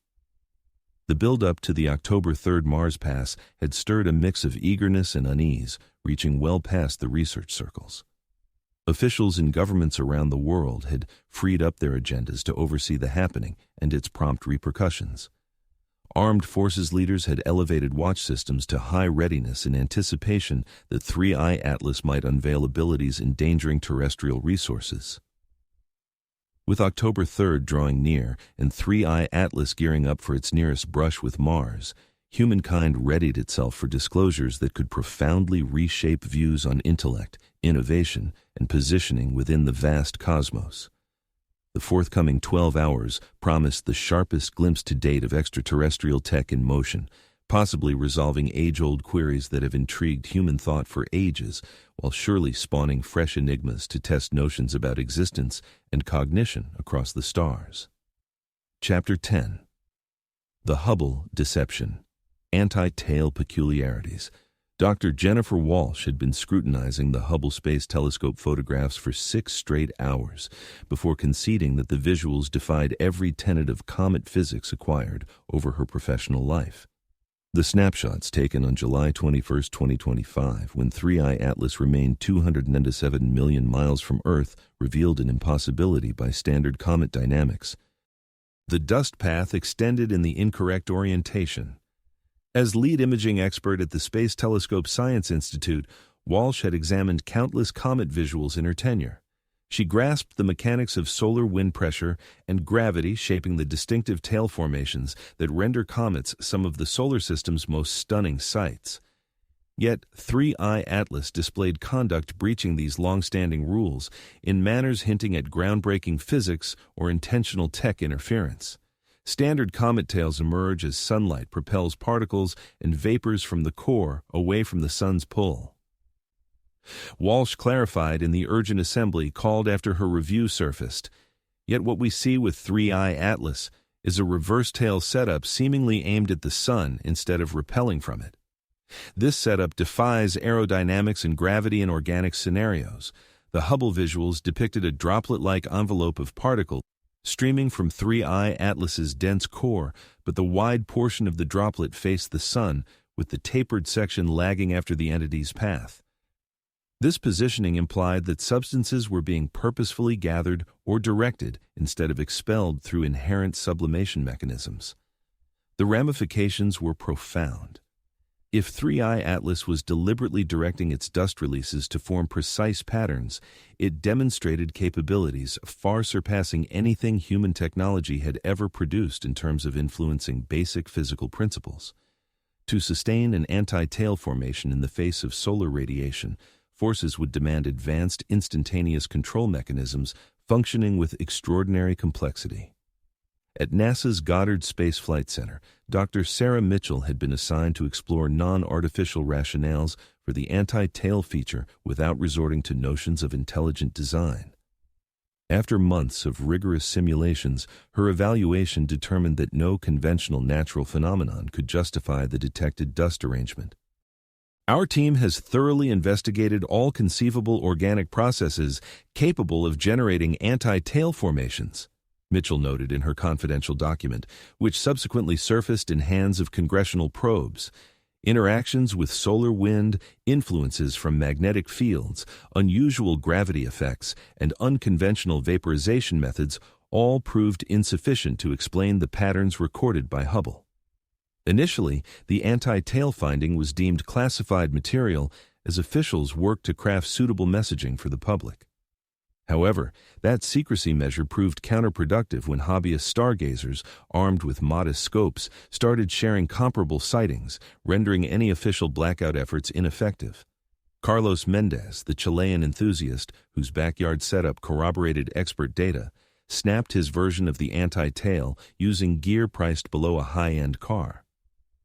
The build-up to the October 3rd Mars pass had stirred a mix of eagerness and unease, reaching well past the research circles. Officials in governments around the world had freed up their agendas to oversee the happening and its prompt repercussions. Armed forces leaders had elevated watch systems to high readiness in anticipation that 3I Atlas might unveil abilities endangering terrestrial resources. With October 3rd drawing near and 3I Atlas gearing up for its nearest brush with Mars, humankind readied itself for disclosures that could profoundly reshape views on intellect, innovation, and positioning within the vast cosmos. The forthcoming 12 hours promised the sharpest glimpse to date of extraterrestrial tech in motion, possibly resolving age-old queries that have intrigued human thought for ages, while surely spawning fresh enigmas to test notions about existence and cognition across the stars. Chapter 10. The Hubble Deception. Anti-tail Peculiarities. Dr. Jennifer Walsh had been scrutinizing the Hubble Space Telescope photographs for 6 straight hours before conceding that the visuals defied every tenet of comet physics acquired over her professional life. The snapshots taken on July 21, 2025, when 3I Atlas remained 297 million miles from Earth, revealed an impossibility by standard comet dynamics. The dust path extended in the incorrect orientation. As lead imaging expert at the Space Telescope Science Institute, Walsh had examined countless comet visuals in her tenure. She grasped the mechanics of solar wind pressure and gravity shaping the distinctive tail formations that render comets some of the solar system's most stunning sights. Yet 3I Atlas displayed conduct breaching these long-standing rules in manners hinting at groundbreaking physics or intentional tech interference. Standard comet tails emerge as sunlight propels particles and vapors from the core away from the sun's pull. Walsh clarified in the urgent assembly called after her review surfaced. Yet what we see with 3I Atlas is a reverse tail setup seemingly aimed at the sun instead of repelling from it. This setup defies aerodynamics and gravity in organic scenarios. The Hubble visuals depicted a droplet-like envelope of particles streaming from 3I Atlas's dense core, but the wide portion of the droplet faced the sun, with the tapered section lagging after the entity's path. This positioning implied that substances were being purposefully gathered or directed instead of expelled through inherent sublimation mechanisms. The ramifications were profound. If 3I Atlas was deliberately directing its dust releases to form precise patterns, it demonstrated capabilities far surpassing anything human technology had ever produced in terms of influencing basic physical principles. To sustain an anti-tail formation in the face of solar radiation, forces would demand advanced instantaneous control mechanisms functioning with extraordinary complexity. At NASA's Goddard Space Flight Center, Dr. Sarah Mitchell had been assigned to explore non-artificial rationales for the anti-tail feature without resorting to notions of intelligent design. After months of rigorous simulations, her evaluation determined that no conventional natural phenomenon could justify the detected dust arrangement. Our team has thoroughly investigated all conceivable organic processes capable of generating anti-tail formations, Mitchell noted in her confidential document, which subsequently surfaced in hands of congressional probes. Interactions with solar wind, influences from magnetic fields, unusual gravity effects, and unconventional vaporization methods all proved insufficient to explain the patterns recorded by Hubble. Initially, the anti-tail finding was deemed classified material as officials worked to craft suitable messaging for the public. However, that secrecy measure proved counterproductive when hobbyist stargazers, armed with modest scopes, started sharing comparable sightings, rendering any official blackout efforts ineffective. Carlos Mendez, the Chilean enthusiast whose backyard setup corroborated expert data, snapped his version of the anti-tail using gear priced below a high-end car.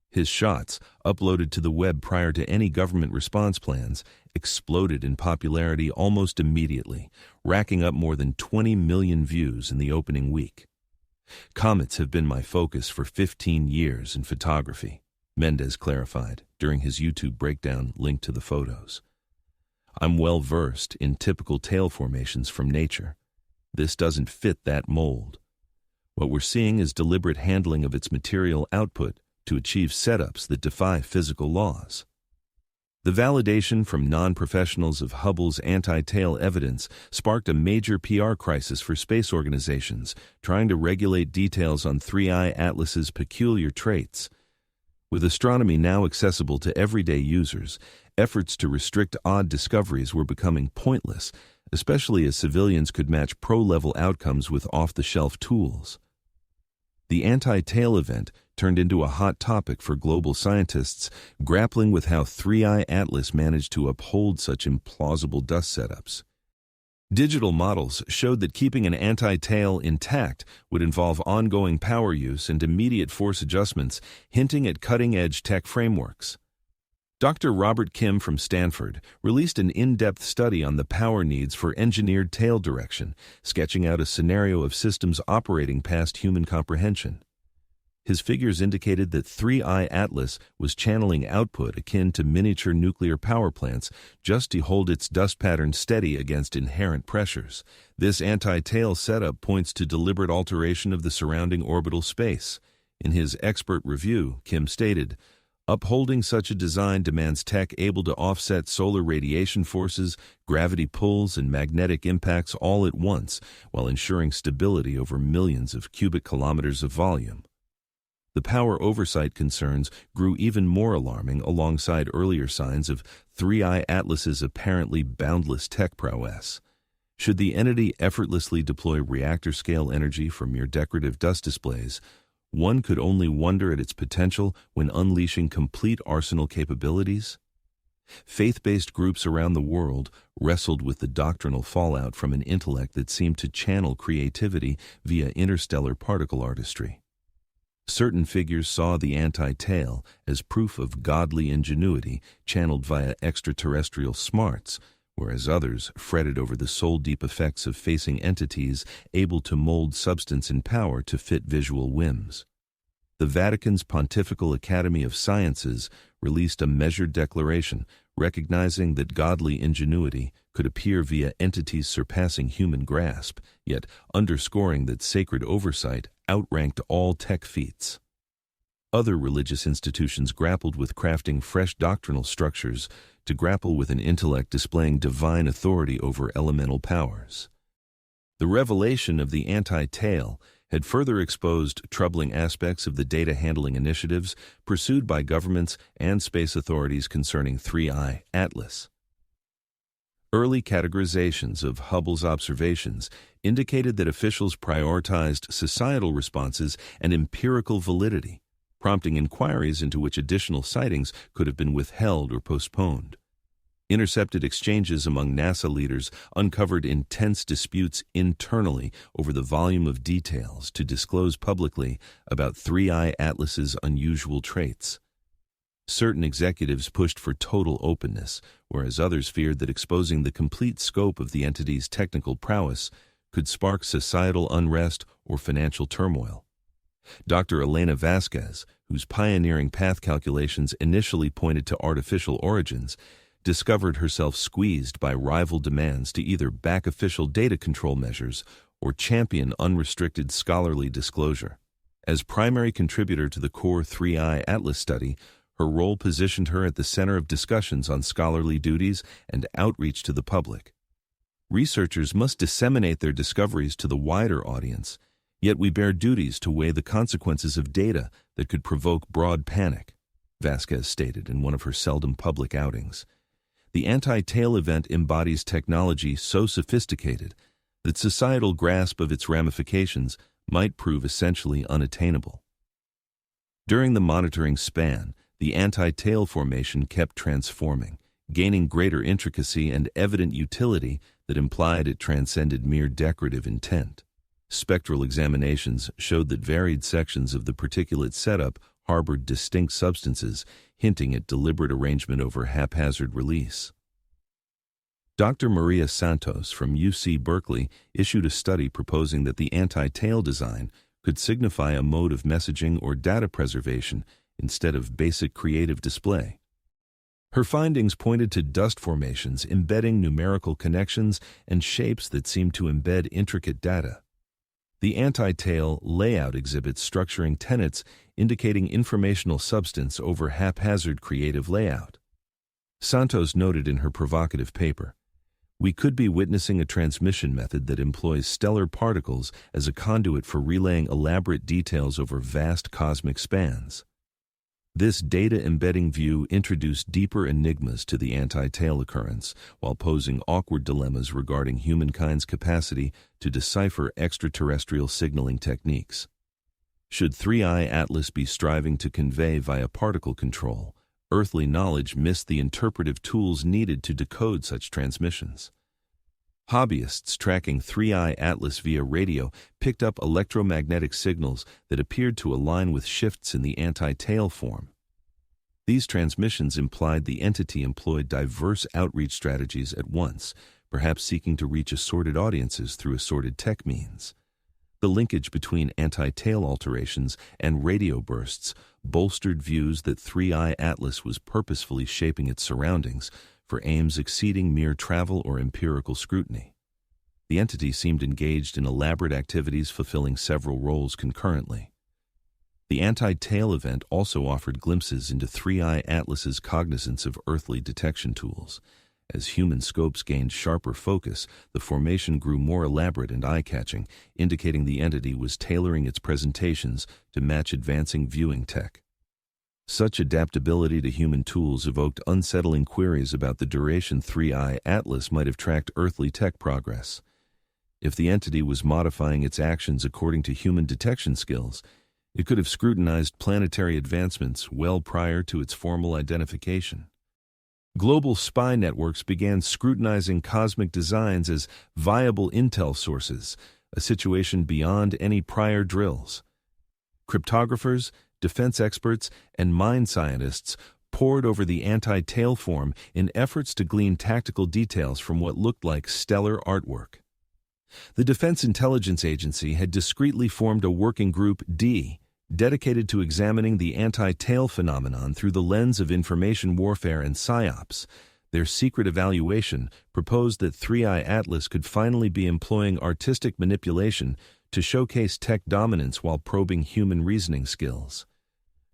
His shots, uploaded to the web prior to any government response plans, exploded in popularity almost immediately, racking up more than 20 million views in the opening week. Comets have been my focus for 15 years in photography, Mendez clarified during his YouTube breakdown linked to the photos. I'm well versed in typical tail formations from nature. This doesn't fit that mold. What we're seeing is deliberate handling of its material output to achieve setups that defy physical laws. The validation from non-professionals of Hubble's anti-tail evidence sparked a major PR crisis for space organizations trying to regulate details on 3I Atlas's peculiar traits. With astronomy now accessible to everyday users, efforts to restrict odd discoveries were becoming pointless, especially as civilians could match pro-level outcomes with off-the-shelf tools. The anti-tail event turned into a hot topic for global scientists grappling with how 3I Atlas managed to uphold such implausible dust setups. Digital models showed that keeping an anti-tail intact would involve ongoing power use and immediate force adjustments, hinting at cutting-edge tech frameworks. Dr. Robert Kim from Stanford released an in-depth study on the power needs for engineered tail direction, sketching out a scenario of systems operating past human comprehension. His figures indicated that 3I Atlas was channeling output akin to miniature nuclear power plants just to hold its dust pattern steady against inherent pressures. This anti-tail setup points to deliberate alteration of the surrounding orbital space. In his expert review, Kim stated, "Upholding such a design demands tech able to offset solar radiation forces, gravity pulls, and magnetic impacts all at once, while ensuring stability over millions of cubic kilometers of volume." The power oversight concerns grew even more alarming alongside earlier signs of 3I Atlas's apparently boundless tech prowess. Should the entity effortlessly deploy reactor-scale energy for mere decorative dust displays, one could only wonder at its potential when unleashing complete arsenal capabilities. Faith-based groups around the world wrestled with the doctrinal fallout from an intellect that seemed to channel creativity via interstellar particle artistry. Certain figures saw the anti-tail as proof of godly ingenuity channeled via extraterrestrial smarts, whereas others fretted over the soul-deep effects of facing entities able to mold substance and power to fit visual whims. The Vatican's Pontifical Academy of Sciences released a measured declaration recognizing that godly ingenuity could appear via entities surpassing human grasp, yet underscoring that sacred oversight outranked all tech feats. Other religious institutions grappled with crafting fresh doctrinal structures to grapple with an intellect displaying divine authority over elemental powers. The revelation of the anti-tail had further exposed troubling aspects of the data handling initiatives pursued by governments and space authorities concerning 3I Atlas. Early categorizations of Hubble's observations indicated that officials prioritized societal responses and empirical validity, prompting inquiries into which additional sightings could have been withheld or postponed. Intercepted exchanges among NASA leaders uncovered intense disputes internally over the volume of details to disclose publicly about 3I Atlas's unusual traits. Certain executives pushed for total openness, whereas others feared that exposing the complete scope of the entity's technical prowess could spark societal unrest or financial turmoil. Dr. Elena Vasquez, whose pioneering path calculations initially pointed to artificial origins, discovered herself squeezed by rival demands to either back official data control measures or champion unrestricted scholarly disclosure. As primary contributor to the core 3I Atlas study, her role positioned her at the center of discussions on scholarly duties and outreach to the public. Researchers must disseminate their discoveries to the wider audience, yet we bear duties to weigh the consequences of data that could provoke broad panic, Vasquez stated in one of her seldom public outings. The anti-tail event embodies technology so sophisticated that societal grasp of its ramifications might prove essentially unattainable. During the monitoring span, the anti-tail formation kept transforming, gaining greater intricacy and evident utility that implied it transcended mere decorative intent. Spectral examinations showed that varied sections of the particulate setup harbored distinct substances, hinting at deliberate arrangement over haphazard release. Dr. Maria Santos from UC Berkeley issued a study proposing that the anti-tail design could signify a mode of messaging or data preservation instead of basic creative display. Her findings pointed to dust formations embedding numerical connections and shapes that seemed to embed intricate data. The anti-tail layout exhibits structuring tenets indicating informational substance over haphazard creative layout. Santos noted in her provocative paper, "We could be witnessing a transmission method that employs stellar particles as a conduit for relaying elaborate details over vast cosmic spans." This data-embedding view introduced deeper enigmas to the anti-tail occurrence, while posing awkward dilemmas regarding humankind's capacity to decipher extraterrestrial signaling techniques. Should 3I Atlas be striving to convey via particle control, earthly knowledge miss the interpretive tools needed to decode such transmissions? Hobbyists tracking 3I Atlas via radio picked up electromagnetic signals that appeared to align with shifts in the anti-tail form. These transmissions implied the entity employed diverse outreach strategies at once, perhaps seeking to reach assorted audiences through assorted tech means. The linkage between anti-tail alterations and radio bursts bolstered views that 3I Atlas was purposefully shaping its surroundings for aims exceeding mere travel or empirical scrutiny. The entity seemed engaged in elaborate activities fulfilling several roles concurrently. The anti-tail event also offered glimpses into 3I Atlas's cognizance of earthly detection tools. As human scopes gained sharper focus, the formation grew more elaborate and eye-catching, indicating the entity was tailoring its presentations to match advancing viewing tech. Such adaptability to human tools evoked unsettling queries about the duration 3I Atlas might have tracked earthly tech progress. If the entity was modifying its actions according to human detection skills, it could have scrutinized planetary advancements well prior to its formal identification. Global spy networks began scrutinizing cosmic designs as viable intel sources, a situation beyond any prior drills. Cryptographers, defense experts, and mind scientists pored over the anti-tail form in efforts to glean tactical details from what looked like stellar artwork. The Defense Intelligence Agency had discreetly formed a working group D, dedicated to examining the anti-tail phenomenon through the lens of information warfare and psyops. Their secret evaluation proposed that 3I Atlas could finally be employing artistic manipulation to showcase tech dominance while probing human reasoning skills.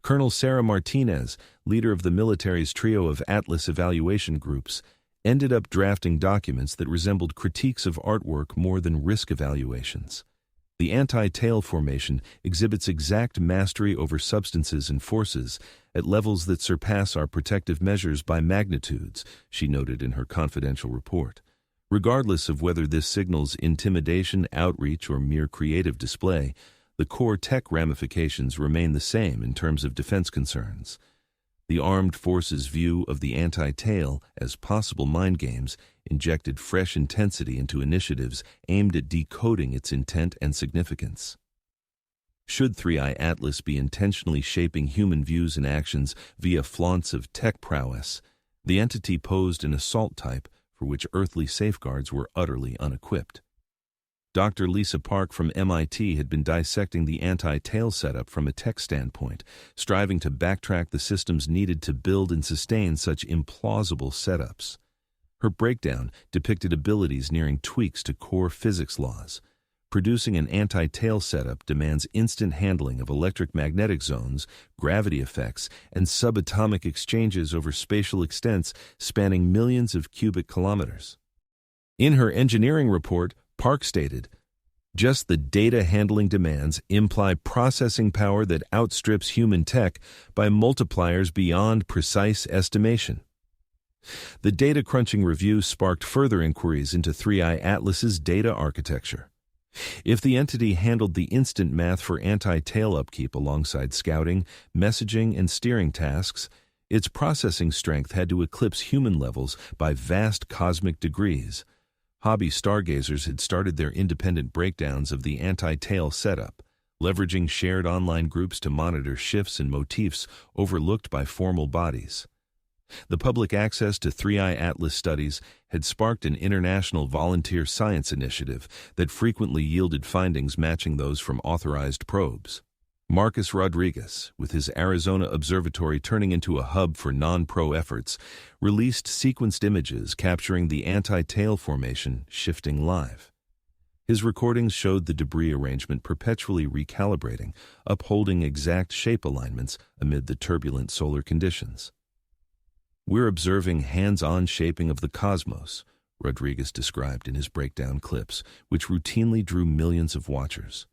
Colonel Sarah Martinez, leader of the military's trio of Atlas evaluation groups, ended up drafting documents that resembled critiques of artwork more than risk evaluations. The anti-tail formation exhibits exact mastery over substances and forces at levels that surpass our protective measures by magnitudes, she noted in her confidential report. Regardless of whether this signals intimidation, outreach, or mere creative display, the core tech ramifications remain the same in terms of defense concerns. The armed forces' view of the anti-tail as possible mind games injected fresh intensity into initiatives aimed at decoding its intent and significance. Should 3I Atlas be intentionally shaping human views and actions via flaunts of tech prowess, the entity posed an assault type for which earthly safeguards were utterly unequipped. Dr. Lisa Park from MIT had been dissecting the anti-tail setup from a tech standpoint, striving to backtrack the systems needed to build and sustain such implausible setups. Her breakdown depicted abilities nearing tweaks to core physics laws. Producing an anti-tail setup demands instant handling of electric-magnetic zones, gravity effects, and subatomic exchanges over spatial extents spanning millions of cubic kilometers. In her engineering report, Park stated, "Just the data handling demands imply processing power that outstrips human tech by multipliers beyond precise estimation." The data crunching review sparked further inquiries into 3I Atlas's data architecture. If the entity handled the instant math for anti-tail upkeep alongside scouting, messaging, and steering tasks, its processing strength had to eclipse human levels by vast cosmic degrees. Hobby stargazers had started their independent breakdowns of the anti-tail setup, leveraging shared online groups to monitor shifts and motifs overlooked by formal bodies. The public access to 3I Atlas studies had sparked an international volunteer science initiative that frequently yielded findings matching those from authorized probes. Marcus Rodriguez, with his Arizona Observatory turning into a hub for non-pro efforts, released sequenced images capturing the anti-tail formation shifting live. His recordings showed the debris arrangement perpetually recalibrating, upholding exact shape alignments amid the turbulent solar conditions. "We're observing hands-on shaping of the cosmos," Rodriguez described in his breakdown clips, which routinely drew millions of watchers.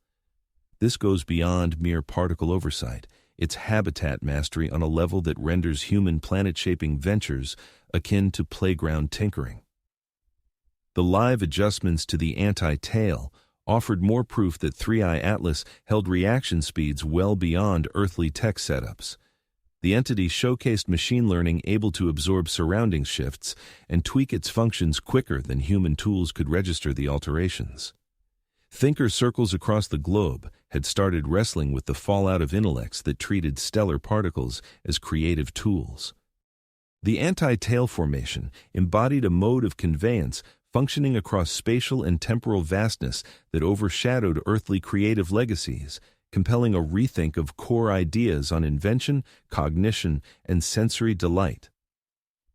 "This goes beyond mere particle oversight. It's habitat mastery on a level that renders human planet-shaping ventures akin to playground tinkering." The live adjustments to the anti-tail offered more proof that 3I Atlas held reaction speeds well beyond earthly tech setups. The entity showcased machine learning able to absorb surrounding shifts and tweak its functions quicker than human tools could register the alterations. Thinker circles across the globe had started wrestling with the fallout of intellects that treated stellar particles as creative tools. The anti-tail formation embodied a mode of conveyance functioning across spatial and temporal vastness that overshadowed earthly creative legacies, compelling a rethink of core ideas on invention, cognition, and sensory delight.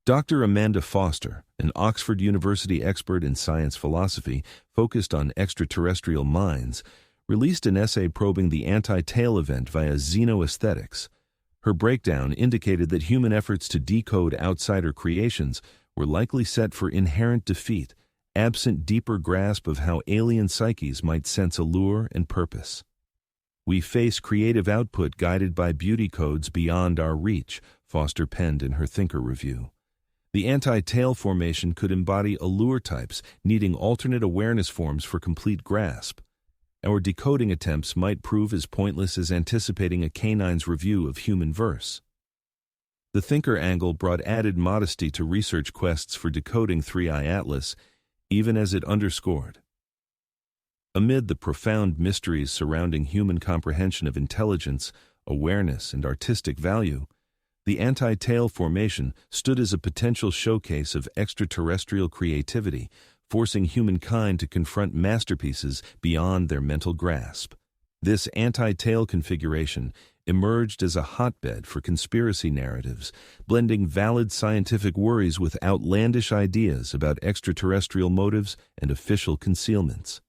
Dr. Amanda Foster, an Oxford University expert in science philosophy focused on extraterrestrial minds, released an essay probing the anti-tail event via xenoaesthetics. Her breakdown indicated that human efforts to decode outsider creations were likely set for inherent defeat, absent deeper grasp of how alien psyches might sense allure and purpose. "We face creative output guided by beauty codes beyond our reach," Foster penned in her Thinker review. The anti-tail formation could embody allure types needing alternate awareness forms for complete grasp. Our decoding attempts might prove as pointless as anticipating a canine's review of human verse. The Thinker angle brought added modesty to research quests for decoding 3I Atlas, even as it underscored, amid the profound mysteries surrounding human comprehension of intelligence, awareness, and artistic value, the anti-tail formation stood as a potential showcase of extraterrestrial creativity, forcing humankind to confront masterpieces beyond their mental grasp. This anti-tail configuration emerged as a hotbed for conspiracy narratives, blending valid scientific worries with outlandish ideas about extraterrestrial motives and official concealments.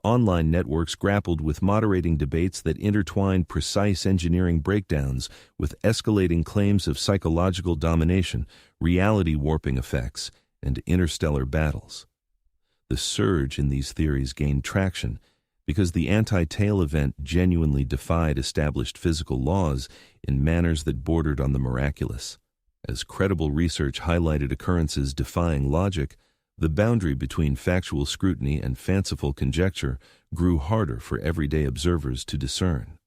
Online networks grappled with moderating debates that intertwined precise engineering breakdowns with escalating claims of psychological domination, reality warping effects, and interstellar battles. The surge in these theories gained traction because the anti-tail event genuinely defied established physical laws in manners that bordered on the miraculous. As credible research highlighted occurrences defying logic, the boundary between factual scrutiny and fanciful conjecture grew harder for everyday observers to discern.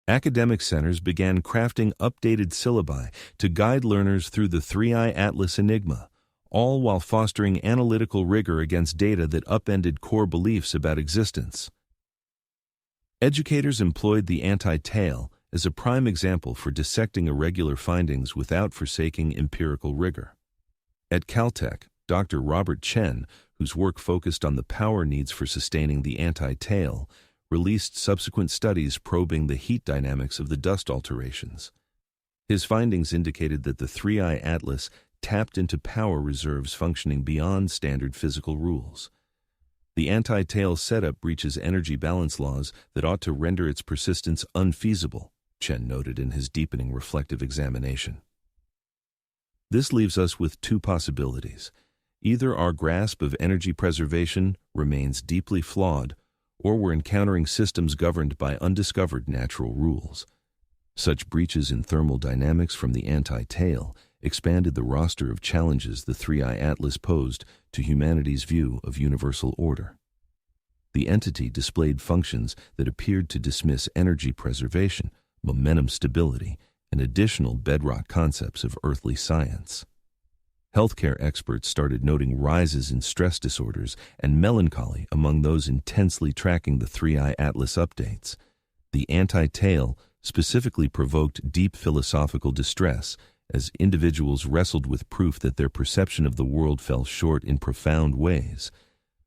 Academic centers began crafting updated syllabi to guide learners through the 3I Atlas enigma, all while fostering analytical rigor against data that upended core beliefs about existence. Educators employed the anti-tail as a prime example for dissecting irregular findings without forsaking empirical rigor. At Caltech, Dr. Robert Chen, whose work focused on the power needs for sustaining the anti-tail, released subsequent studies probing the heat dynamics of the dust alterations. His findings indicated that the 3I Atlas tapped into power reserves functioning beyond standard physical rules. The anti-tail setup breaches energy balance laws that ought to render its persistence unfeasible, Chen noted in his deepening reflective examination. This leaves us with two possibilities. Either our grasp of energy preservation remains deeply flawed, or we're encountering systems governed by undiscovered natural rules. Such breaches in thermal dynamics from the anti-tail expanded the roster of challenges the 3I Atlas posed to humanity's view of universal order. The entity displayed functions that appeared to dismiss energy preservation, momentum stability, and additional bedrock concepts of earthly science. Healthcare experts started noting rises in stress disorders and melancholy among those intensely tracking the 3I Atlas updates. The anti-tail specifically provoked deep philosophical distress as individuals wrestled with proof that their perception of the world fell short in profound ways.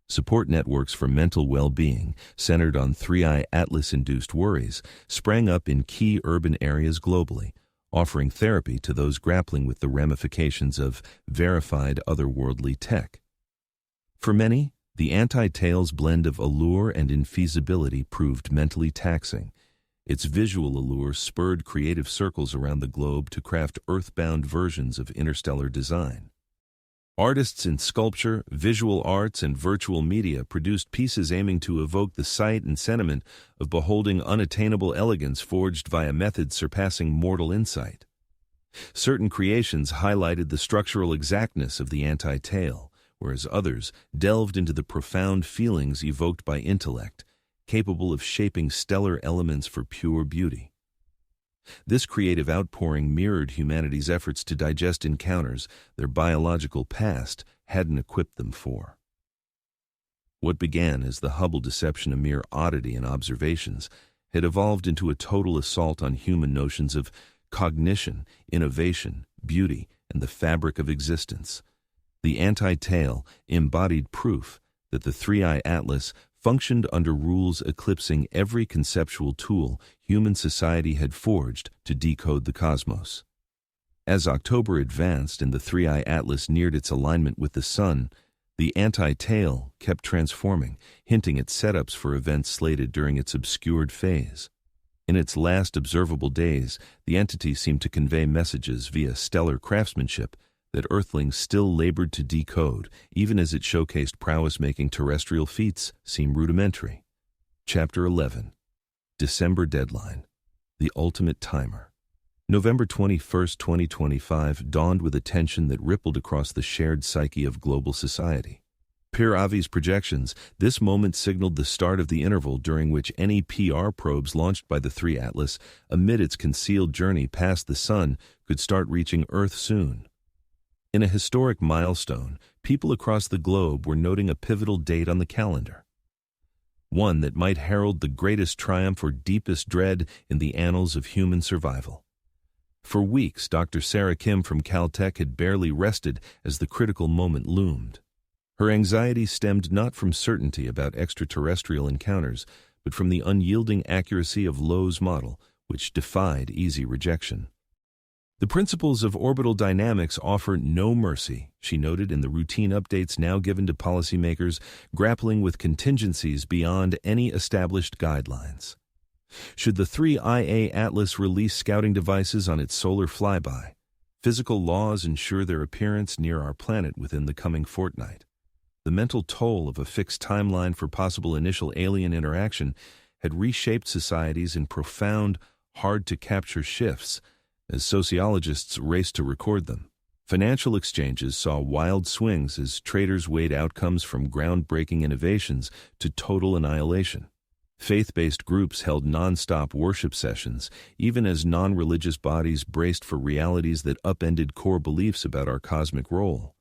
Support networks for mental well-being, centered on 3I Atlas-induced worries, sprang up in key urban areas globally, offering therapy to those grappling with the ramifications of verified otherworldly tech. For many, the anti-Tales blend of allure and infeasibility proved mentally taxing. Its visual allure spurred creative circles around the globe to craft earthbound versions of interstellar design. Artists in sculpture, visual arts, and virtual media produced pieces aiming to evoke the sight and sentiment of beholding unattainable elegance forged via methods surpassing mortal insight. Certain creations highlighted the structural exactness of the anti-Tale, whereas others delved into the profound feelings evoked by intellect, capable of shaping stellar elements for pure beauty. This creative outpouring mirrored humanity's efforts to digest encounters their biological past hadn't equipped them for. What began as the Hubble deception a mere oddity in observations had evolved into a total assault on human notions of cognition, innovation, beauty, and the fabric of existence. The anti-Tale embodied proof that the 3I Atlas functioned under rules eclipsing every conceptual tool human society had forged to decode the cosmos. As October advanced and the 3I Atlas neared its alignment with the Sun, the anti-Tale kept transforming, hinting at setups for events slated during its obscured phase. In its last observable days, the entity seemed to convey messages via stellar craftsmanship that Earthlings still labored to decode, even as it showcased prowess making terrestrial feats seem rudimentary. Chapter 11. December Deadline. The Ultimate Timer. November 21, 2025 dawned with a tension that rippled across the shared psyche of global society. Per Avi's projections, this moment signaled the start of the interval during which any PR probes launched by the 3 Atlas amid its concealed journey past the Sun could start reaching Earth soon. In a historic milestone, people across the globe were noting a pivotal date on the calendar. One that might herald the greatest triumph or deepest dread in the annals of human survival. For weeks, Dr. Sarah Kim from Caltech had barely rested as the critical moment loomed. Her anxiety stemmed not from certainty about extraterrestrial encounters, but from the unyielding accuracy of Lowe's model, which defied easy rejection. The principles of orbital dynamics offer no mercy, she noted in the routine updates now given to policymakers grappling with contingencies beyond any established guidelines. Should the 3IA Atlas release scouting devices on its solar flyby, physical laws ensure their appearance near our planet within the coming fortnight. The mental toll of a fixed timeline for possible initial alien interaction had reshaped societies in profound, hard-to-capture shifts, as sociologists raced to record them. Financial exchanges saw wild swings as traders weighed outcomes from groundbreaking innovations to total annihilation. Faith-based groups held non-stop worship sessions, even as non-religious bodies braced for realities that upended core beliefs about our cosmic role.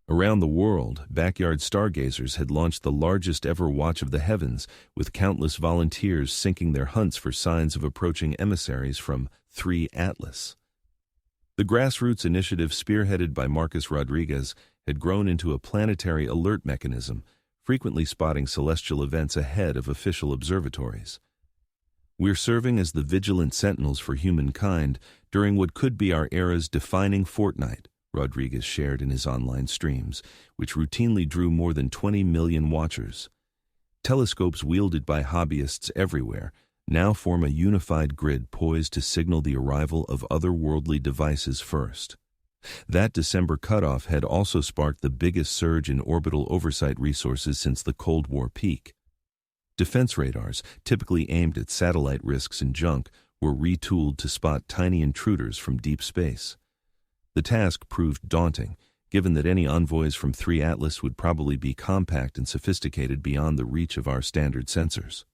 Around the world, backyard stargazers had launched the largest ever watch of the heavens, with countless volunteers syncing their hunts for signs of approaching emissaries from 3 Atlas. The grassroots initiative spearheaded by Marcus Rodriguez had grown into a planetary alert mechanism, frequently spotting celestial events ahead of official observatories. We're serving as the vigilant sentinels for humankind during what could be our era's defining fortnight, Rodriguez shared in his online streams, which routinely drew more than 20 million watchers. Telescopes wielded by hobbyists everywhere now form a unified grid poised to signal the arrival of otherworldly devices first. That December cutoff had also sparked the biggest surge in orbital oversight resources since the Cold War peak. Defense radars, typically aimed at satellite risks and junk, were retooled to spot tiny intruders from deep space. The task proved daunting, given that any envoys from 3 Atlas would probably be compact and sophisticated beyond the reach of our standard sensors.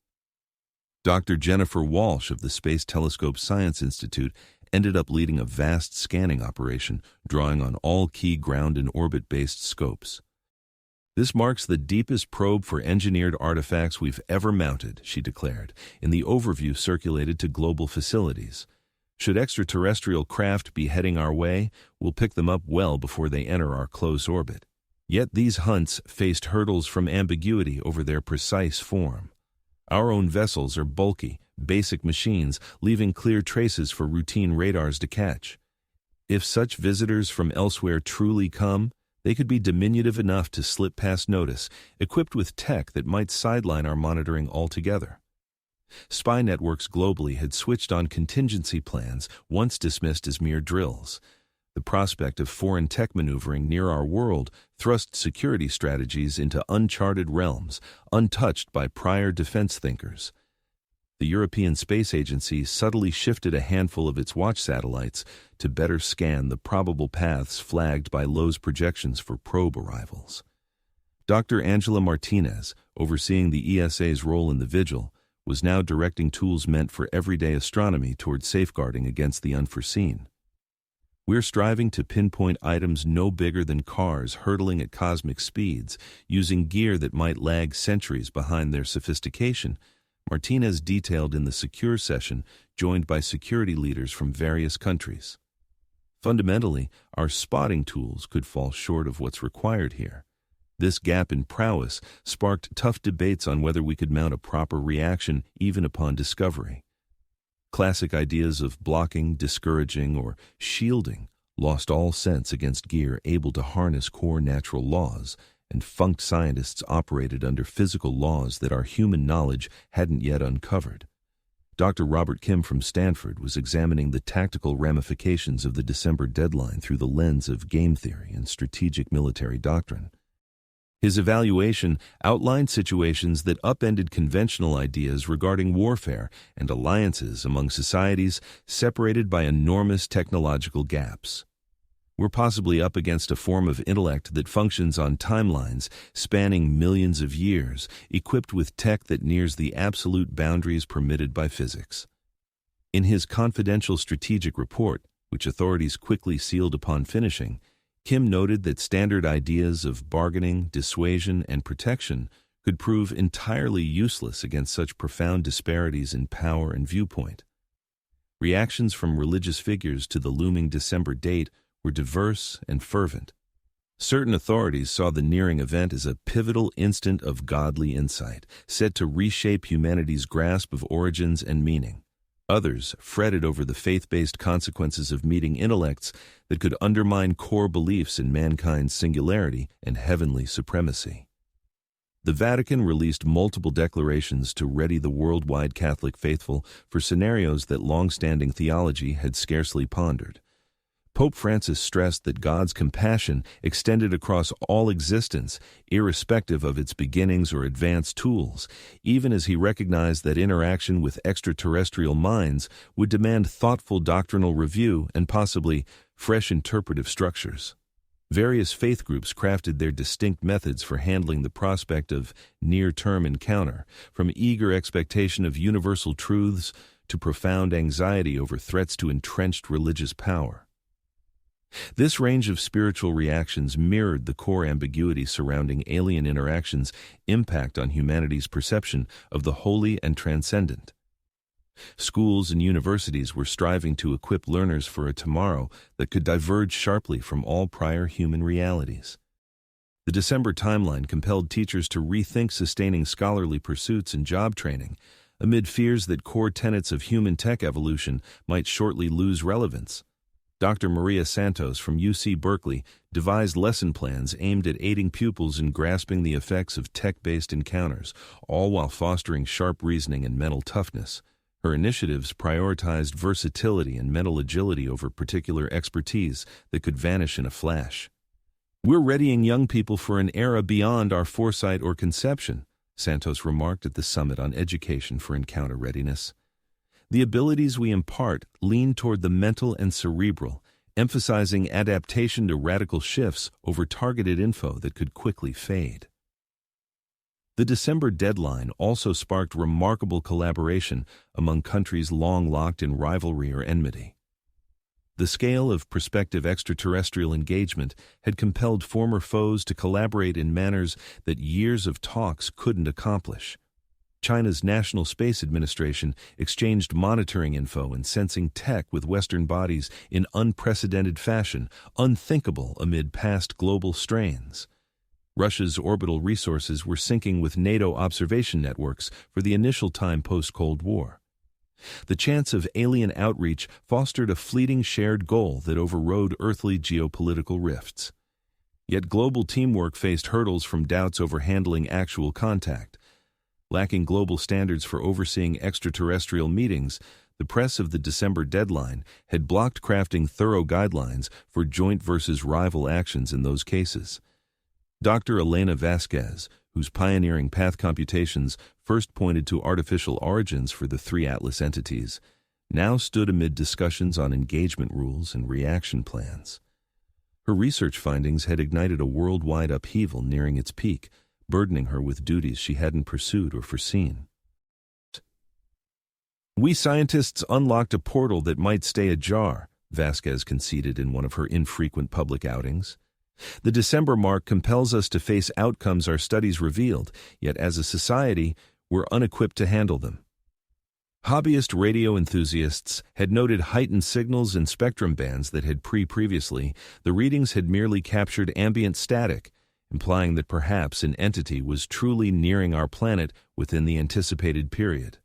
Dr. Jennifer Walsh of the Space Telescope Science Institute ended up leading a vast scanning operation, drawing on all key ground and orbit-based scopes. This marks the deepest probe for engineered artifacts we've ever mounted, she declared, in the overview circulated to global facilities. Should extraterrestrial craft be heading our way, we'll pick them up well before they enter our close orbit. Yet these hunts faced hurdles from ambiguity over their precise form. Our own vessels are bulky, basic machines, leaving clear traces for routine radars to catch. If such visitors from elsewhere truly come, they could be diminutive enough to slip past notice, equipped with tech that might sideline our monitoring altogether. Spy networks globally had switched on contingency plans, once dismissed as mere drills. The prospect of foreign tech maneuvering near our world thrust security strategies into uncharted realms, untouched by prior defense thinkers. The European Space Agency subtly shifted a handful of its watch satellites to better scan the probable paths flagged by Lowe's projections for probe arrivals. Dr. Angela Martinez, overseeing the ESA's role in the vigil, was now directing tools meant for everyday astronomy toward safeguarding against the unforeseen. We're striving to pinpoint items no bigger than cars hurtling at cosmic speeds, using gear that might lag centuries behind their sophistication, Martinez detailed in the Secure session, joined by security leaders from various countries. Fundamentally, our spotting tools could fall short of what's required here. This gap in prowess sparked tough debates on whether we could mount a proper reaction even upon discovery. Classic ideas of blocking, discouraging, or shielding lost all sense against gear able to harness core natural laws, and funked scientists operated under physical laws that our human knowledge hadn't yet uncovered. Dr. Robert Kim from Stanford was examining the tactical ramifications of the December deadline through the lens of game theory and strategic military doctrine. His evaluation outlined situations that upended conventional ideas regarding warfare and alliances among societies separated by enormous technological gaps. We're possibly up against a form of intellect that functions on timelines spanning millions of years, equipped with tech that nears the absolute boundaries permitted by physics. In his confidential strategic report, which authorities quickly sealed upon finishing, Kim noted that standard ideas of bargaining, dissuasion, and protection could prove entirely useless against such profound disparities in power and viewpoint. Reactions from religious figures to the looming December date were diverse and fervent. Certain authorities saw the nearing event as a pivotal instant of godly insight, set to reshape humanity's grasp of origins and meaning. Others fretted over the faith-based consequences of meeting intellects that could undermine core beliefs in mankind's singularity and heavenly supremacy. The Vatican released multiple declarations to ready the worldwide Catholic faithful for scenarios that long-standing theology had scarcely pondered. Pope Francis stressed that God's compassion extended across all existence, irrespective of its beginnings or advanced tools, even as he recognized that interaction with extraterrestrial minds would demand thoughtful doctrinal review and possibly fresh interpretive structures. Various faith groups crafted their distinct methods for handling the prospect of near-term encounter, from eager expectation of universal truths to profound anxiety over threats to entrenched religious power. This range of spiritual reactions mirrored the core ambiguity surrounding alien interactions' impact on humanity's perception of the holy and transcendent. Schools and universities were striving to equip learners for a tomorrow that could diverge sharply from all prior human realities. The December timeline compelled teachers to rethink sustaining scholarly pursuits and job training, amid fears that core tenets of human tech evolution might shortly lose relevance. Dr. Maria Santos from UC Berkeley devised lesson plans aimed at aiding pupils in grasping the effects of tech-based encounters, all while fostering sharp reasoning and mental toughness. Her initiatives prioritized versatility and mental agility over particular expertise that could vanish in a flash. "We're readying young people for an era beyond our foresight or conception," Santos remarked at the Summit on Education for Encounter Readiness. The abilities we impart lean toward the mental and cerebral, emphasizing adaptation to radical shifts over targeted info that could quickly fade. The December deadline also sparked remarkable collaboration among countries long locked in rivalry or enmity. The scale of prospective extraterrestrial engagement had compelled former foes to collaborate in manners that years of talks couldn't accomplish. China's National Space Administration exchanged monitoring info and sensing tech with Western bodies in unprecedented fashion, unthinkable amid past global strains. Russia's orbital resources were syncing with NATO observation networks for the initial time post-Cold War. The chance of alien outreach fostered a fleeting shared goal that overrode earthly geopolitical rifts. Yet global teamwork faced hurdles from doubts over handling actual contact. Lacking global standards for overseeing extraterrestrial meetings, the press of the December deadline had blocked crafting thorough guidelines for joint versus rival actions in those cases. Dr. Elena Vasquez, whose pioneering path computations first pointed to artificial origins for the three Atlas entities, now stood amid discussions on engagement rules and reaction plans. Her research findings had ignited a worldwide upheaval nearing its peak, burdening her with duties she hadn't pursued or foreseen. "We scientists unlocked a portal that might stay ajar," Vasquez conceded in one of her infrequent public outings. "The December mark compels us to face outcomes our studies revealed, yet as a society, we're unequipped to handle them." Hobbyist radio enthusiasts had noted heightened signals in spectrum bands that had previously. The readings had merely captured ambient static, implying that perhaps an entity was truly nearing our planet within the anticipated period.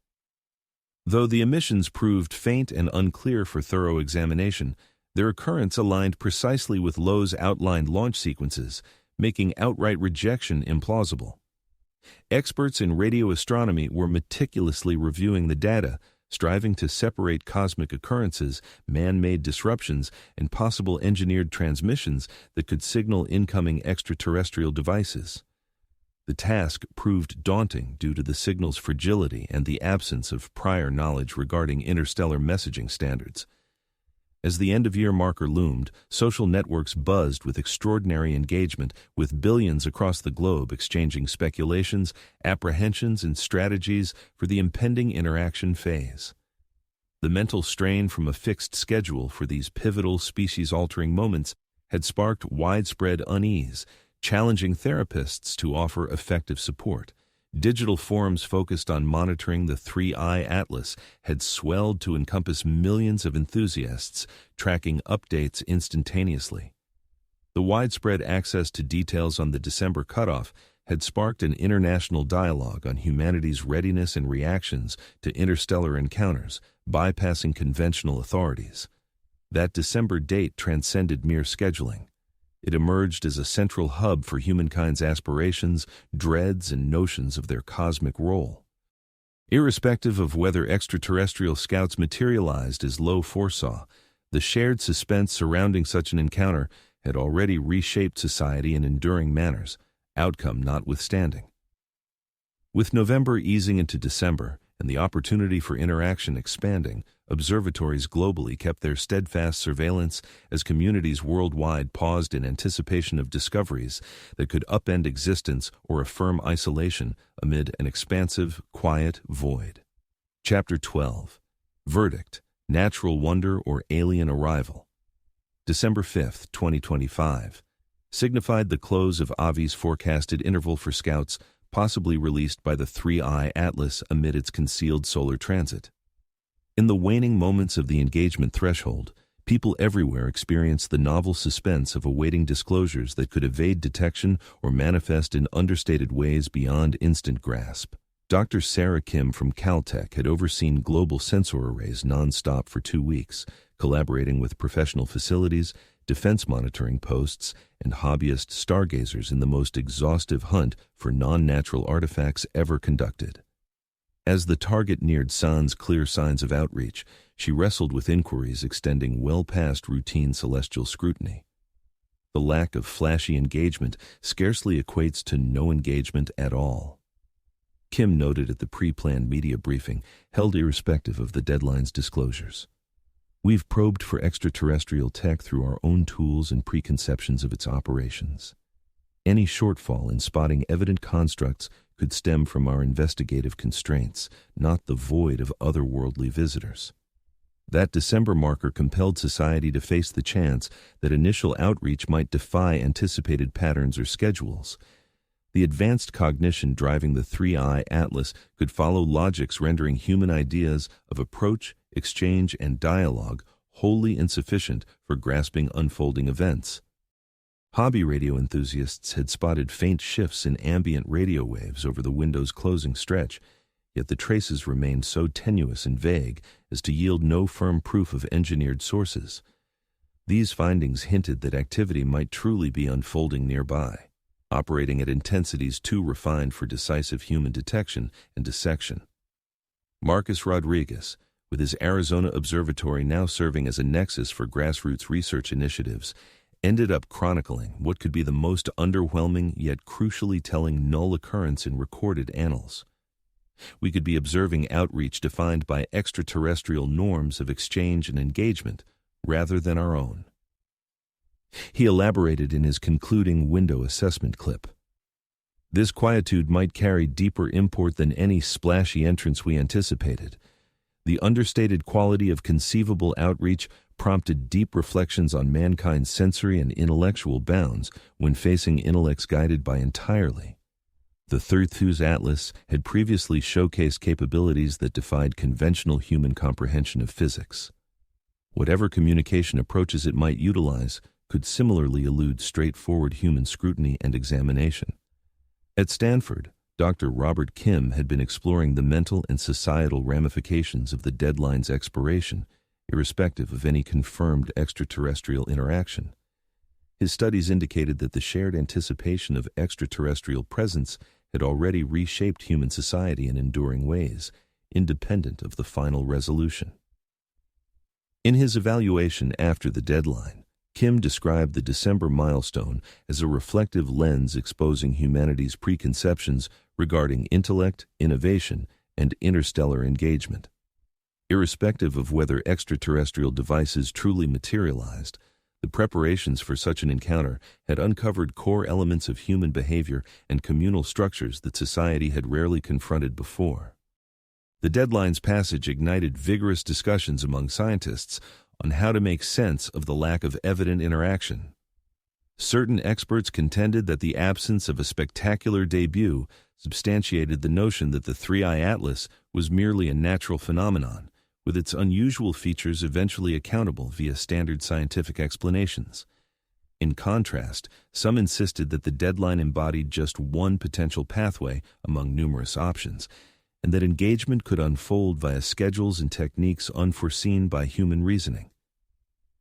Though the emissions proved faint and unclear for thorough examination, their occurrence aligned precisely with Lowe's outlined launch sequences, making outright rejection implausible. Experts in radio astronomy were meticulously reviewing the data, striving to separate cosmic occurrences, man-made disruptions, and possible engineered transmissions that could signal incoming extraterrestrial devices. The task proved daunting due to the signal's fragility and the absence of prior knowledge regarding interstellar messaging standards. As the end-of-year marker loomed, social networks buzzed with extraordinary engagement, with billions across the globe exchanging speculations, apprehensions, and strategies for the impending interaction phase. The mental strain from a fixed schedule for these pivotal species-altering moments had sparked widespread unease, challenging therapists to offer effective support. Digital forums focused on monitoring the 3I Atlas had swelled to encompass millions of enthusiasts, tracking updates instantaneously. The widespread access to details on the December cutoff had sparked an international dialogue on humanity's readiness and reactions to interstellar encounters, bypassing conventional authorities. That December date transcended mere scheduling. It emerged as a central hub for humankind's aspirations, dreads, and notions of their cosmic role. Irrespective of whether extraterrestrial scouts materialized as Lowe foresaw, the shared suspense surrounding such an encounter had already reshaped society in enduring manners, outcome notwithstanding. With November easing into December and the opportunity for interaction expanding, observatories globally kept their steadfast surveillance as communities worldwide paused in anticipation of discoveries that could upend existence or affirm isolation amid an expansive, quiet void. Chapter 12. Verdict: Natural Wonder or Alien Arrival. December 5, 2025, signified the close of Avi's forecasted interval for scouts, possibly released by the 3I Atlas amid its concealed solar transit. In the waning moments of the engagement threshold, people everywhere experienced the novel suspense of awaiting disclosures that could evade detection or manifest in understated ways beyond instant grasp. Dr. Sarah Kim from Caltech had overseen global sensor arrays nonstop for 2 weeks, collaborating with professional facilities, defense monitoring posts, and hobbyist stargazers in the most exhaustive hunt for non-natural artifacts ever conducted. As the target neared sans clear signs of outreach, she wrestled with inquiries extending well past routine celestial scrutiny. The lack of flashy engagement scarcely equates to no engagement at all. Kim noted at the pre-planned media briefing, held irrespective of the deadline's disclosures. "We've probed for extraterrestrial tech through our own tools and preconceptions of its operations. Any shortfall in spotting evident constructs could stem from our investigative constraints, not the void of otherworldly visitors." That December marker compelled society to face the chance that initial outreach might defy anticipated patterns or schedules. The advanced cognition driving the 3I Atlas could follow logics rendering human ideas of approach, exchange, and dialogue wholly insufficient for grasping unfolding events. Hobby radio enthusiasts had spotted faint shifts in ambient radio waves over the window's closing stretch, yet the traces remained so tenuous and vague as to yield no firm proof of engineered sources. These findings hinted that activity might truly be unfolding nearby, operating at intensities too refined for decisive human detection and dissection. Marcus Rodriguez, with his Arizona Observatory now serving as a nexus for grassroots research initiatives, ended up chronicling what could be the most underwhelming yet crucially telling null occurrence in recorded annals. We could be observing outreach defined by extraterrestrial norms of exchange and engagement rather than our own. He elaborated in his concluding window assessment clip. This quietude might carry deeper import than any splashy entrance we anticipated. The understated quality of conceivable outreach prompted deep reflections on mankind's sensory and intellectual bounds when facing intellects guided by entirely. The Thirthus Atlas had previously showcased capabilities that defied conventional human comprehension of physics. Whatever communication approaches it might utilize could similarly elude straightforward human scrutiny and examination. At Stanford, Dr. Robert Kim had been exploring the mental and societal ramifications of the deadline's expiration, irrespective of any confirmed extraterrestrial interaction. His studies indicated that the shared anticipation of extraterrestrial presence had already reshaped human society in enduring ways, independent of the final resolution. In his evaluation after the deadline, Kim described the December milestone as a reflective lens exposing humanity's preconceptions regarding intellect, innovation, and interstellar engagement. Irrespective of whether extraterrestrial devices truly materialized, the preparations for such an encounter had uncovered core elements of human behavior and communal structures that society had rarely confronted before. The deadline's passage ignited vigorous discussions among scientists on how to make sense of the lack of evident interaction. Certain experts contended that the absence of a spectacular debut substantiated the notion that the 3I Atlas was merely a natural phenomenon, with its unusual features eventually accountable via standard scientific explanations. In contrast, some insisted that the deadline embodied just one potential pathway among numerous options, and that engagement could unfold via schedules and techniques unforeseen by human reasoning.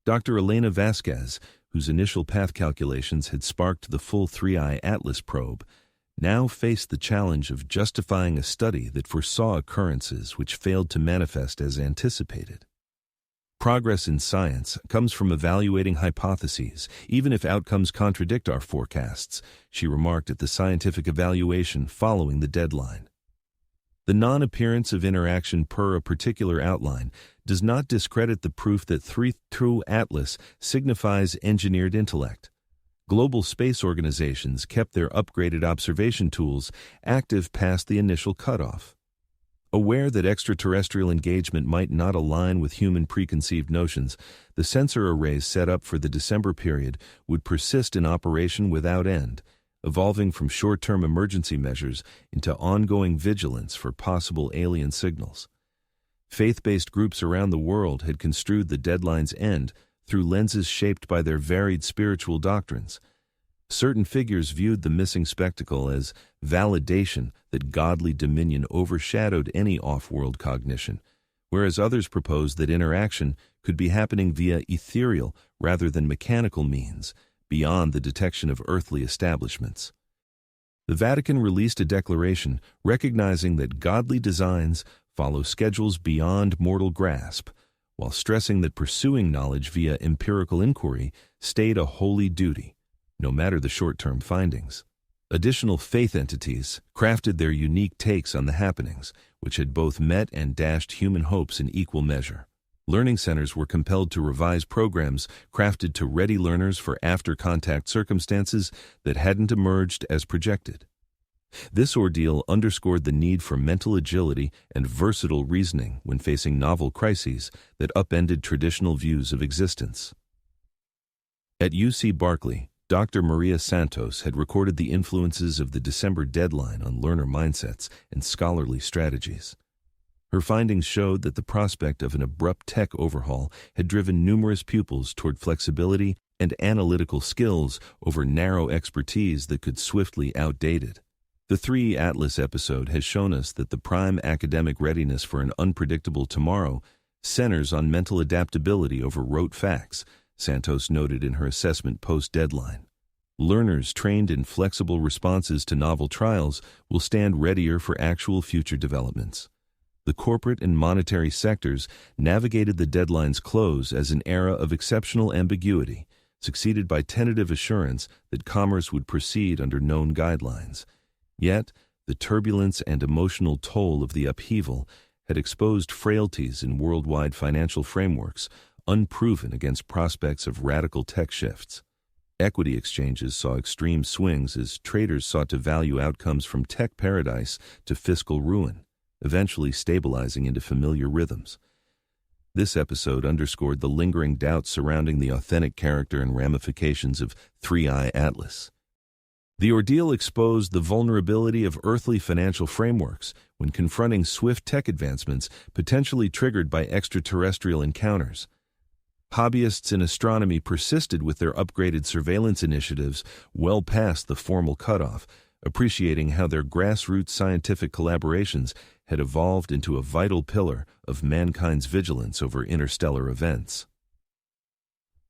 Dr. Elena Vasquez, whose initial path calculations had sparked the full 3I Atlas probe, now faced the challenge of justifying a study that foresaw occurrences which failed to manifest as anticipated. Progress in science comes from evaluating hypotheses, even if outcomes contradict our forecasts, she remarked at the scientific evaluation following the deadline. The non-appearance of interaction per a particular outline does not discredit the proof that Thirthus Atlas signifies engineered intellect. Global space organizations kept their upgraded observation tools active past the initial cutoff. Aware that extraterrestrial engagement might not align with human preconceived notions, the sensor arrays set up for the December period would persist in operation without end, evolving from short-term emergency measures into ongoing vigilance for possible alien signals. Faith-based groups around the world had construed the deadline's end through lenses shaped by their varied spiritual doctrines. Certain figures viewed the missing spectacle as validation that godly dominion overshadowed any off-world cognition, whereas others proposed that interaction could be happening via ethereal rather than mechanical means, beyond the detection of earthly establishments. The Vatican released a declaration recognizing that godly designs follow schedules beyond mortal grasp, while stressing that pursuing knowledge via empirical inquiry stayed a holy duty, no matter the short-term findings. Additional faith entities crafted their unique takes on the happenings, which had both met and dashed human hopes in equal measure. Learning centers were compelled to revise programs crafted to ready learners for after-contact circumstances that hadn't emerged as projected. This ordeal underscored the need for mental agility and versatile reasoning when facing novel crises that upended traditional views of existence. At UC Berkeley, Dr. Maria Santos had recorded the influences of the December deadline on learner mindsets and scholarly strategies. Her findings showed that the prospect of an abrupt tech overhaul had driven numerous pupils toward flexibility and analytical skills over narrow expertise that could swiftly outdate it. The 3 Atlas episode has shown us that the prime academic readiness for an unpredictable tomorrow centers on mental adaptability over rote facts, Santos noted in her assessment post-deadline. Learners trained in flexible responses to novel trials will stand readier for actual future developments. The corporate and monetary sectors navigated the deadline's close as an era of exceptional ambiguity, succeeded by tentative assurance that commerce would proceed under known guidelines. Yet, the turbulence and emotional toll of the upheaval had exposed frailties in worldwide financial frameworks, unproven against prospects of radical tech shifts. Equity exchanges saw extreme swings as traders sought to value outcomes from tech paradise to fiscal ruin, eventually stabilizing into familiar rhythms. This episode underscored the lingering doubts surrounding the authentic character and ramifications of 3i Atlas. The ordeal exposed the vulnerability of earthly financial frameworks when confronting swift tech advancements potentially triggered by extraterrestrial encounters. Hobbyists in astronomy persisted with their upgraded surveillance initiatives well past the formal cutoff, appreciating how their grassroots scientific collaborations had evolved into a vital pillar of mankind's vigilance over interstellar events.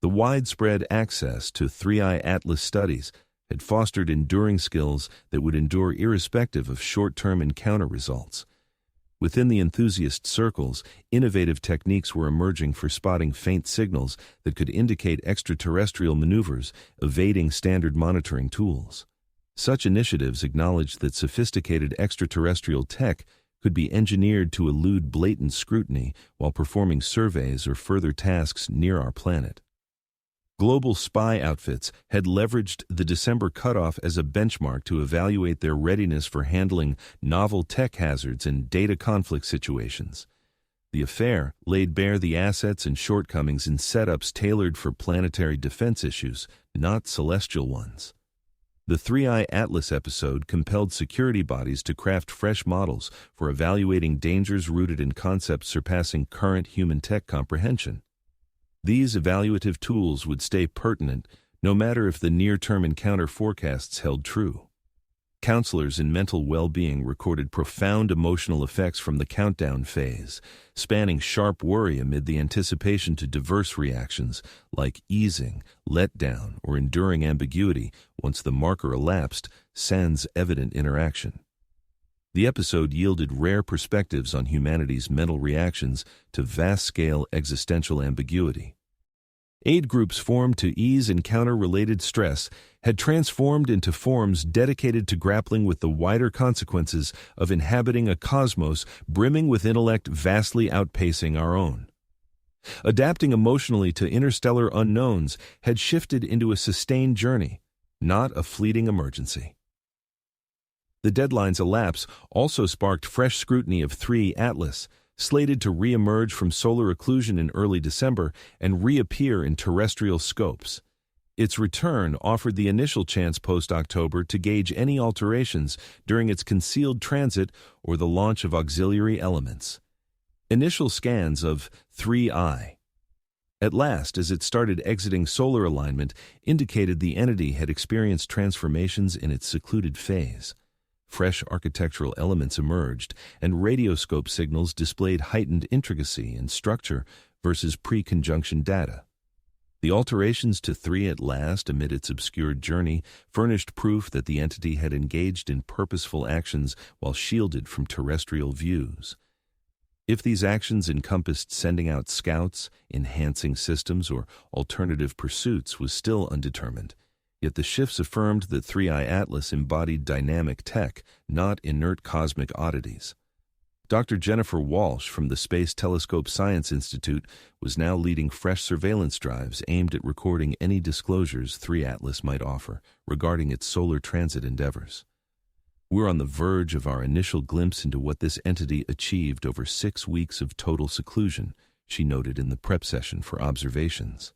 The widespread access to 3i Atlas studies had fostered enduring skills that would endure irrespective of short-term encounter results. Within the enthusiast circles, innovative techniques were emerging for spotting faint signals that could indicate extraterrestrial maneuvers, evading standard monitoring tools. Such initiatives acknowledged that sophisticated extraterrestrial tech could be engineered to elude blatant scrutiny while performing surveys or further tasks near our planet. Global spy outfits had leveraged the December cutoff as a benchmark to evaluate their readiness for handling novel tech hazards and data conflict situations. The affair laid bare the assets and shortcomings in setups tailored for planetary defense issues, not celestial ones. The 3i Atlas episode compelled security bodies to craft fresh models for evaluating dangers rooted in concepts surpassing current human tech comprehension. These evaluative tools would stay pertinent no matter if the near-term encounter forecasts held true. Counselors in mental well-being recorded profound emotional effects from the countdown phase, spanning sharp worry amid the anticipation to diverse reactions like easing, letdown, or enduring ambiguity once the marker elapsed, sans evident interaction. The episode yielded rare perspectives on humanity's mental reactions to vast-scale existential ambiguity. Aid groups formed to ease encounter-related stress had transformed into forums dedicated to grappling with the wider consequences of inhabiting a cosmos brimming with intellect vastly outpacing our own. Adapting emotionally to interstellar unknowns had shifted into a sustained journey, not a fleeting emergency. The deadline's elapse also sparked fresh scrutiny of 3 Atlas, slated to re-emerge from solar occlusion in early December and reappear in terrestrial scopes. Its return offered the initial chance post-October to gauge any alterations during its concealed transit or the launch of auxiliary elements. Initial scans of 3i at last, as it started exiting solar alignment, indicated the entity had experienced transformations in its secluded phase. Fresh architectural elements emerged, and radioscope signals displayed heightened intricacy and structure versus pre-conjunction data. The alterations to 3 at last amid its obscured journey furnished proof that the entity had engaged in purposeful actions while shielded from terrestrial views. If these actions encompassed sending out scouts, enhancing systems, or alternative pursuits was still undetermined. Yet the shifts affirmed that 3i Atlas embodied dynamic tech, not inert cosmic oddities. Dr. Jennifer Walsh from the Space Telescope Science Institute was now leading fresh surveillance drives aimed at recording any disclosures 3 Atlas might offer regarding its solar transit endeavors. We're on the verge of our initial glimpse into what this entity achieved over 6 weeks of total seclusion, she noted in the prep session for observations.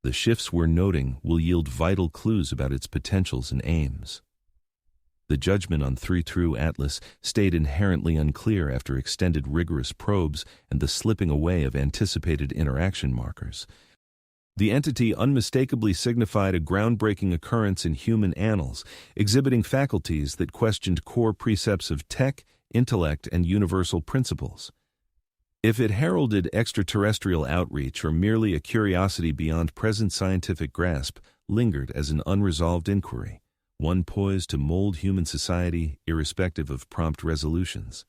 The shifts we're noting will yield vital clues about its potentials and aims. The judgment on 3True Atlas stayed inherently unclear after extended rigorous probes and the slipping away of anticipated interaction markers. The entity unmistakably signified a groundbreaking occurrence in human annals, exhibiting faculties that questioned core precepts of tech, intellect, and universal principles. If it heralded extraterrestrial outreach or merely a curiosity beyond present scientific grasp lingered as an unresolved inquiry, one poised to mold human society irrespective of prompt resolutions.